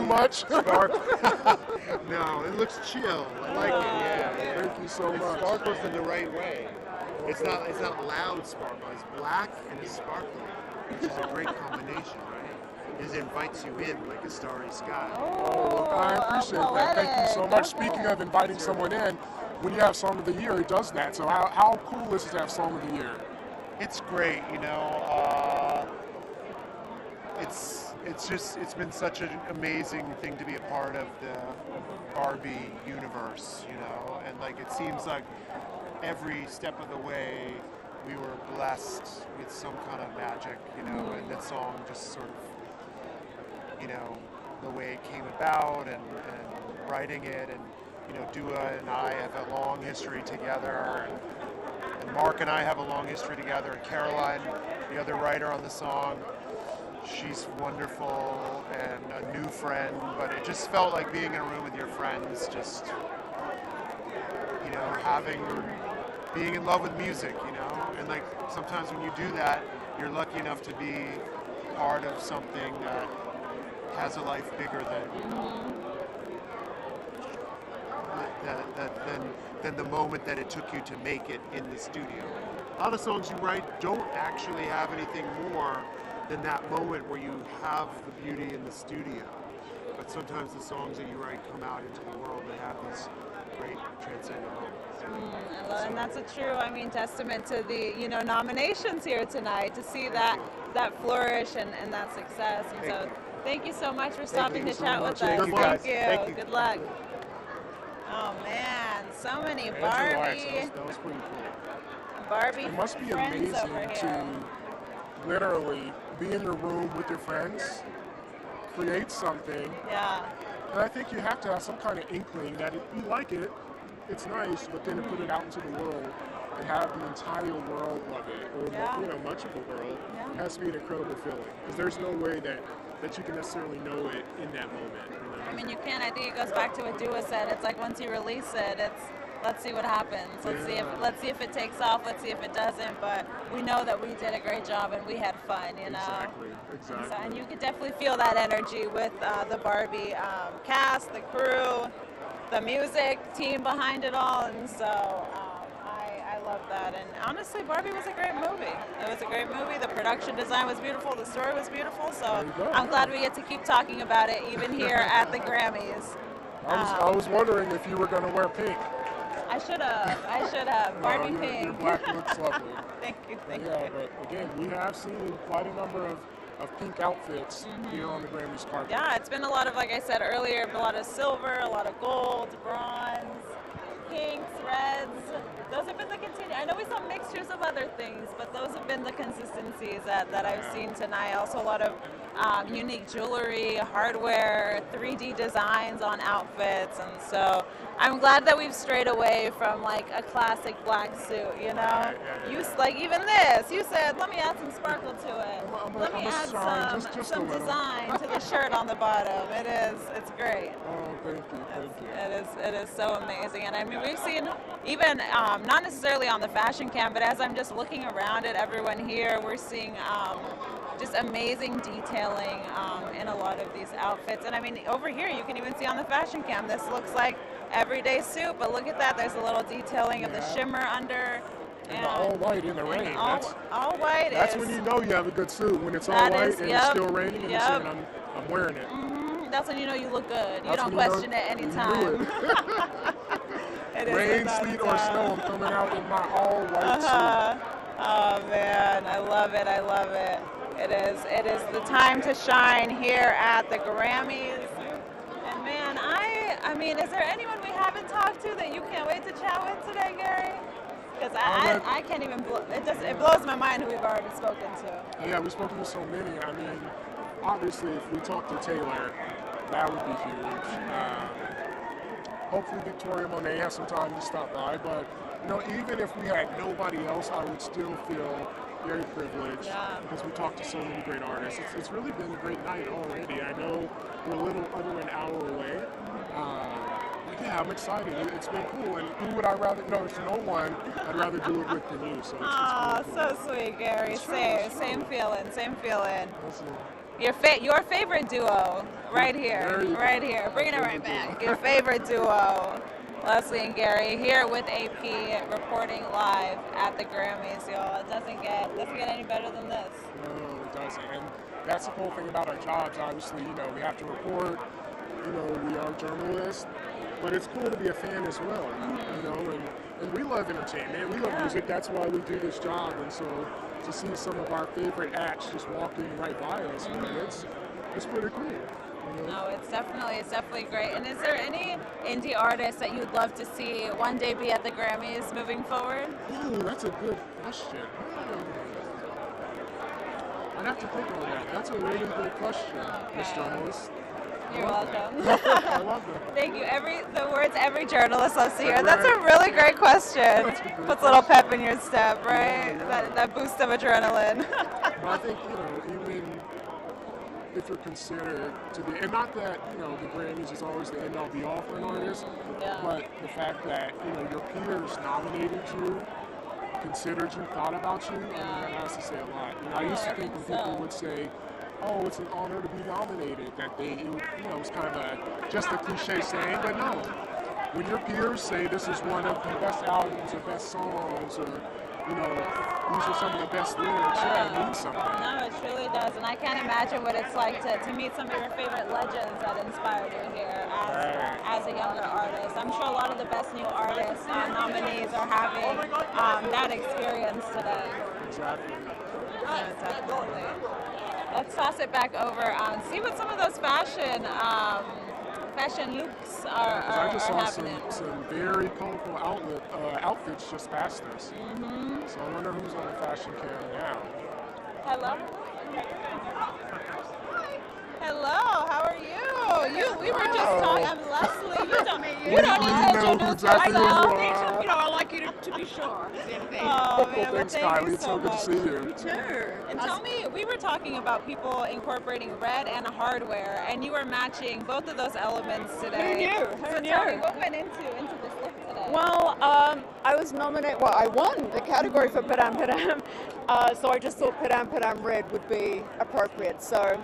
A: much.
H: No, it looks chill. I like it. Yeah.
A: Thank you so
H: it
A: much.
H: Sparkles in the right way. It's not loud sparkle. It's black and it's sparkly, which is a great combination, right? It invites you in like a starry sky.
A: I appreciate that. Thank you so much. Speaking of inviting someone in, when you have Song of the Year, it does that. So how cool is it to have Song of the Year?
H: It's great, it's been such an amazing thing to be a part of the Barbie universe, and like it seems like every step of the way we were blessed with some kind of magic, and that song just sort of, the way it came about and writing it, and Dua and I have a long history together, and Mark and I have a long history together, and Caroline, the other writer on the song, she's wonderful and a new friend, but it just felt like being in a room with your friends, just, being in love with music, and like sometimes when you do that, you're lucky enough to be part of something that has a life bigger than the moment that it took you to make it in the studio. A lot of songs you write don't actually have anything more than that moment where you have the beauty in the studio. But sometimes the songs that you write come out into the world, they have these great transcendent moments.
B: And that's a true, testament to the, nominations here tonight, to see that flourish and that success. And so thank you so much for stopping to chat with us. Thank you. Good luck. Oh man, so many Barbie.
A: That was pretty cool.
B: Barbie
A: It must be
B: friends
A: amazing
B: over
A: to
B: here.
A: literally be in your room with your friends, create something.
B: Yeah.
A: And I think you have to have some kind of inkling that if you like it, it's nice, but then to put it out into the world and have the entire world love it, or much of the world, has to be an incredible feeling. Because there's no way that that you can necessarily know it in that moment. You know?
B: I mean, you can. I think it goes back to what Dua said. It's like once you release it, it's let's see what happens. Let's see if it takes off. Let's see if it doesn't. But we know that we did a great job and we had fun. You know.
A: Exactly.
B: So, and you could definitely feel that energy with the Barbie cast, the crew, the music team behind it all, and so. I love that, and honestly, Barbie was a great movie. It was a great movie. The production design was beautiful. The story was beautiful. So I'm glad we get to keep talking about it, even here at the Grammys.
A: I was wondering if you were going to wear pink.
B: I should have. Barbie pink.
A: Your black looks lovely.
B: Thank you.
A: But again, we have seen quite a number of pink outfits here on the Grammys carpet.
B: Yeah, it's been a lot of, like I said earlier, a lot of silver, a lot of gold, bronze, pinks, reds. Those have been the continue. I know we saw mixtures of other things, but those have been the consistencies that I've seen tonight. Also a lot of unique jewelry, hardware, 3D designs on outfits, and so I'm glad that we've strayed away from like a classic black suit, you know? You like even this, you said, let me add some sparkle to it. Let me add some design to the shirt on the bottom. It's great.
A: Oh, thank you.
B: It is so amazing. And I mean, we've seen even, not necessarily on the fashion cam, but as I'm just looking around at everyone here, we're seeing just amazing detailing in a lot of these outfits. And I mean, over here, you can even see on the fashion cam, this looks like everyday suit, but look at that. There's a little detailing of the shimmer under.
A: And all white in the rain.
B: All white.
A: That's when you know you have a good suit, when it's all white and it's still raining and you're saying, I'm wearing it.
B: That's when you know you look good. You don't question it anytime.
A: Rain, sleet, or snow, I'm coming out in my all white suit.
B: Oh man, I love it. I love it. It is the time to shine here at the Grammys. And man, I mean, is there anyone we haven't talked to that you can't wait to chat with today, Gary? Because I can't even. It blows my mind who we've already spoken to.
A: Yeah, we've spoken to so many. I mean, obviously, if we talk to Taylor, that would be huge. Hopefully, Victoria Monet has some time to stop by. But you know, even if we had nobody else, I would still feel very privileged because we talked to so many great artists. It's really been a great night already. I know we're a little under an hour away. Yeah, I'm excited. It's been cool. And who would I rather? No, there's no one I'd rather do it with than you. So it's
B: so sweet, Gary. Same feeling. Your favorite duo, right here. Bringing it right back. Your favorite duo, Leslie and Gary, here with AP, reporting live at the Grammys, y'all. It doesn't get any better than this.
A: No, it doesn't. And that's the cool thing about our jobs. Obviously, you know, we have to report. You know, we are journalists, but it's cool to be a fan as well. You know, and we love entertainment. We love music. That's why we do this job. And so to see some of our favorite acts just walking right by us, you know, it's pretty cool. You know?
B: No, it's definitely great. And is there any indie artists that you'd love to see one day be at the Grammys moving forward?
A: Ooh, that's a good question. I'd have to think on that. That's a really good question, Ms. Journalist.
B: You're welcome.
A: I love that.
B: Thank you. Every journalist loves to hear. That's a really great question. Puts a little pep in your step, right? That boost of adrenaline.
A: But I think, you know, even if you're considered to be, and not that, you know, the Grammys is always the end-all be-all for an artist, but the fact that, you know, your peers nominated you, considered you, thought about you, I mean, that has to say a lot. You know, I used to think when people would say, oh, it's an honor to be nominated, that you know, it was kind of just a cliche saying, but no. When your peers say this is one of the best albums or best songs or, you know, these are some of the best lyrics, yeah, it means something.
B: No, it truly does, and I can't imagine what it's like to meet some of your favorite legends that inspired you here as a younger artist. I'm sure a lot of the best new artists and nominees are having that experience today.
A: Exactly.
B: Yeah, definitely. Let's toss it back over and see what some of those fashion looks are
A: I just saw
B: happening.
A: some very colorful outfits just past us. So I wonder who's on the fashion cam now.
B: Hello. Hello, how are you? We were just talking. I'm Leslie. You don't need to introduce yourself.
P: You know, I like
M: lucky to be sure. Same thing.
B: Oh, man,
A: Thanks,
B: thank
A: Kylie.
B: you
A: It's
B: so
A: so good to
B: much.
A: see you.
M: You too.
B: And tell me, we were talking about people incorporating red and hardware, and you were matching both of those elements today.
M: Who knew?
B: So
M: Who
B: tell me,
M: knew?
B: what went into this look today?
M: Well, I was nominated. Well, I won the category for Padam Padam, so I just thought Padam Padam red would be appropriate. So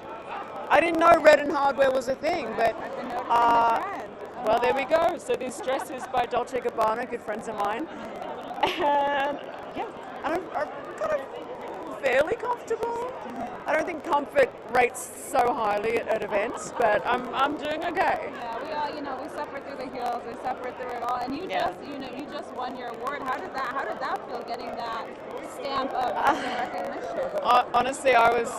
M: I didn't know red and hardware was a thing, but well, there we go. So this dress is by Dolce & Gabbana, good friends of mine, and yeah, I'm kind of fairly comfortable. I don't think comfort rates so highly at events, but I'm doing okay.
B: Yeah, we all, we suffer through the heels, we suffer through it all, and you just won your award. How did that feel, getting that stamp of recognition?
M: Honestly, I was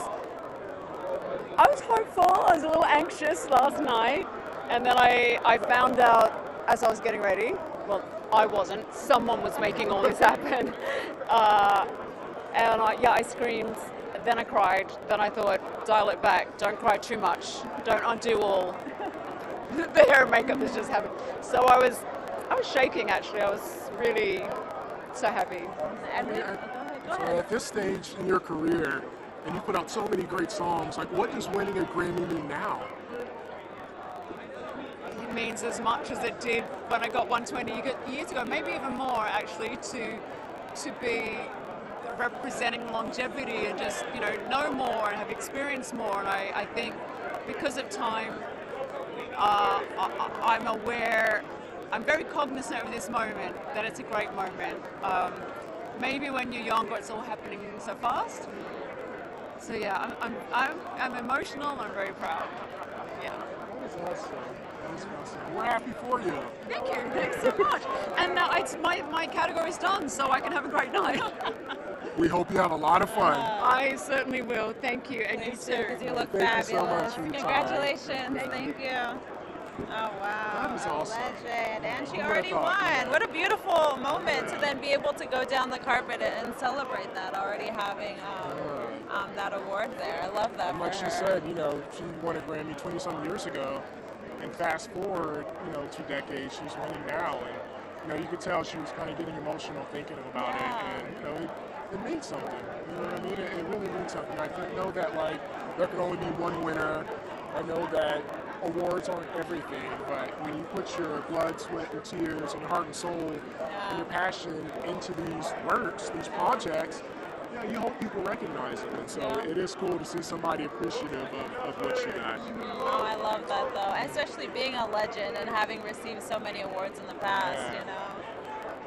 M: hopeful. I was a little anxious last night, and then I found out as I was getting ready. Well, I wasn't. Someone was making all this happen, and I screamed. Then I cried. Then I thought, dial it back. Don't cry too much. Don't undo all the hair and makeup that's just happened. So I was shaking. Actually, I was really so happy.
A: So at this stage in your career, and you put out so many great songs, like what does winning a Grammy mean now?
M: It means as much as it did when I got 120 years ago, maybe even more actually, to be representing longevity and just know more and have experienced more. And I think because of time, I'm aware, I'm very cognizant of this moment, that it's a great moment. Maybe when you're younger, it's all happening so fast. So yeah, I'm emotional and I'm very proud. Yeah.
A: That was awesome. We're happy for you.
M: Thank you. Thanks so much. And now my category's done, so I can have a great night.
A: We hope you have a lot of fun.
M: I certainly will. Thank you. And you too.
B: Because you look
A: Thank you so
B: fabulous.
A: much for your time.
B: Congratulations. Thank you. Oh, wow.
A: That was awesome.
B: Legend. And she
A: Who
B: already
A: would've thought?
B: won. What a beautiful moment to then be able to go down the carpet and celebrate that, already having that award there. I love that.
A: And like
B: for
A: she
B: her.
A: said, she won a Grammy 20-some years ago, and fast forward, 2 decades, she's winning now, and you could tell she was kind of getting emotional thinking about it, and it means something. You know what I mean? It really means something. I know that there can only be one winner. I know that awards aren't everything, but when you put your blood, sweat, and tears, and your heart and soul, and your passion into these works, these projects, you hope people recognize them, and so it is cool to see somebody appreciative of what you got.
B: Oh, I love that though, especially being a legend and having received so many awards in the past.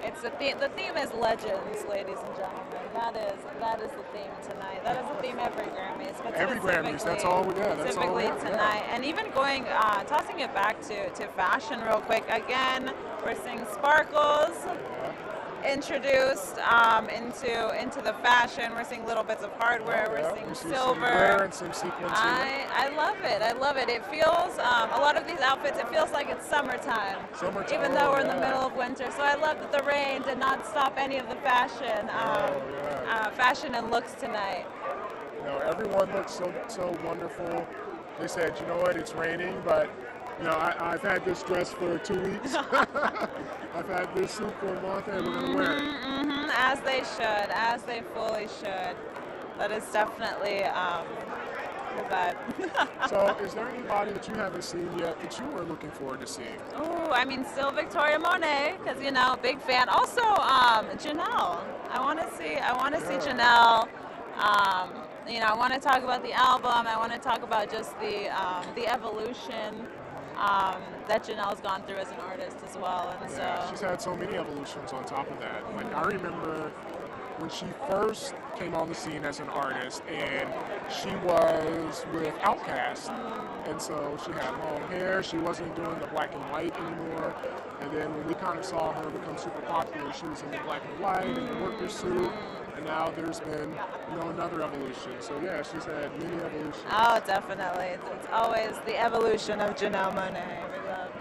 B: It's the theme is legends, ladies and gentlemen. That is the theme tonight. That is the theme every Grammys. But
A: Every Grammys, that's all we got. That's all we got.
B: Tonight, and even tossing it back to fashion real quick. Again, we're seeing sparkles introduced into the fashion. We're seeing little bits of hardware. We're seeing silver.
A: And some sequins.
B: I love it. I love it. It feels a lot of these outfits. It feels like it's summertime. Even though we're in the middle of winter. So I love that the rain did not stop any of the fashion, fashion and looks tonight.
A: Everyone looks so wonderful. They said, you know what, it's raining, but I've had this dress for 2 weeks. I've had this suit for a month, and we're going to wear it.
B: As they should, as they fully should. That is definitely the vibe.
A: So, is there anybody that you haven't seen yet that you are looking forward to seeing?
B: Oh, I mean, still Victoria Monet, because big fan. Also, Janelle. I want to see Janelle. I want to talk about the album. I want to talk about just the evolution that Janelle's gone through as an artist as well. And so
A: she's had so many evolutions on top of that. Like, I remember when she first came on the scene as an artist, and she was with Outkast, and so she had long hair. She wasn't doing the black and white anymore. And then when we kind of saw her become super popular, she was in the black and white and the worker suit. And now there's been, another evolution. So yeah, she's had many evolutions.
B: Oh, definitely. It's always the evolution of Janelle Monáe. We love.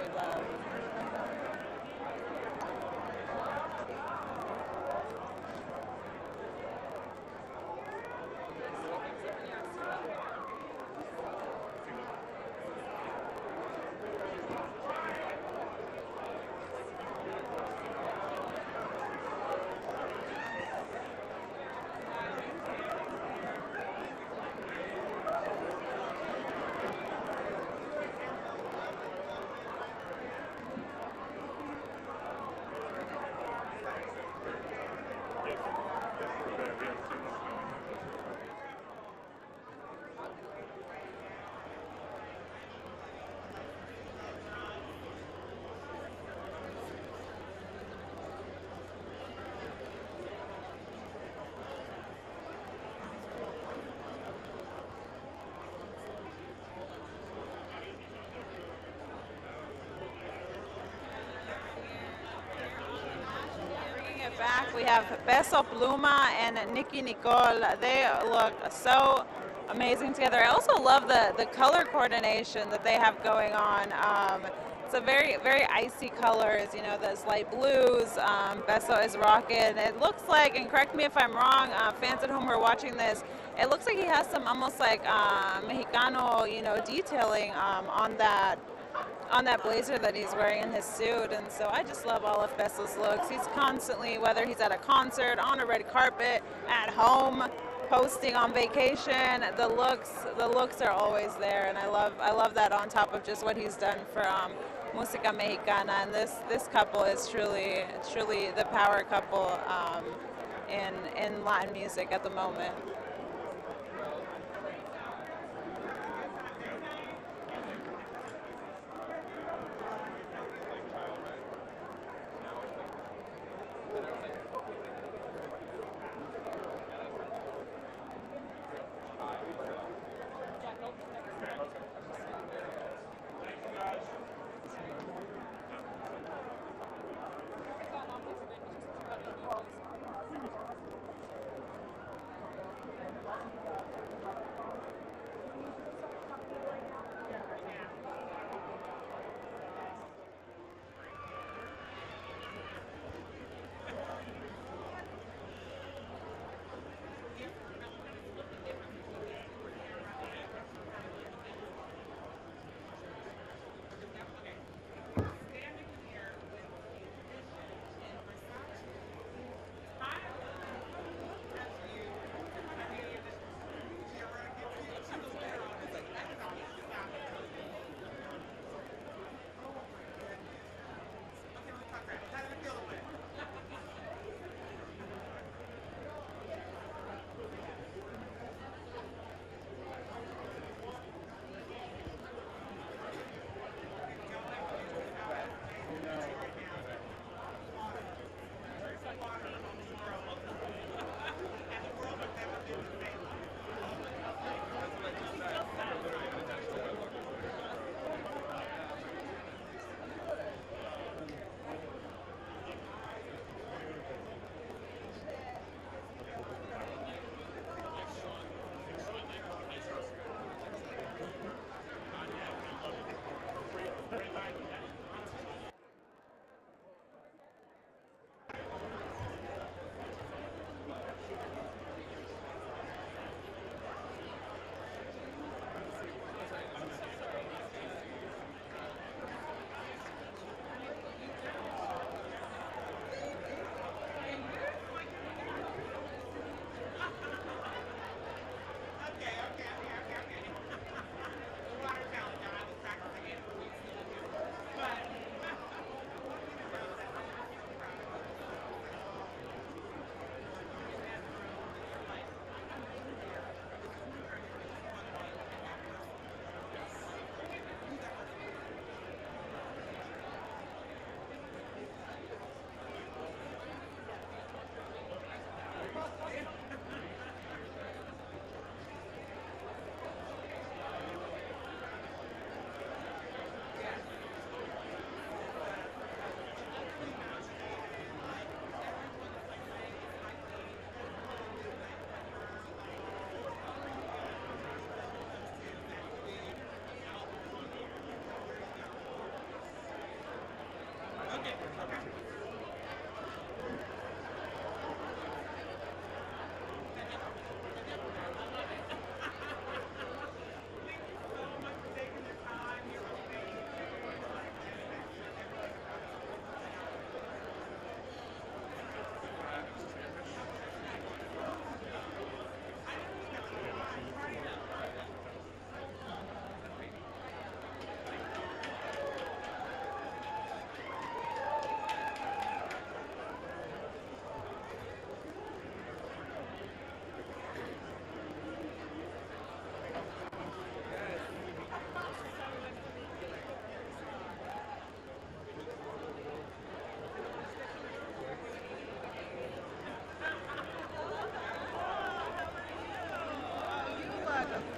B: it back, we have Peso Pluma and Nicki Nicole. They look so amazing together. I also love the color coordination that they have going on. It's a very icy colors, you know, those light blues. Peso is rocking. It looks like, and correct me if I'm wrong, fans at home who are watching this, it looks like he has some almost like Mexicano, you know, detailing on that blazer that he's wearing in his suit. And so I just love all of Peso's looks. He's constantly, whether he's at a concert, on a red carpet, at home, posting on vacation, the looks are always there, and I love that on top of just what he's done for Música Mexicana. And this couple is truly the power couple in Latin music at the moment.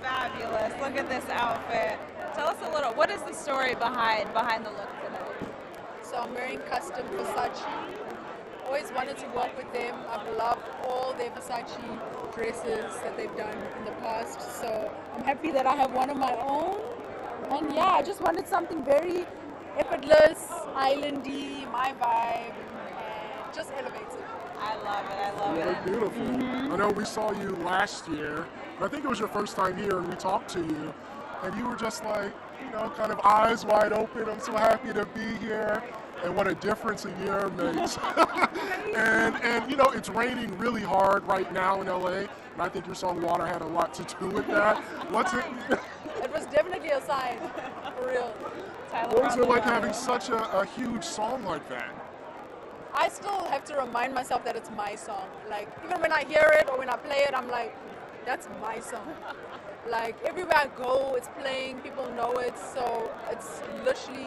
B: Fabulous. Look at this outfit. Tell us a little, what is the story behind the look today?
T: So I'm wearing custom Versace
P: always wanted to work with them. I've loved all their Versace dresses that they've done in the past. So I'm happy that I have one of my own. And yeah, I just wanted something very effortless, islandy, my vibe, and just elevates it.
B: I love it. I love it.
A: Beautiful. I know we saw you last year. I think it was your first time here, and we talked to you, and you were just like, you know, kind of eyes wide open. I'm so happy to be here, and what a difference a year makes. and you know, it's raining really hard right now in LA, and I think your song "Water" had a lot to do with that. What's it?
P: It was definitely a sign, for real.
A: What was it like having such a huge song like that?
P: I still have to remind myself that it's my song. Like, even when I hear it or when I play it, I'm like, that's my song. Like, everywhere I go, it's playing, people know it, so it's literally,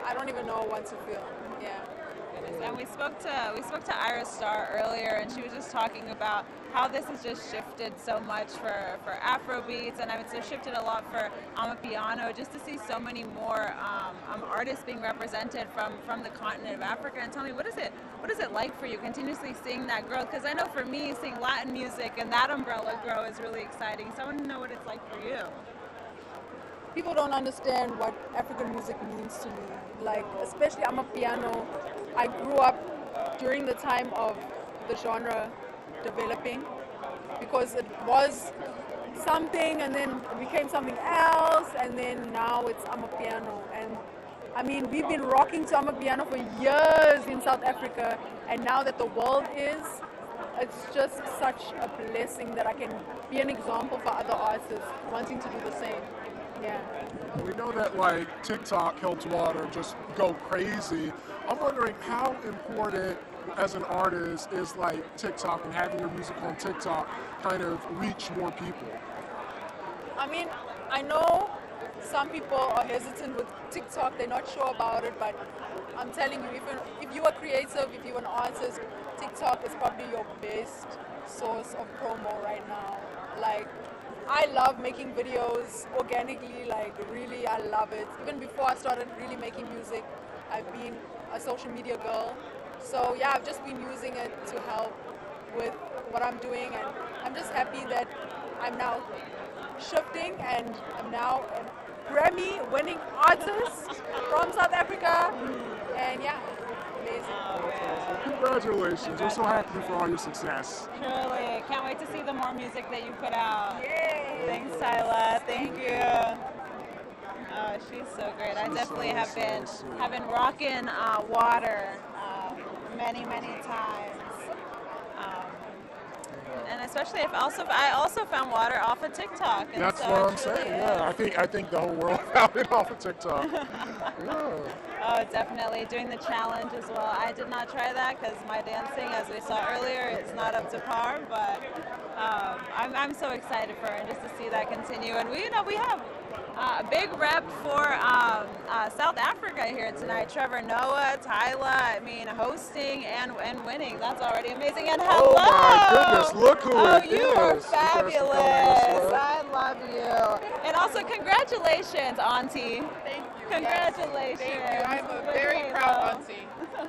P: I don't even know what to feel. Yeah.
B: And we spoke to Iris Starr earlier, and she was just talking about how this has just shifted so much for Afrobeats, and it's shifted a lot for Amapiano, just to see so many more artists being represented from the continent of Africa. And tell me, what is it like for you continuously seeing that growth? Because I know for me, seeing Latin music and that umbrella grow is really exciting. So I want to know what it's like for you.
P: People don't understand what African music means to me. Like, especially Amapiano. I grew up during the time of the genre developing, because it was something and then it became something else, and then now it's Amapiano. And I mean, we've been rocking to Amapiano for years in South Africa, and now that the world is, it's just such a blessing that I can be an example for other artists wanting to do the same. Yeah.
A: We know that like TikTok helps Water just go crazy. I'm wondering how important as an artist is like TikTok and having your music on TikTok kind of reach more people?
P: I mean, I know some people are hesitant with TikTok, they're not sure about it, but I'm telling you, if you are creative, if you're an artist, TikTok is probably your best source of promo right now. Like, I love making videos organically, like really I love it. Even before I started really making music, I've been a social media girl. So yeah, I've just been using it to help with what I'm doing, and I'm just happy that I'm now shifting and I'm now a Grammy winning artist from South Africa, and yeah, amazing.
A: Congratulations, we're so happy for all your success.
B: Truly, can't wait to see the more music that you put out.
P: Yay!
B: Thanks, Tyla. Thank you. Oh, she's so great. I definitely have been rocking Water many times. And especially I also found Water off of TikTok. And
A: that's
B: so
A: what I'm saying. Yeah, I think the whole world found it off of TikTok. Yeah.
B: Oh, definitely doing the challenge as well. I did not try that because my dancing, as we saw earlier, is not up to par. But I'm so excited for her, and just to see that continue. And we have a big rep for South Africa here tonight. Trevor Noah, Tyla, I mean, hosting and winning. That's already amazing. And hello!
A: Oh my goodness, look who it is.
B: You are fabulous. I love you. And also, congratulations, Auntie.
R: Thank you.
B: Congratulations.
R: Yes. Thank you. I'm a very proud auntie.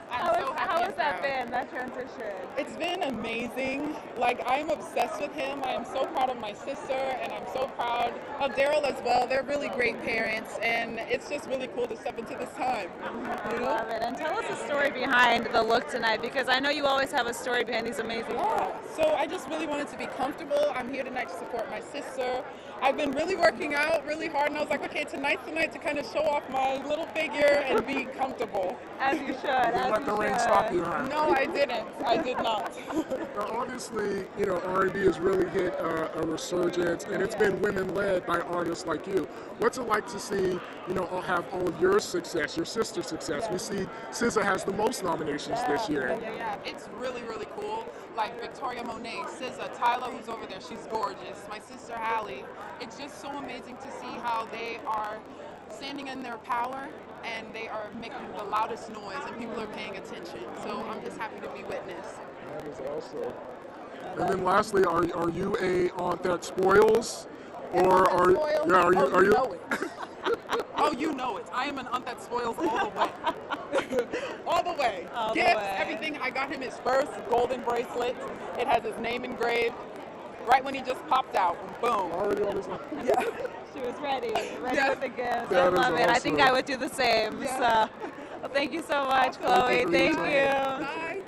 B: How has that been, that transition?
R: It's been amazing. Like, I'm obsessed with him. I am so proud of my sister, and I'm so proud of Daryl as well. They're really great parents, and it's just really cool to step into this time.
B: I love it. And tell us the story behind the look tonight, because I know you always have a story behind these amazing clothes.
R: So I just really wanted to be comfortable. I'm here tonight to support my sister. I've been really working out really hard, and I was like, okay, tonight's the night to kind of show off my little figure and be comfortable.
B: As you should.
A: Let the rain stop you, huh?
R: No, I didn't. I did not.
A: Now, obviously, you know, R&B has really hit a resurgence, and it's been women-led by artists like you. What's it like to see, you know, have all of your success, your sister's success? We see SZA has the most nominations this year.
R: Yeah, it's really cool. Like Victoria Monet, SZA, Tyla, who's over there, she's gorgeous. My sister Hallie. It's just so amazing to see how they are standing in their power, and they are making the loudest noise, and people are paying attention. So I'm just happy to be witness.
A: That is awesome. And then lastly, are you a aunt that spoils, or are you?
R: Oh, you know it. I am an aunt that spoils all the way. All the way.
B: All the
R: Gifts,
B: way.
R: everything. I got him his first golden bracelet. It has his name engraved. Right when he just popped out. Boom.
A: Already on his
R: Yeah.
B: She was ready
R: Yes.
B: with the gifts.
A: That
B: I
A: is
B: love it. I think
A: awesome.
B: I would do the same.
R: Yeah.
B: So, well, thank you so much, Chloe. Thank you.
R: Bye.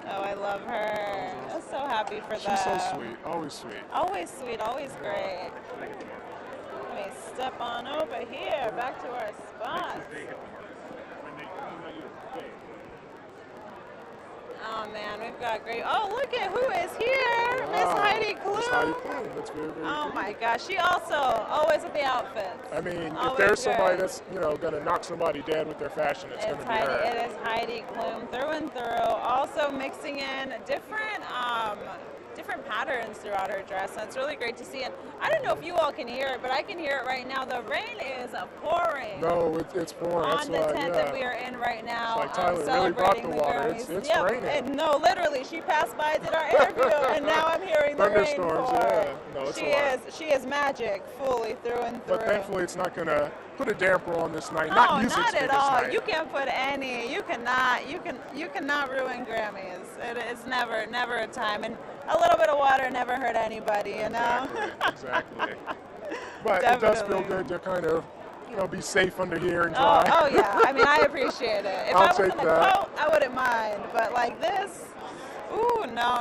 B: Oh, I love her. I'm so happy for
A: She's
B: them.
A: so sweet. Always sweet.
B: Always sweet, always great. Let me step on over here, back to our spot. Oh man, we've got great. Oh, look at who is here, Miss Heidi Klum.
A: Miss Heidi Klum. That's very, very
B: Oh
A: cool.
B: my gosh, she also always with the outfits.
A: I mean, if
B: Always
A: there's somebody
B: great.
A: that's, going to knock somebody dead with their fashion, it's going to be her.
B: It is Heidi Klum through and through. Also mixing in different patterns throughout her dress. And it's really great to see. And I don't know if you all can hear it, but I can hear it right now. The rain is pouring.
A: No, it's pouring.
B: On
A: That's
B: the
A: why,
B: tent
A: yeah.
B: that we are in right now,
A: It's like Tyler really brought the water. It's raining.
B: No, literally, she passed by, did our interview, and now I'm hearing the rain
A: Thunderstorms,
B: pour.
A: yeah. No, it's a lot.
B: She is magic, fully through and through.
A: But thankfully, it's not going to put a damper on this night.
B: No,
A: Not music's
B: not at
A: biggest
B: all.
A: night.
B: You can't put any. You cannot ruin Grammys. It is never a time. And a little bit of water never hurt anybody, you know.
A: Exactly. But it does feel good to kind of, be safe under here and dry.
B: Oh yeah. I mean, I appreciate it. If
A: I'll
B: I was in
A: take
B: a
A: that.
B: coat, I wouldn't mind. But like this, ooh, no.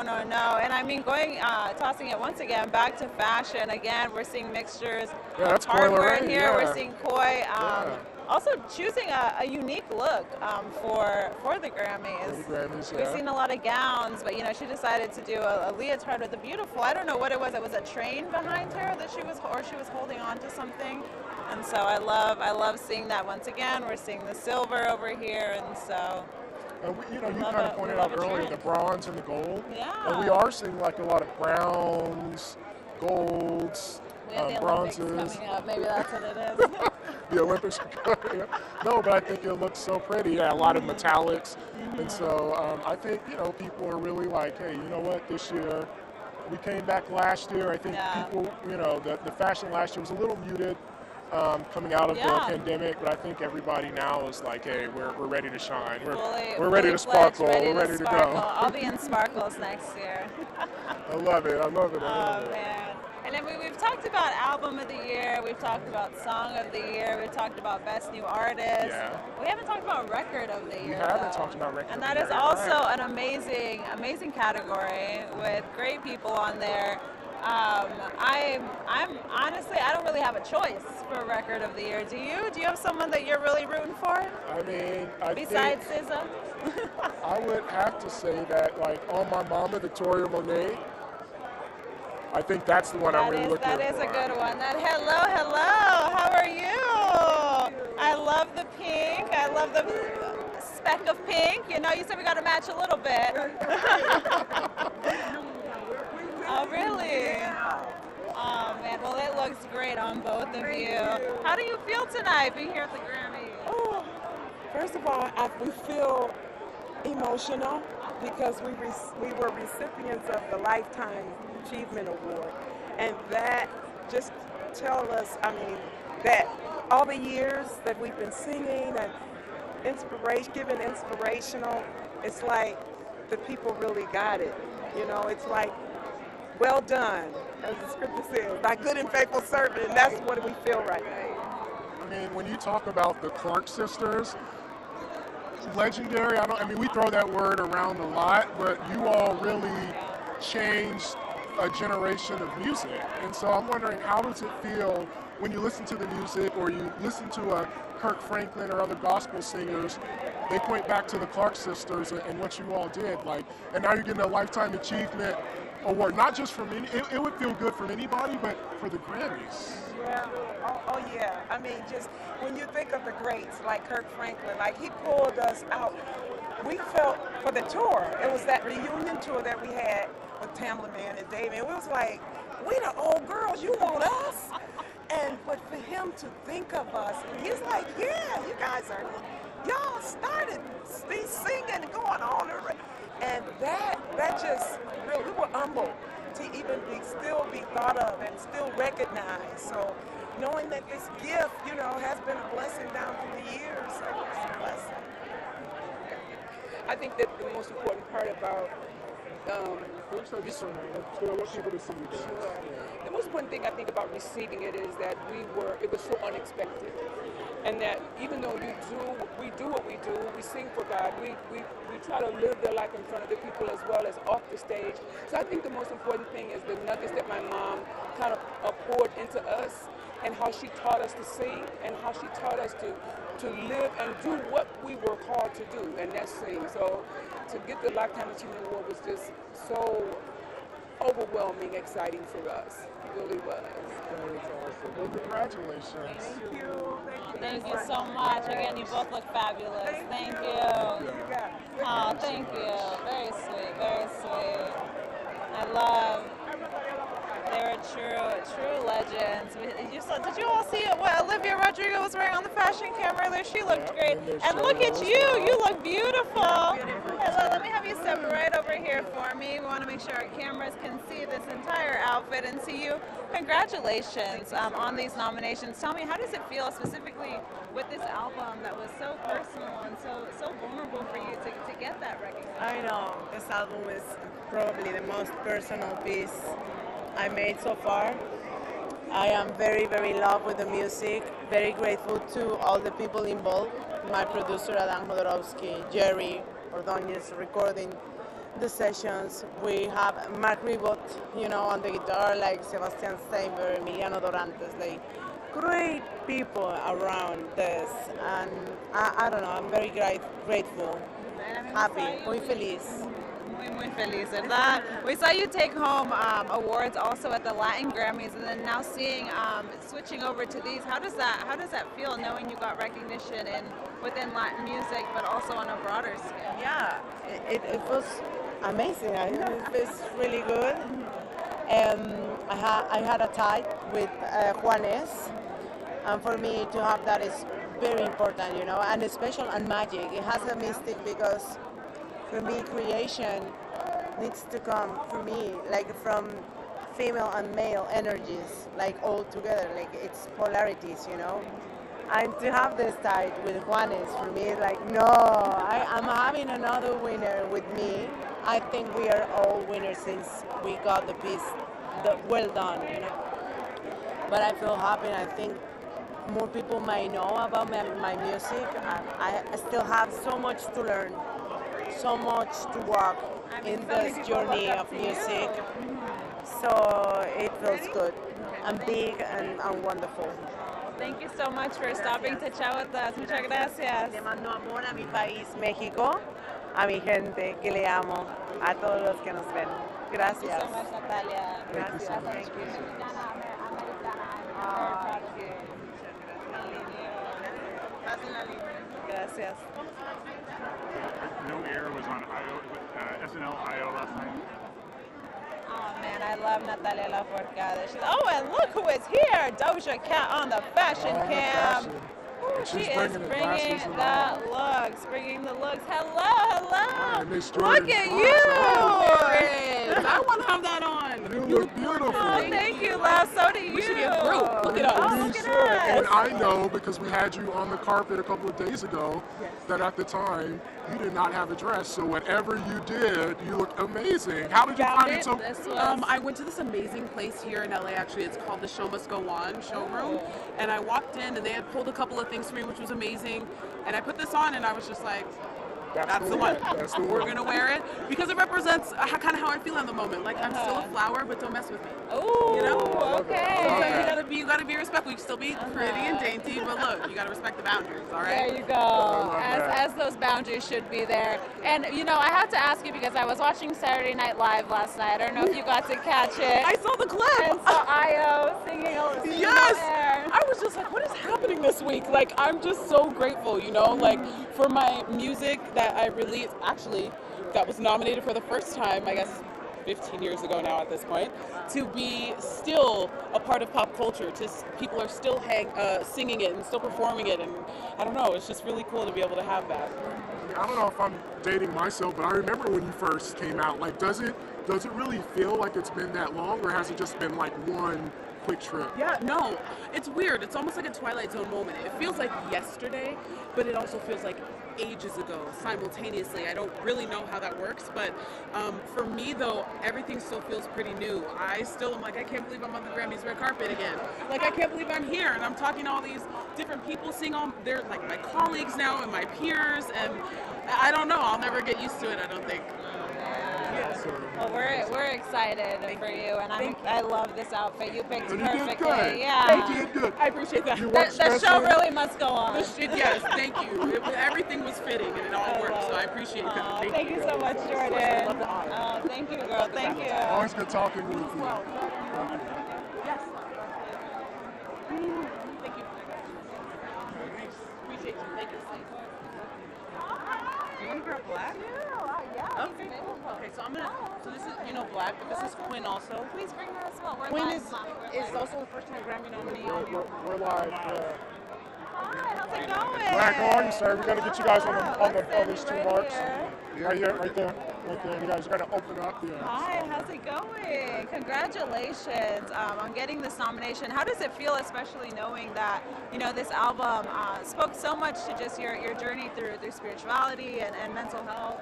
B: And I mean, tossing it once again back to fashion. Again, we're seeing mixtures
A: Yeah,
B: of
A: that's Koi
B: hardware in
A: Lorraine,
B: here.
A: yeah.
B: We're seeing koi. Also choosing a unique look for the Grammys.
A: For the Grammys,
B: We've
A: yeah.
B: seen a lot of gowns, but she decided to do a leotard with a beautiful. I don't know what it was. It was a train behind her that she was holding on to something. And so I love seeing that once again. We're seeing the silver over here, and so.
A: You kind of pointed out earlier the bronze and the gold.
B: Yeah.
A: And we are seeing like a lot of browns, golds,
B: We have the
A: bronzes.
B: Olympics coming up. Maybe that's what it is.
A: The Olympics are coming up. No, but I think it looks so pretty. Yeah, a lot of metallics. And so I think, people are really like, hey, you know what, this year, we came back last year. I think people, the fashion last year was a little muted coming out of the pandemic, but I think everybody now is like, hey, we're ready to shine. We're ready to sparkle. We're ready to go.
B: I'll be in sparkles next year.
A: I love it. I love it.
B: Oh, man. And then we've talked about album of the year, we've talked about song of the year, we've talked about best new artist.
A: Yeah.
B: We haven't talked about record of the year.
A: We haven't
B: though.
A: talked about record
B: And
A: of
B: that
A: the
B: is
A: year,
B: also
A: right.
B: an amazing category with great people on there. I'm honestly, I don't really have a choice for record of the year. Do you? Do you have someone that you're really rooting for?
A: I mean,
B: Besides SZA?
A: I would have to say that, like, On My Mama, Victoria Monet, I think that's the one I'm really looking for.
B: That is a good one. Hello, how are you? I love the pink. I love the speck of pink. You said we got to match a little bit. Oh, really? Oh, man. Well, it looks great on both of you. How do you feel tonight being here at the Grammys?
Q: Oh, first of all, we feel emotional because we were recipients of the Lifetime Achievement Award, and that just tells us, that all the years that we've been singing and giving inspirational, it's like the people really got it. It's like, well done, as the scripture says, thy good and faithful servant, and that's what we feel right now.
A: I mean, when you talk about the Clark sisters, legendary, we throw that word around a lot, but you all really changed a generation of music. And so I'm wondering, how does it feel when you listen to the music or you listen to a Kirk Franklin or other gospel singers, they point back to the Clark sisters and what you all did, and now you're getting a Lifetime Achievement Award, not just from it would feel good from anybody, but for the Grammys.
Q: Yeah. Oh yeah. Just when you think of the greats like Kirk Franklin, he pulled us out. We felt for the tour. It was that reunion tour that we had with Tamla Man and David. It was like, we the old girls. You want us? But for him to think of us, he's like, yeah, you guys y'all started singing and going on, and that just really, we were humbled to even still be thought of and still recognized. So knowing that this gift, you know, has been a blessing down through the years. So it's a blessing.
D: I think that the most important part about the most important thing I think about receiving it is that it was so unexpected, and that even though we do what we do, we sing for God, we try to live their life in front of the people as well as off the stage. So I think the most important thing is the nuggets that my mom kind of poured into us, and how she taught us to sing, and how she taught us to live and do what we were called to do, and that's sing. So to get the Lifetime Achievement Award was just so overwhelming, exciting for us. It really was.
A: That was awesome. Well, congratulations.
Q: Thank you.
B: Thank you so much. Again, you both look fabulous. Thank you. Oh, thank you. Very sweet, very sweet. I love. They were true legends. Did you all see what Olivia Rodrigo was wearing on the fashion camera earlier? She looked great. And look at you. You look beautiful. Hello, let me have you step right over here for me. We want to make sure our cameras can see this entire outfit and see you. Congratulations on these nominations. Tell me, how does it feel specifically with this album that was so personal and so vulnerable for you to get that recognition?
S: I know. This album is probably the most personal piece I made so far. I am very, very in love with the music. Very grateful to all the people involved. My producer Adam Jodorowsky, Jerry Ordonez recording the sessions. We have Mark Ribot, you know, on the guitar, like Sebastian Steinberg, Emiliano Dorantes, like great people around this. And I don't know, I'm very grateful, happy, muy feliz.
B: Muy feliz, ¿verdad? We saw you take home awards also at the Latin Grammys, and then now seeing switching over to these. How does that feel, knowing you got recognition within Latin music, but also on a broader scale?
S: Yeah, it was amazing. It's really good. I had a tie with Juanes, and for me to have that is very important, you know, and special and magic. It has a mystic because. For me, creation needs to come, for me, like from female and male energies, like all together, like it's polarities, you know? And to have this tied with Juanes, for me, like, no, I'm having another winner with me. I think we are all winners since we got the piece well done, you know? But I feel happy, and I think more people might know about my music. I still have so much to learn. So much to walk in this journey of music, so it feels good and big and wonderful.
B: Thank you so much for stopping to chat with us. Muchas gracias.
S: Le mando amor a mi país, México, a mi gente que le amo, a todos los que nos ven. Gracias.
B: Thank you so much, Natalia.
S: Gracias.
B: Thank you. Gracias.
W: No Air was on SNL IO last night.
B: Oh man, I love Natalia Lafourcade. Oh, and look who is here! Doja Cat on the fashion cam. She is bringing the looks. Hello. Look at you!
D: I want to have that on.
A: You look beautiful.
B: Oh, thank you, love. So do you.
D: We should be a group. Look at us.
B: Oh, look at us.
A: And I know, because we had you on the carpet a couple of days ago, that at the time you did not have a dress. So whatever you did, you looked amazing. How did you find it so?
D: I went to this amazing place here in LA. Actually, it's called the Show Must Go On showroom. And I walked in, and they had pulled a couple of things for me, which was amazing. And I put this on, and I was just like, that's the one. We're gonna wear it because it represents kind of how I feel in the moment. Like, I'm still a flower, but don't mess with me.
B: Oh,
D: you know?
B: okay.
D: Sometimes you gotta be respectful. You can still be pretty and dainty, but look, you gotta respect the boundaries. All right.
B: There you go. As those boundaries should be there. And you know, I have to ask you because I was watching Saturday Night Live last night. I don't know if you got to catch it.
D: I saw the clip.
B: And saw Io singing.
D: Yes. I was just like, what is happening this week? Like, I'm just so grateful, you know, like for my music that I released, actually, that was nominated for the first time, I guess, 15 years ago now at this point, to be still a part of pop culture. People are still singing it and still performing it, and I don't know, it's just really cool to be able to have that.
A: I don't know if I'm dating myself, but I remember when you first came out. Like, does it really feel like it's been that long, or has it just been like one quick trip.
F: Yeah, no, it's weird. It's almost like a Twilight Zone moment. It feels like yesterday, but it also feels like ages ago simultaneously. I don't really know how that works, but for me though, everything still feels pretty new. I still am like, I can't believe I'm on the Grammys red carpet again. Like, I can't believe I'm here and I'm talking to all these different people, seeing all, they're like my colleagues now and my peers, and I don't know, I'll never get used to it, I don't think.
B: Well, we're excited for you, and I love this outfit. You picked
A: You did
B: perfectly.
A: good.
B: Yeah.
A: You did good.
F: I appreciate that.
B: The show really must go on.
F: Yes, thank you. Everything was fitting and it all worked, so I appreciate that.
B: Thank you so much, Jordan. Thank you, girl. Thank you.
A: Always good talking with you.
F: Yes. Thank you. Appreciate you. Thank you. You want to grab black?
B: Yeah.
F: Okay. Okay, so I'm gonna. So this is, you know, black, but this is Quinn also.
B: Please bring her as well.
F: Quinn is also a first-time Grammy nominee.
A: We're live.
B: Hi, how's it going?
A: Black, how are you, sir? We got to get you guys on these two marks. Right here, right there. Right there. You guys got to open up. Yeah.
B: Hi, how's it going? Congratulations on getting this nomination. How does it feel, especially knowing that, you know, this album spoke so much to just your journey through spirituality and mental health?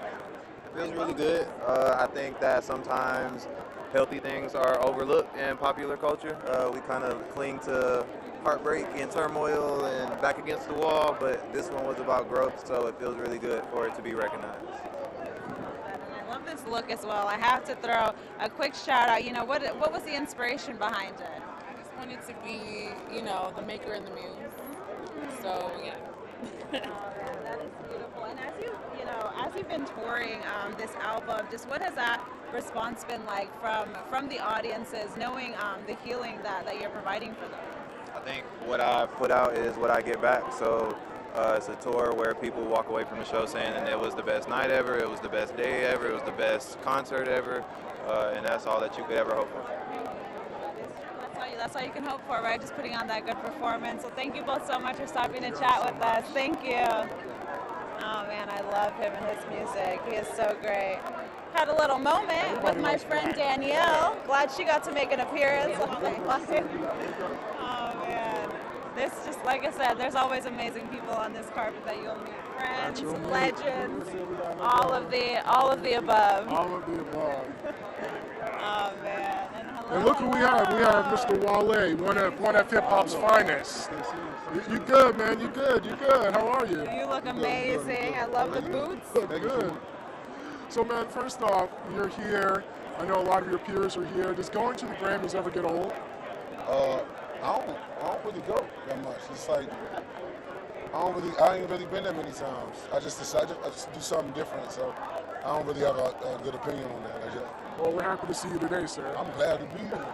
G: It feels really good. I think that sometimes healthy things are overlooked in popular culture. We kind of cling to heartbreak and turmoil and back against the wall, but this one was about growth, so it feels really good for it to be recognized.
B: I love this look as well. I have to throw a quick shout out. You know, what was the inspiration behind it?
I: I just wanted to be, you know, the maker and the muse. So, yeah.
B: That is beautiful. And as you've been touring this album, just what has that response been like from the audiences, knowing the healing that you're providing for them?
G: I think what I put out is what I get back, so it's a tour where people walk away from the show saying that it was the best night ever, it was the best day ever, it was the best concert ever, and that's all that you could ever hope for.
B: That's all you can hope for, right? Just putting on that good performance. So thank you both so much for stopping to chat with us. Thank you. Oh man, I love him and his music. He is so great. Had a little moment with my friend Danielle. Glad she got to make an appearance. Oh man. This just, like I said, there's always amazing people on this carpet that you'll meet. Friends, legends, all of the above.
A: All of the above.
B: Oh man.
A: And look who we have. We have Mr. Wale, one of hip hop's finest. You good, man? You good? You good? How are you?
B: You look amazing. I love the boots.
A: Good. So, man, first off, you're here. I know a lot of your peers are here. Does going to the Grammys ever get old?
U: I don't really go that much. It's like I ain't really been there many times. I just decided I just do something different. So I don't really have a good opinion on that.
A: Well, we're happy to see you today, sir.
U: I'm glad to be here.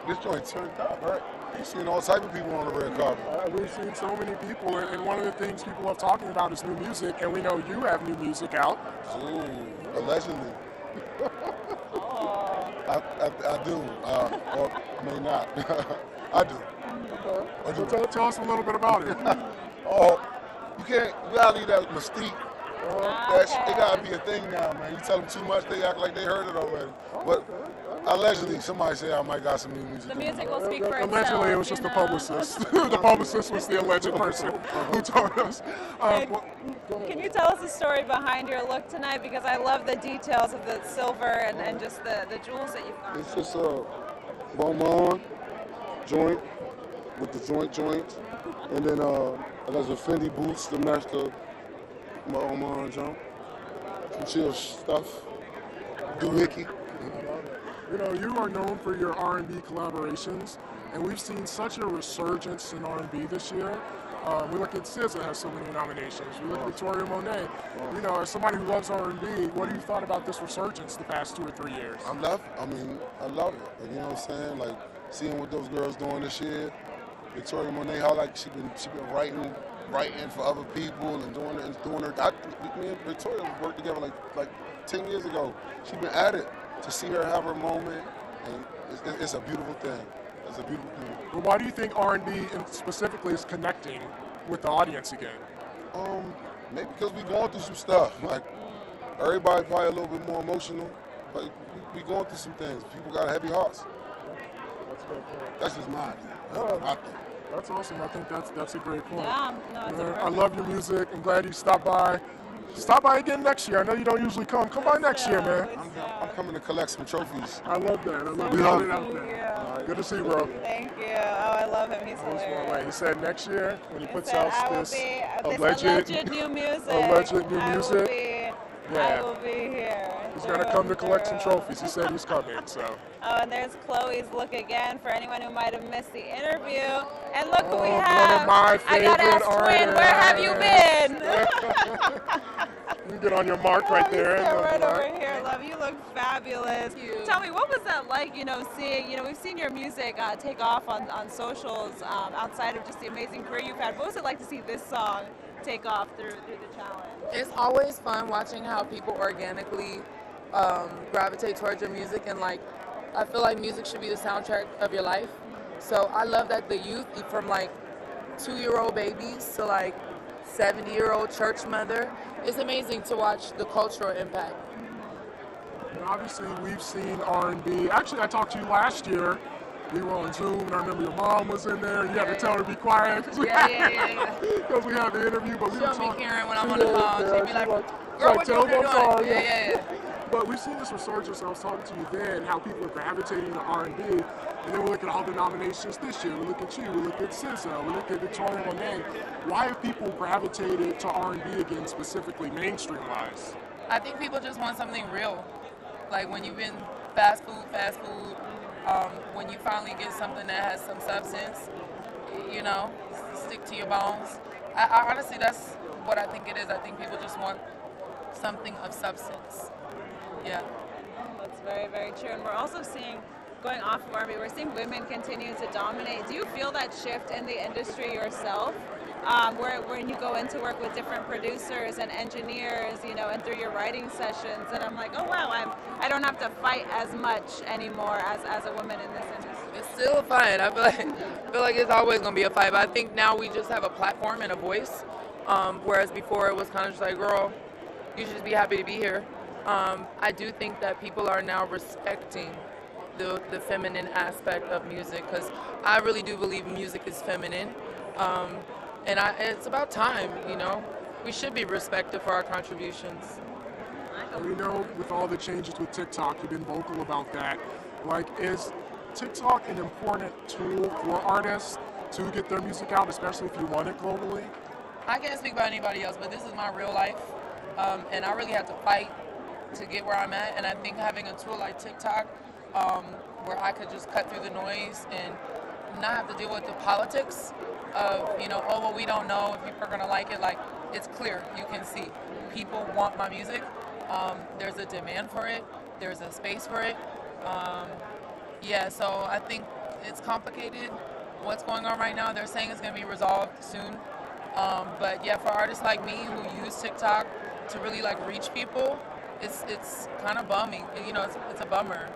U: This joint turned out, right? You've seen all type of people on the red carpet.
A: We've seen so many people, and one of the things people are talking about is new music, and we know you have new music out.
U: Ooh, allegedly. I do, or may not. I do.
A: So tell us a little bit about it.
U: You gotta leave that mystique. It gotta be a thing now, man. You tell them too much, they act like they heard it already. But allegedly, somebody said I might got some new music.
B: The music will speak for itself.
A: Allegedly, it was just the publicist. The publicist was the alleged person who told us.
B: Can you tell us the story behind your look tonight? Because I love the details of the silver and just the jewels that you've got.
U: It's just a Beaumont joint with the joint, and then there's a Fendi boots to match the Beaumont jump. Some chill stuff. Doohickey.
A: You know, you are known for your R&B collaborations, and we've seen such a resurgence in R&B this year. We look at SZA has so many nominations. We look at Victoria Monet. You know, as somebody who loves R&B, what have you thought about this resurgence the past 2 or 3 years?
U: I love it. You know what I'm saying? Like seeing what those girls doing this year. Victoria Monet, how like she been writing for other people and doing her. Me and Victoria worked together like 10 years ago. She been at it. To see her have her moment, and it's a beautiful thing. It's a beautiful thing.
A: Well, why do you think R&B specifically is connecting with the audience again?
U: Maybe because we going through some stuff. Like everybody probably a little bit more emotional, but we going through some things. People got heavy hearts.
A: That's a great point.
U: That's just my idea. That's my thing.
A: That's awesome. I think that's a great point.
B: Yeah, no, it's a
A: Man, I
B: perfect
A: love your music. I'm glad you stopped by. Stop by again next year. I know you don't usually come. Come by next year, man.
U: I'm coming to collect some trophies.
A: I love that. I love
U: We
A: it.
U: love
A: Put it out there. Good to see you, bro.
B: Thank you. Oh, I love him. He's hilarious.
A: He said next year when he puts
B: said,
A: out
B: I will
A: this
B: be,
A: alleged
B: new music.
A: alleged new music.
B: I will be here.
A: He's gonna come to collect some trophies. He said he's coming. So.
B: Oh, and there's Chloe's look again for anyone who might have missed the interview. And look who we
A: One
B: have.
A: of my
B: I gotta ask Twin, where have you been?
A: You get on your mark right there.
B: Right over here, love. You look fabulous. Tell me, what was that like? You know, seeing, we've seen your music take off on socials outside of just the amazing career you've had. What was it like to see this song take off through the challenge?
I: It's always fun watching how people organically gravitate towards your music, and like, I feel like music should be the soundtrack of your life. So I love that the youth, from like 2-year-old babies to like 70-year-old church mother, it's amazing to watch the cultural impact.
A: And obviously, we've seen R&B. Actually, I talked to you last year. We were on Zoom, and I remember your mom was in there, and you had to tell her to be quiet. Because we had the interview, but we were talking.
I: She'll be Karen when I'm on the phone. She'll be like, girl, what you
A: tell them I'm sorry.
I: Yeah.
A: But we've seen this resurgence. I was talking to you then, how people are gravitating to R&B, and then we look at all the nominations this year. We look at you, we look at SZA, we look at Victoria Monet. Why have people gravitated to R&B again, specifically mainstream-wise?
I: I think people just want something real. Like when you've been fast food, when you finally get something that has some substance, stick to your bones. I honestly, that's what I think it is. I think people just want something of substance. Yeah.
B: That's very, very true. And we're also seeing, going off of R&B, we're seeing women continue to dominate. Do you feel that shift in the industry yourself? Where when you go into work with different producers and engineers, and through your writing sessions, and I'm like, oh wow, I don't have to fight as much anymore as a woman in this industry.
I: It's still a fight. I feel like it's always going to be a fight, but I think now we just have a platform and a voice, whereas before it was kind of just like, girl, you should just be happy to be here. I do think that people are now respecting the feminine aspect of music, because I really do believe music is feminine. And it's about time, we should be respected for our contributions.
A: We know with all the changes with TikTok, you've been vocal about that. Like, is TikTok an important tool for artists to get their music out, especially if you want it globally?
I: I can't speak about anybody else, but this is my real life. And I really have to fight to get where I'm at. And I think having a tool like TikTok, where I could just cut through the noise and not have to deal with the politics of, oh, well, we don't know if people are going to like it. Like, it's clear. You can see. People want my music. There's a demand for it. There's a space for it. So I think it's complicated what's going on right now. They're saying it's going to be resolved soon. But yeah, for artists like me who use TikTok to really reach people, it's kind of bumming. It's a bummer.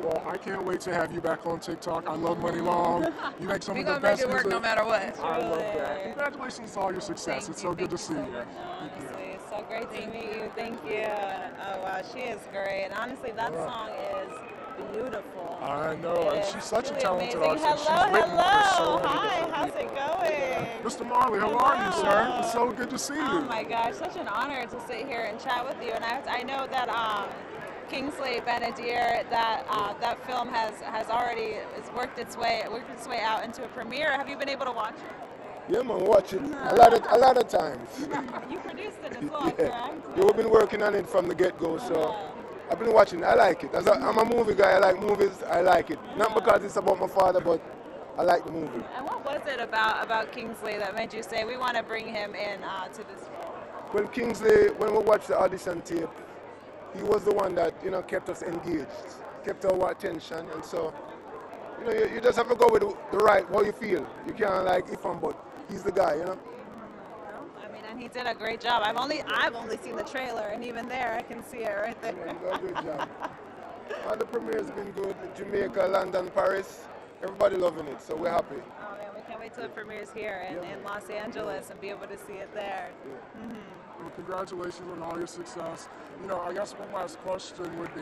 A: Well, I can't wait to have you back on TikTok. I love Money Long. You make some of the best music.
I: We're gonna make it work no matter what.
A: I love that. Congratulations on all your success. It's so good to see you.
B: Honestly, it's so great to meet you. Thank you. Oh wow, she is great. And honestly, that song is beautiful.
A: I know. And she's such a talented artist.
B: Hello. Hi, how's it going?
A: Mr. Marley, how are you, sir? It's so good to see you.
B: Oh my gosh, such an honor to sit here and chat with you. And I know that Kingsley Ben-Adir, that film has already worked its way out into a premiere. Have you been able to watch it?
C: Yeah, man, watch it a lot of times.
B: You produced it as well, correct?
C: Yeah, we've been working on it from the get-go, so I've been watching it. I like it. I'm a movie guy. I like movies. I like it. Not because it's about my father, but I like the movie.
B: And what was it about Kingsley that made you say, we want to bring him in to this role?
C: Well, Kingsley, when we watched the audition tape, he was the one that, kept us engaged, kept our attention, and so, you just have to go with the right, how you feel. You can't if and but. He's the guy,
B: Well, I mean, and he did a great job. I've only seen the trailer, and even there, I can see it right there.
C: Yeah, he did a good job. All the premieres been good. Jamaica, London, Paris. Everybody loving it, so we're happy.
B: Oh man, we can't wait till it premieres here in Los Angeles and be able to see it there.
C: Yeah.
B: Mm-hmm.
A: Well, congratulations on all your success. I guess one last question would be,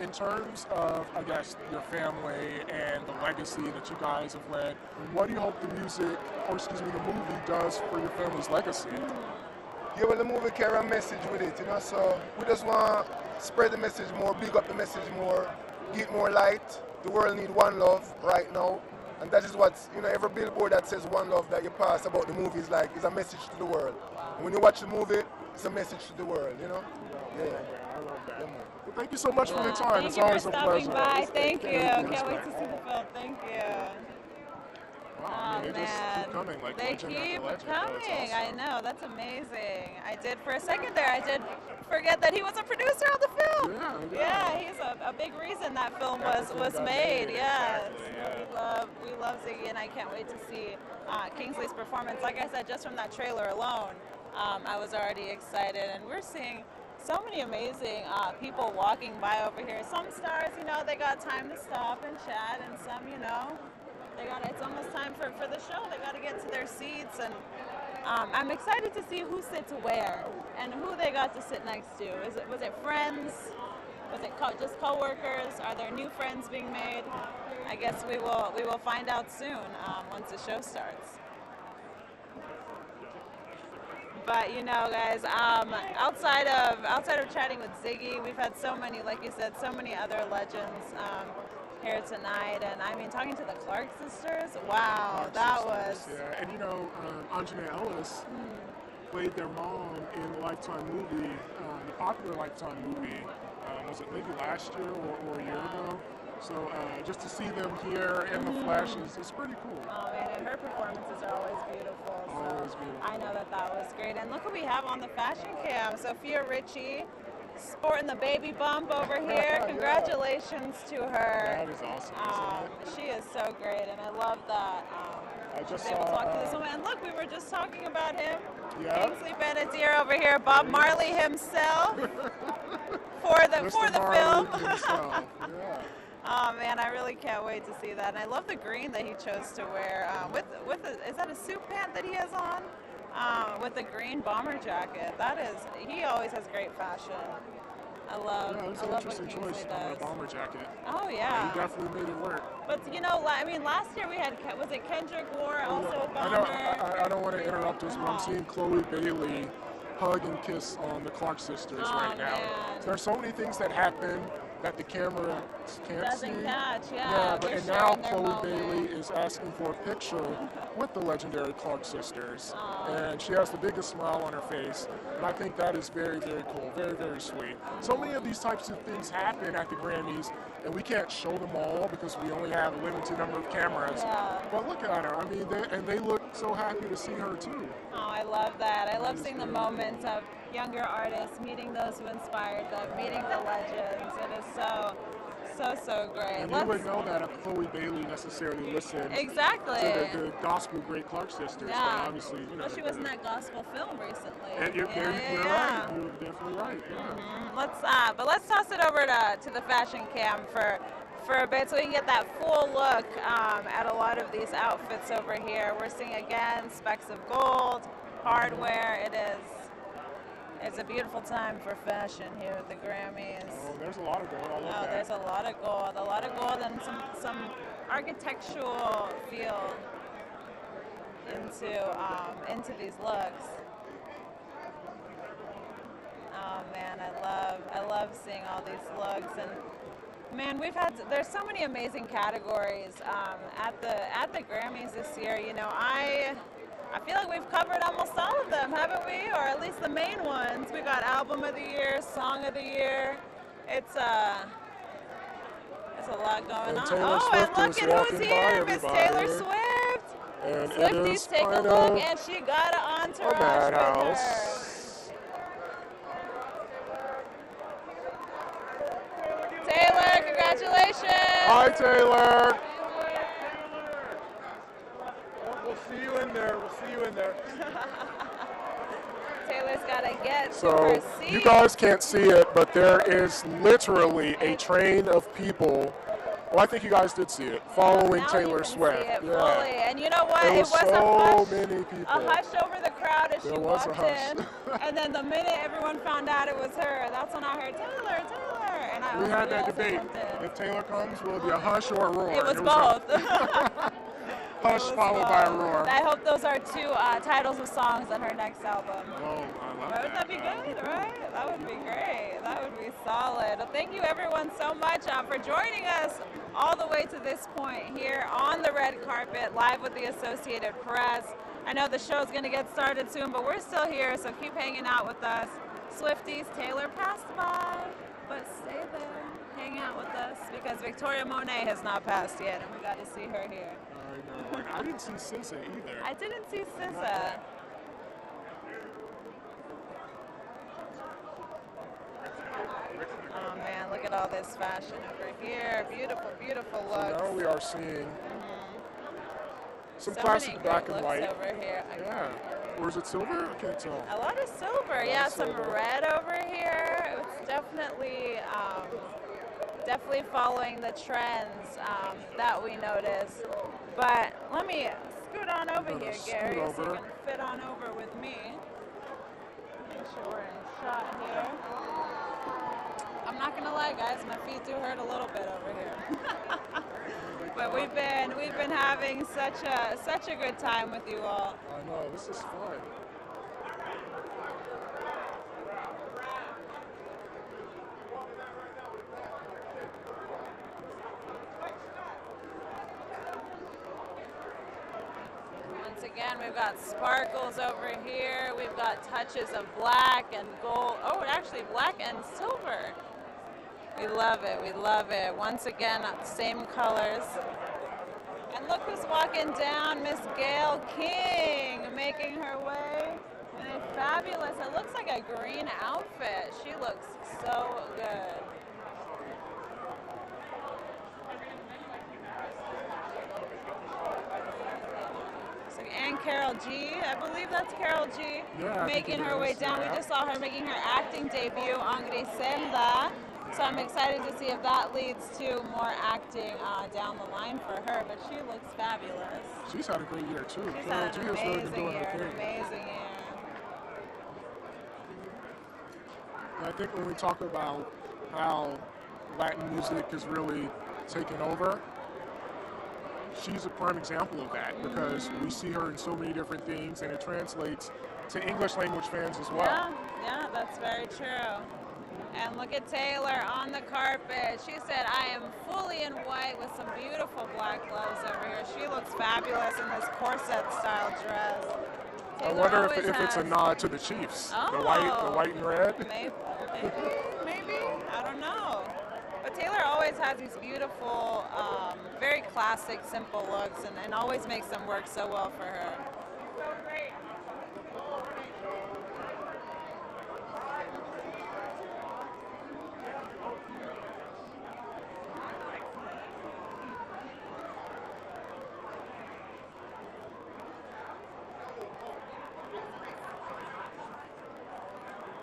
A: in terms of, I guess, your family and the legacy that you guys have led, what do you hope the movie does for your family's legacy?
C: Yeah, well, the movie carry a message with it, so we just want to spread the message more, big up the message more, give more light. The world needs one love right now, and that is what, every billboard that says one love that you pass about the movie is a message to the world. And when you watch the movie, it's a message to the world, Yeah.
A: I love that. Well, thank you so much for your time. It's always a pleasure.
B: By. Thank you. Can't wait to see the film. Thank you.
A: Wow, they just keep coming.
B: They keep coming. I know. That's amazing. I did for a second there. I did forget that he was a producer of the film. Yeah, he's a big reason that film was made. Yeah. We love Ziggy, and I can't wait to see Kingsley's performance. Like I said, just from that trailer alone, I was already excited, and we're seeing so many amazing people walking by over here. Some stars, they got time to stop and chat, and some, it's almost time for the show. They got to get to their seats, and I'm excited to see who sits where and who they got to sit next to. Was it friends? Was it just coworkers? Are there new friends being made? I guess we will find out soon once the show starts. But guys, outside of chatting with Ziggy, we've had so many, like you said, so many other legends here tonight, and I mean, talking to the Clark sisters, wow, that was...
A: Yeah, and Anjanae Ellis played their mom in the Lifetime movie, the popular Lifetime movie, was it maybe last year or a year ago? So just to see them here in the flesh is pretty cool.
B: Oh man, and her performances are always beautiful.
A: Always beautiful.
B: I know that was great. And look what we have on the fashion cam. Sophia Richie, sporting the baby bump over here. Congratulations to her.
A: That is awesome.
B: She is so great, and I love that.
A: I just
B: saw. Talk to this woman. And look, we were just talking about him.
A: Yeah.
B: Kingsley Ben-Adir over here, Bob Marley himself for the film.
A: Himself. Yeah.
B: Oh man, I really can't wait to see that. And I love the green that he chose to wear is that a suit pant that he has on? With the green bomber jacket. He always has great fashion. I love
A: what Kingsley
B: does.
A: On a bomber jacket.
B: Oh yeah.
A: He definitely made it work.
B: But last year we had, was it Kendrick wore also a bomber?
A: I don't want to interrupt us, but I'm seeing Chloe Bailey hug and kiss on the Clark sisters right now. There's so many things that happen that the camera
B: doesn't catch,
A: and now Chloe Bailey is asking for a picture with the legendary Clark sisters. And she has the biggest smile on her face. And I think that is very, very cool, very, very sweet. So many of these types of things happen at the Grammys, and we can't show them all because we only have a limited number of cameras. But look at her. I mean, they look so happy to see her too.
B: Oh, I love that. I love seeing the moments of younger artists meeting those who inspired them, meeting the legends. It is so great.
A: And you wouldn't know that if Chloe Bailey necessarily listened to the gospel great Clark sisters.
B: Yeah.
A: But obviously,
B: well, she was in that gospel film recently.
A: And you're right. You're definitely right. Yeah.
B: Let's toss it over to the fashion cam for a bit so we can get that full look at a lot of these outfits over here. We're seeing again specks of gold, hardware. It's a beautiful time for fashion here at the Grammys.
A: Oh, there's a lot of gold. I love that.
B: There's a lot of gold, and some architectural feel into these looks. Oh man, I love seeing all these looks, and man, there's so many amazing categories at the Grammys this year. I feel like we've covered almost all of them, haven't we? Or at least the main ones. We got Album of the Year, Song of the Year. It's a lot going on. And look at who's here, Miss Taylor Swift.
A: And
B: Swifties, take a look, and she got an entourage with her. Taylor, congratulations.
A: Hi, Taylor.
C: We'll see you in there.
B: Taylor's got to get to her seat.
A: You guys can't see it, but there is literally a train of people Well, I think you guys did see it. Following
B: Now
A: Taylor
B: you can
A: Swift.
B: see it
A: Yeah.
B: fully. And you know what?
A: There
B: It
A: was
B: was
A: so many people.
B: a hush over the crowd as she
A: There was a
B: walked
A: hush.
B: in. And then the minute everyone found out it was her, that's when I heard Taylor, Taylor. And I
A: We
B: was
A: had
B: like,
A: that
B: yes, I
A: debate.
B: jumped in.
A: If Taylor comes, will it be a hush or a roar?
B: It was
A: a
B: both.
A: hush followed by a roar.
B: I hope those are two titles of songs on her next album.
A: Oh, I love
B: Wouldn't that be good, right? That would be great. That would be solid. Well, thank you everyone so much for joining us all the way to this point here on the red carpet, live with the Associated Press. I know the show's going to get started soon, but we're still here, so keep hanging out with us. Swifties, Taylor passed by, but stay there, hang out with us, because Victoria Monet has not passed yet, and we got to see her here.
A: I know. I didn't see SZA either.
B: I didn't see SZA. Oh man, look at all this fashion over here. Beautiful, beautiful looks.
A: So now we are seeing some
B: So
A: classic
B: many
A: black
B: great
A: and
B: looks
A: white.
B: over here.
A: Yeah. Or is it silver? I can't tell.
B: A lot of silver, yeah, some
A: silver.
B: red over here. It's definitely, definitely following the trends that we notice. But let me scoot on over here, Gary, so you can fit on over with me. Make sure we're in shot here. I'm not gonna lie, guys, my feet do hurt a little bit over here. But we've been having such a good time with you all.
A: I know, this is fun.
B: Once again, we've got sparkles over here. We've got touches of black and gold. Oh, actually black and silver. We love it. We love it. Once again, same colors. And look who's walking down, Miss Gail King, making her way in a fabulous, it looks like a green outfit. She looks so good. And Carol G, I believe that's Carol G,
A: Yeah,
B: making her way down. We just saw her making her acting debut on Griselda. So I'm excited to see if that leads to more acting down the line for her, but she looks fabulous.
A: She's had a great year too.
B: She's
A: Carol
B: had
A: G
B: an
A: has really been
B: amazing
A: doing
B: year,
A: her
B: an
A: thing.
B: amazing year.
A: And I think when we talk about how Latin music is really taking over, she's a prime example of that because we see her in so many different things and it translates to English language fans as well.
B: Yeah, that's very true. And look at Taylor on the carpet. She said, I am fully in white with some beautiful black gloves over here. She looks fabulous in this corset style dress.
A: I
B: Taylor
A: wonder
B: always
A: if it's a
B: has-
A: nod to the Chiefs.
B: Oh.
A: The white and red.
B: Maybe, I don't know. But Taylor always has these beautiful, very classic, simple looks and always makes them work so well for her. So great.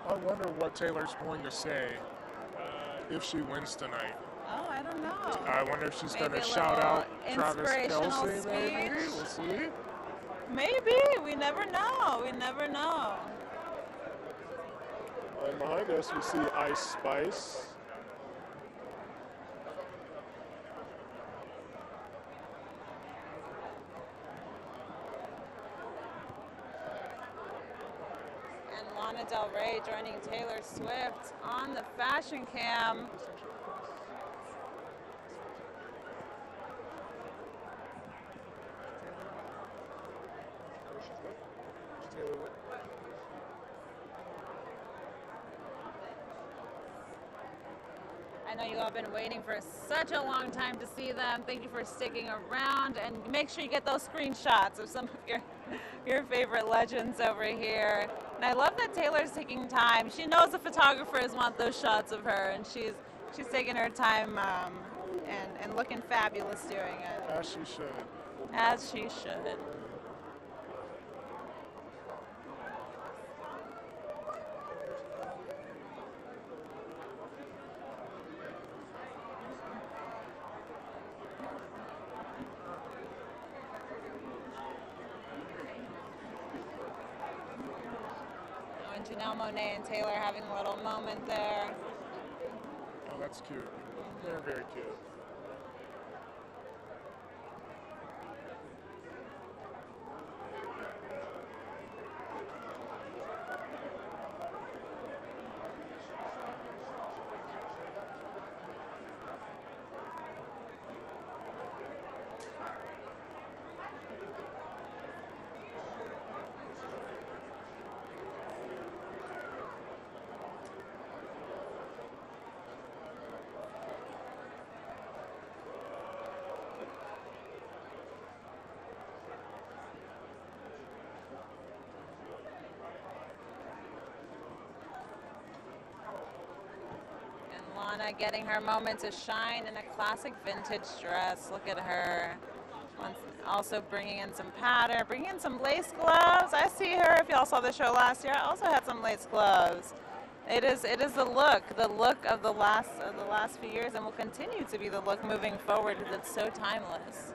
A: I wonder what Taylor's going to say if she wins tonight.
B: Oh, I don't know.
A: I wonder if she's going
B: Maybe
A: to
B: a
A: shout
B: little
A: out Travis
B: inspirational
A: Kelce, maybe.
B: speech.
A: We'll see.
B: Maybe. We never know. We never know.
A: And behind us, we see Ice Spice.
B: And Lana Del Rey joining Taylor Swift on the fashion cam. I know you all have been waiting for such a long time to see them. Thank you for sticking around, and make sure you get those screenshots of some of your favorite legends over here. And I love that Taylor's taking time. She knows the photographers want those shots of her, and she's taking her time and looking fabulous doing it.
A: As she should.
B: As she should. Janelle Monáe and Taylor having a little moment there.
A: Oh, that's cute. Very, very cute.
B: Lana getting her moment to shine in a classic vintage dress. Look at her. Also bringing in some pattern, bringing in some lace gloves. I see her. If y'all saw the show last year, I also had some lace gloves. It is the look of the last few years, and will continue to be the look moving forward because it's so timeless.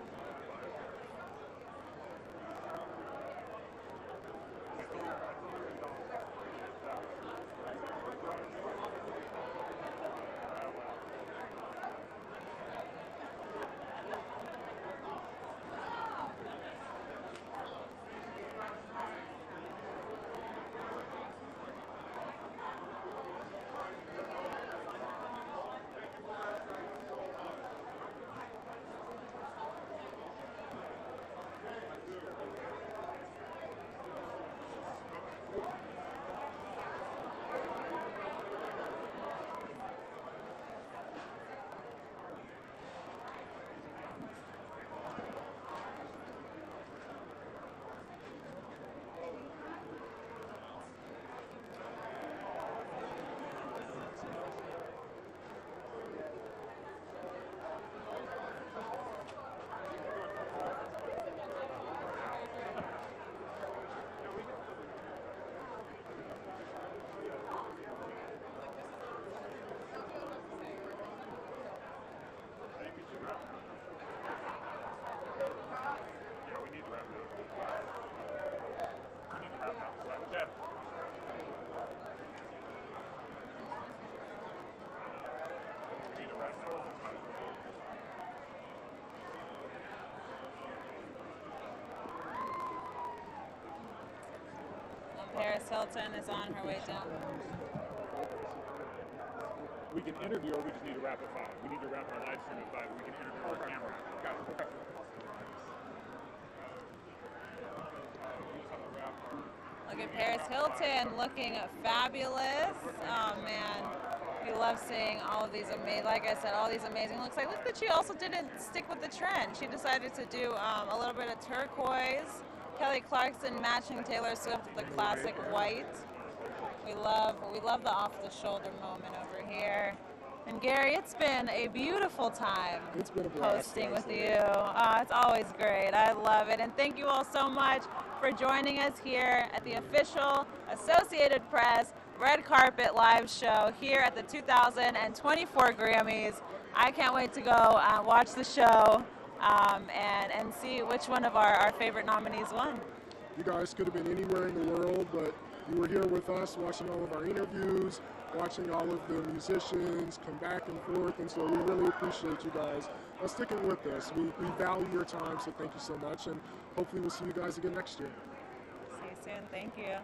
B: Paris Hilton is on her way down.
W: We can interview, or we just need to wrap at 5. We need to wrap our live stream at 5. We can interview on camera. Got it. Okay.
B: Look at Paris Hilton looking fabulous. Oh man, we love seeing all of these amazing, like I said, all these amazing looks. Like, look that she also didn't stick with the trend. She decided to do a little bit of turquoise. Kelly Clarkson matching Taylor Swift with the classic white. We love the off-the-shoulder moment over here. And Gary, it's been a beautiful time hosting with you. It's always great. I love it. And thank you all so much for joining us here at the official Associated Press Red Carpet Live Show here at the 2024 Grammys. I can't wait to go watch the show and see which one of our favorite nominees won.
A: You guys could have been anywhere in the world, but you were here with us watching all of our interviews, watching all of the musicians come back and forth, and so we really appreciate you guys sticking with us. We value your time, so thank you so much, and hopefully we'll see you guys again next year.
B: See you soon. Thank you.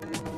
A: Thank you.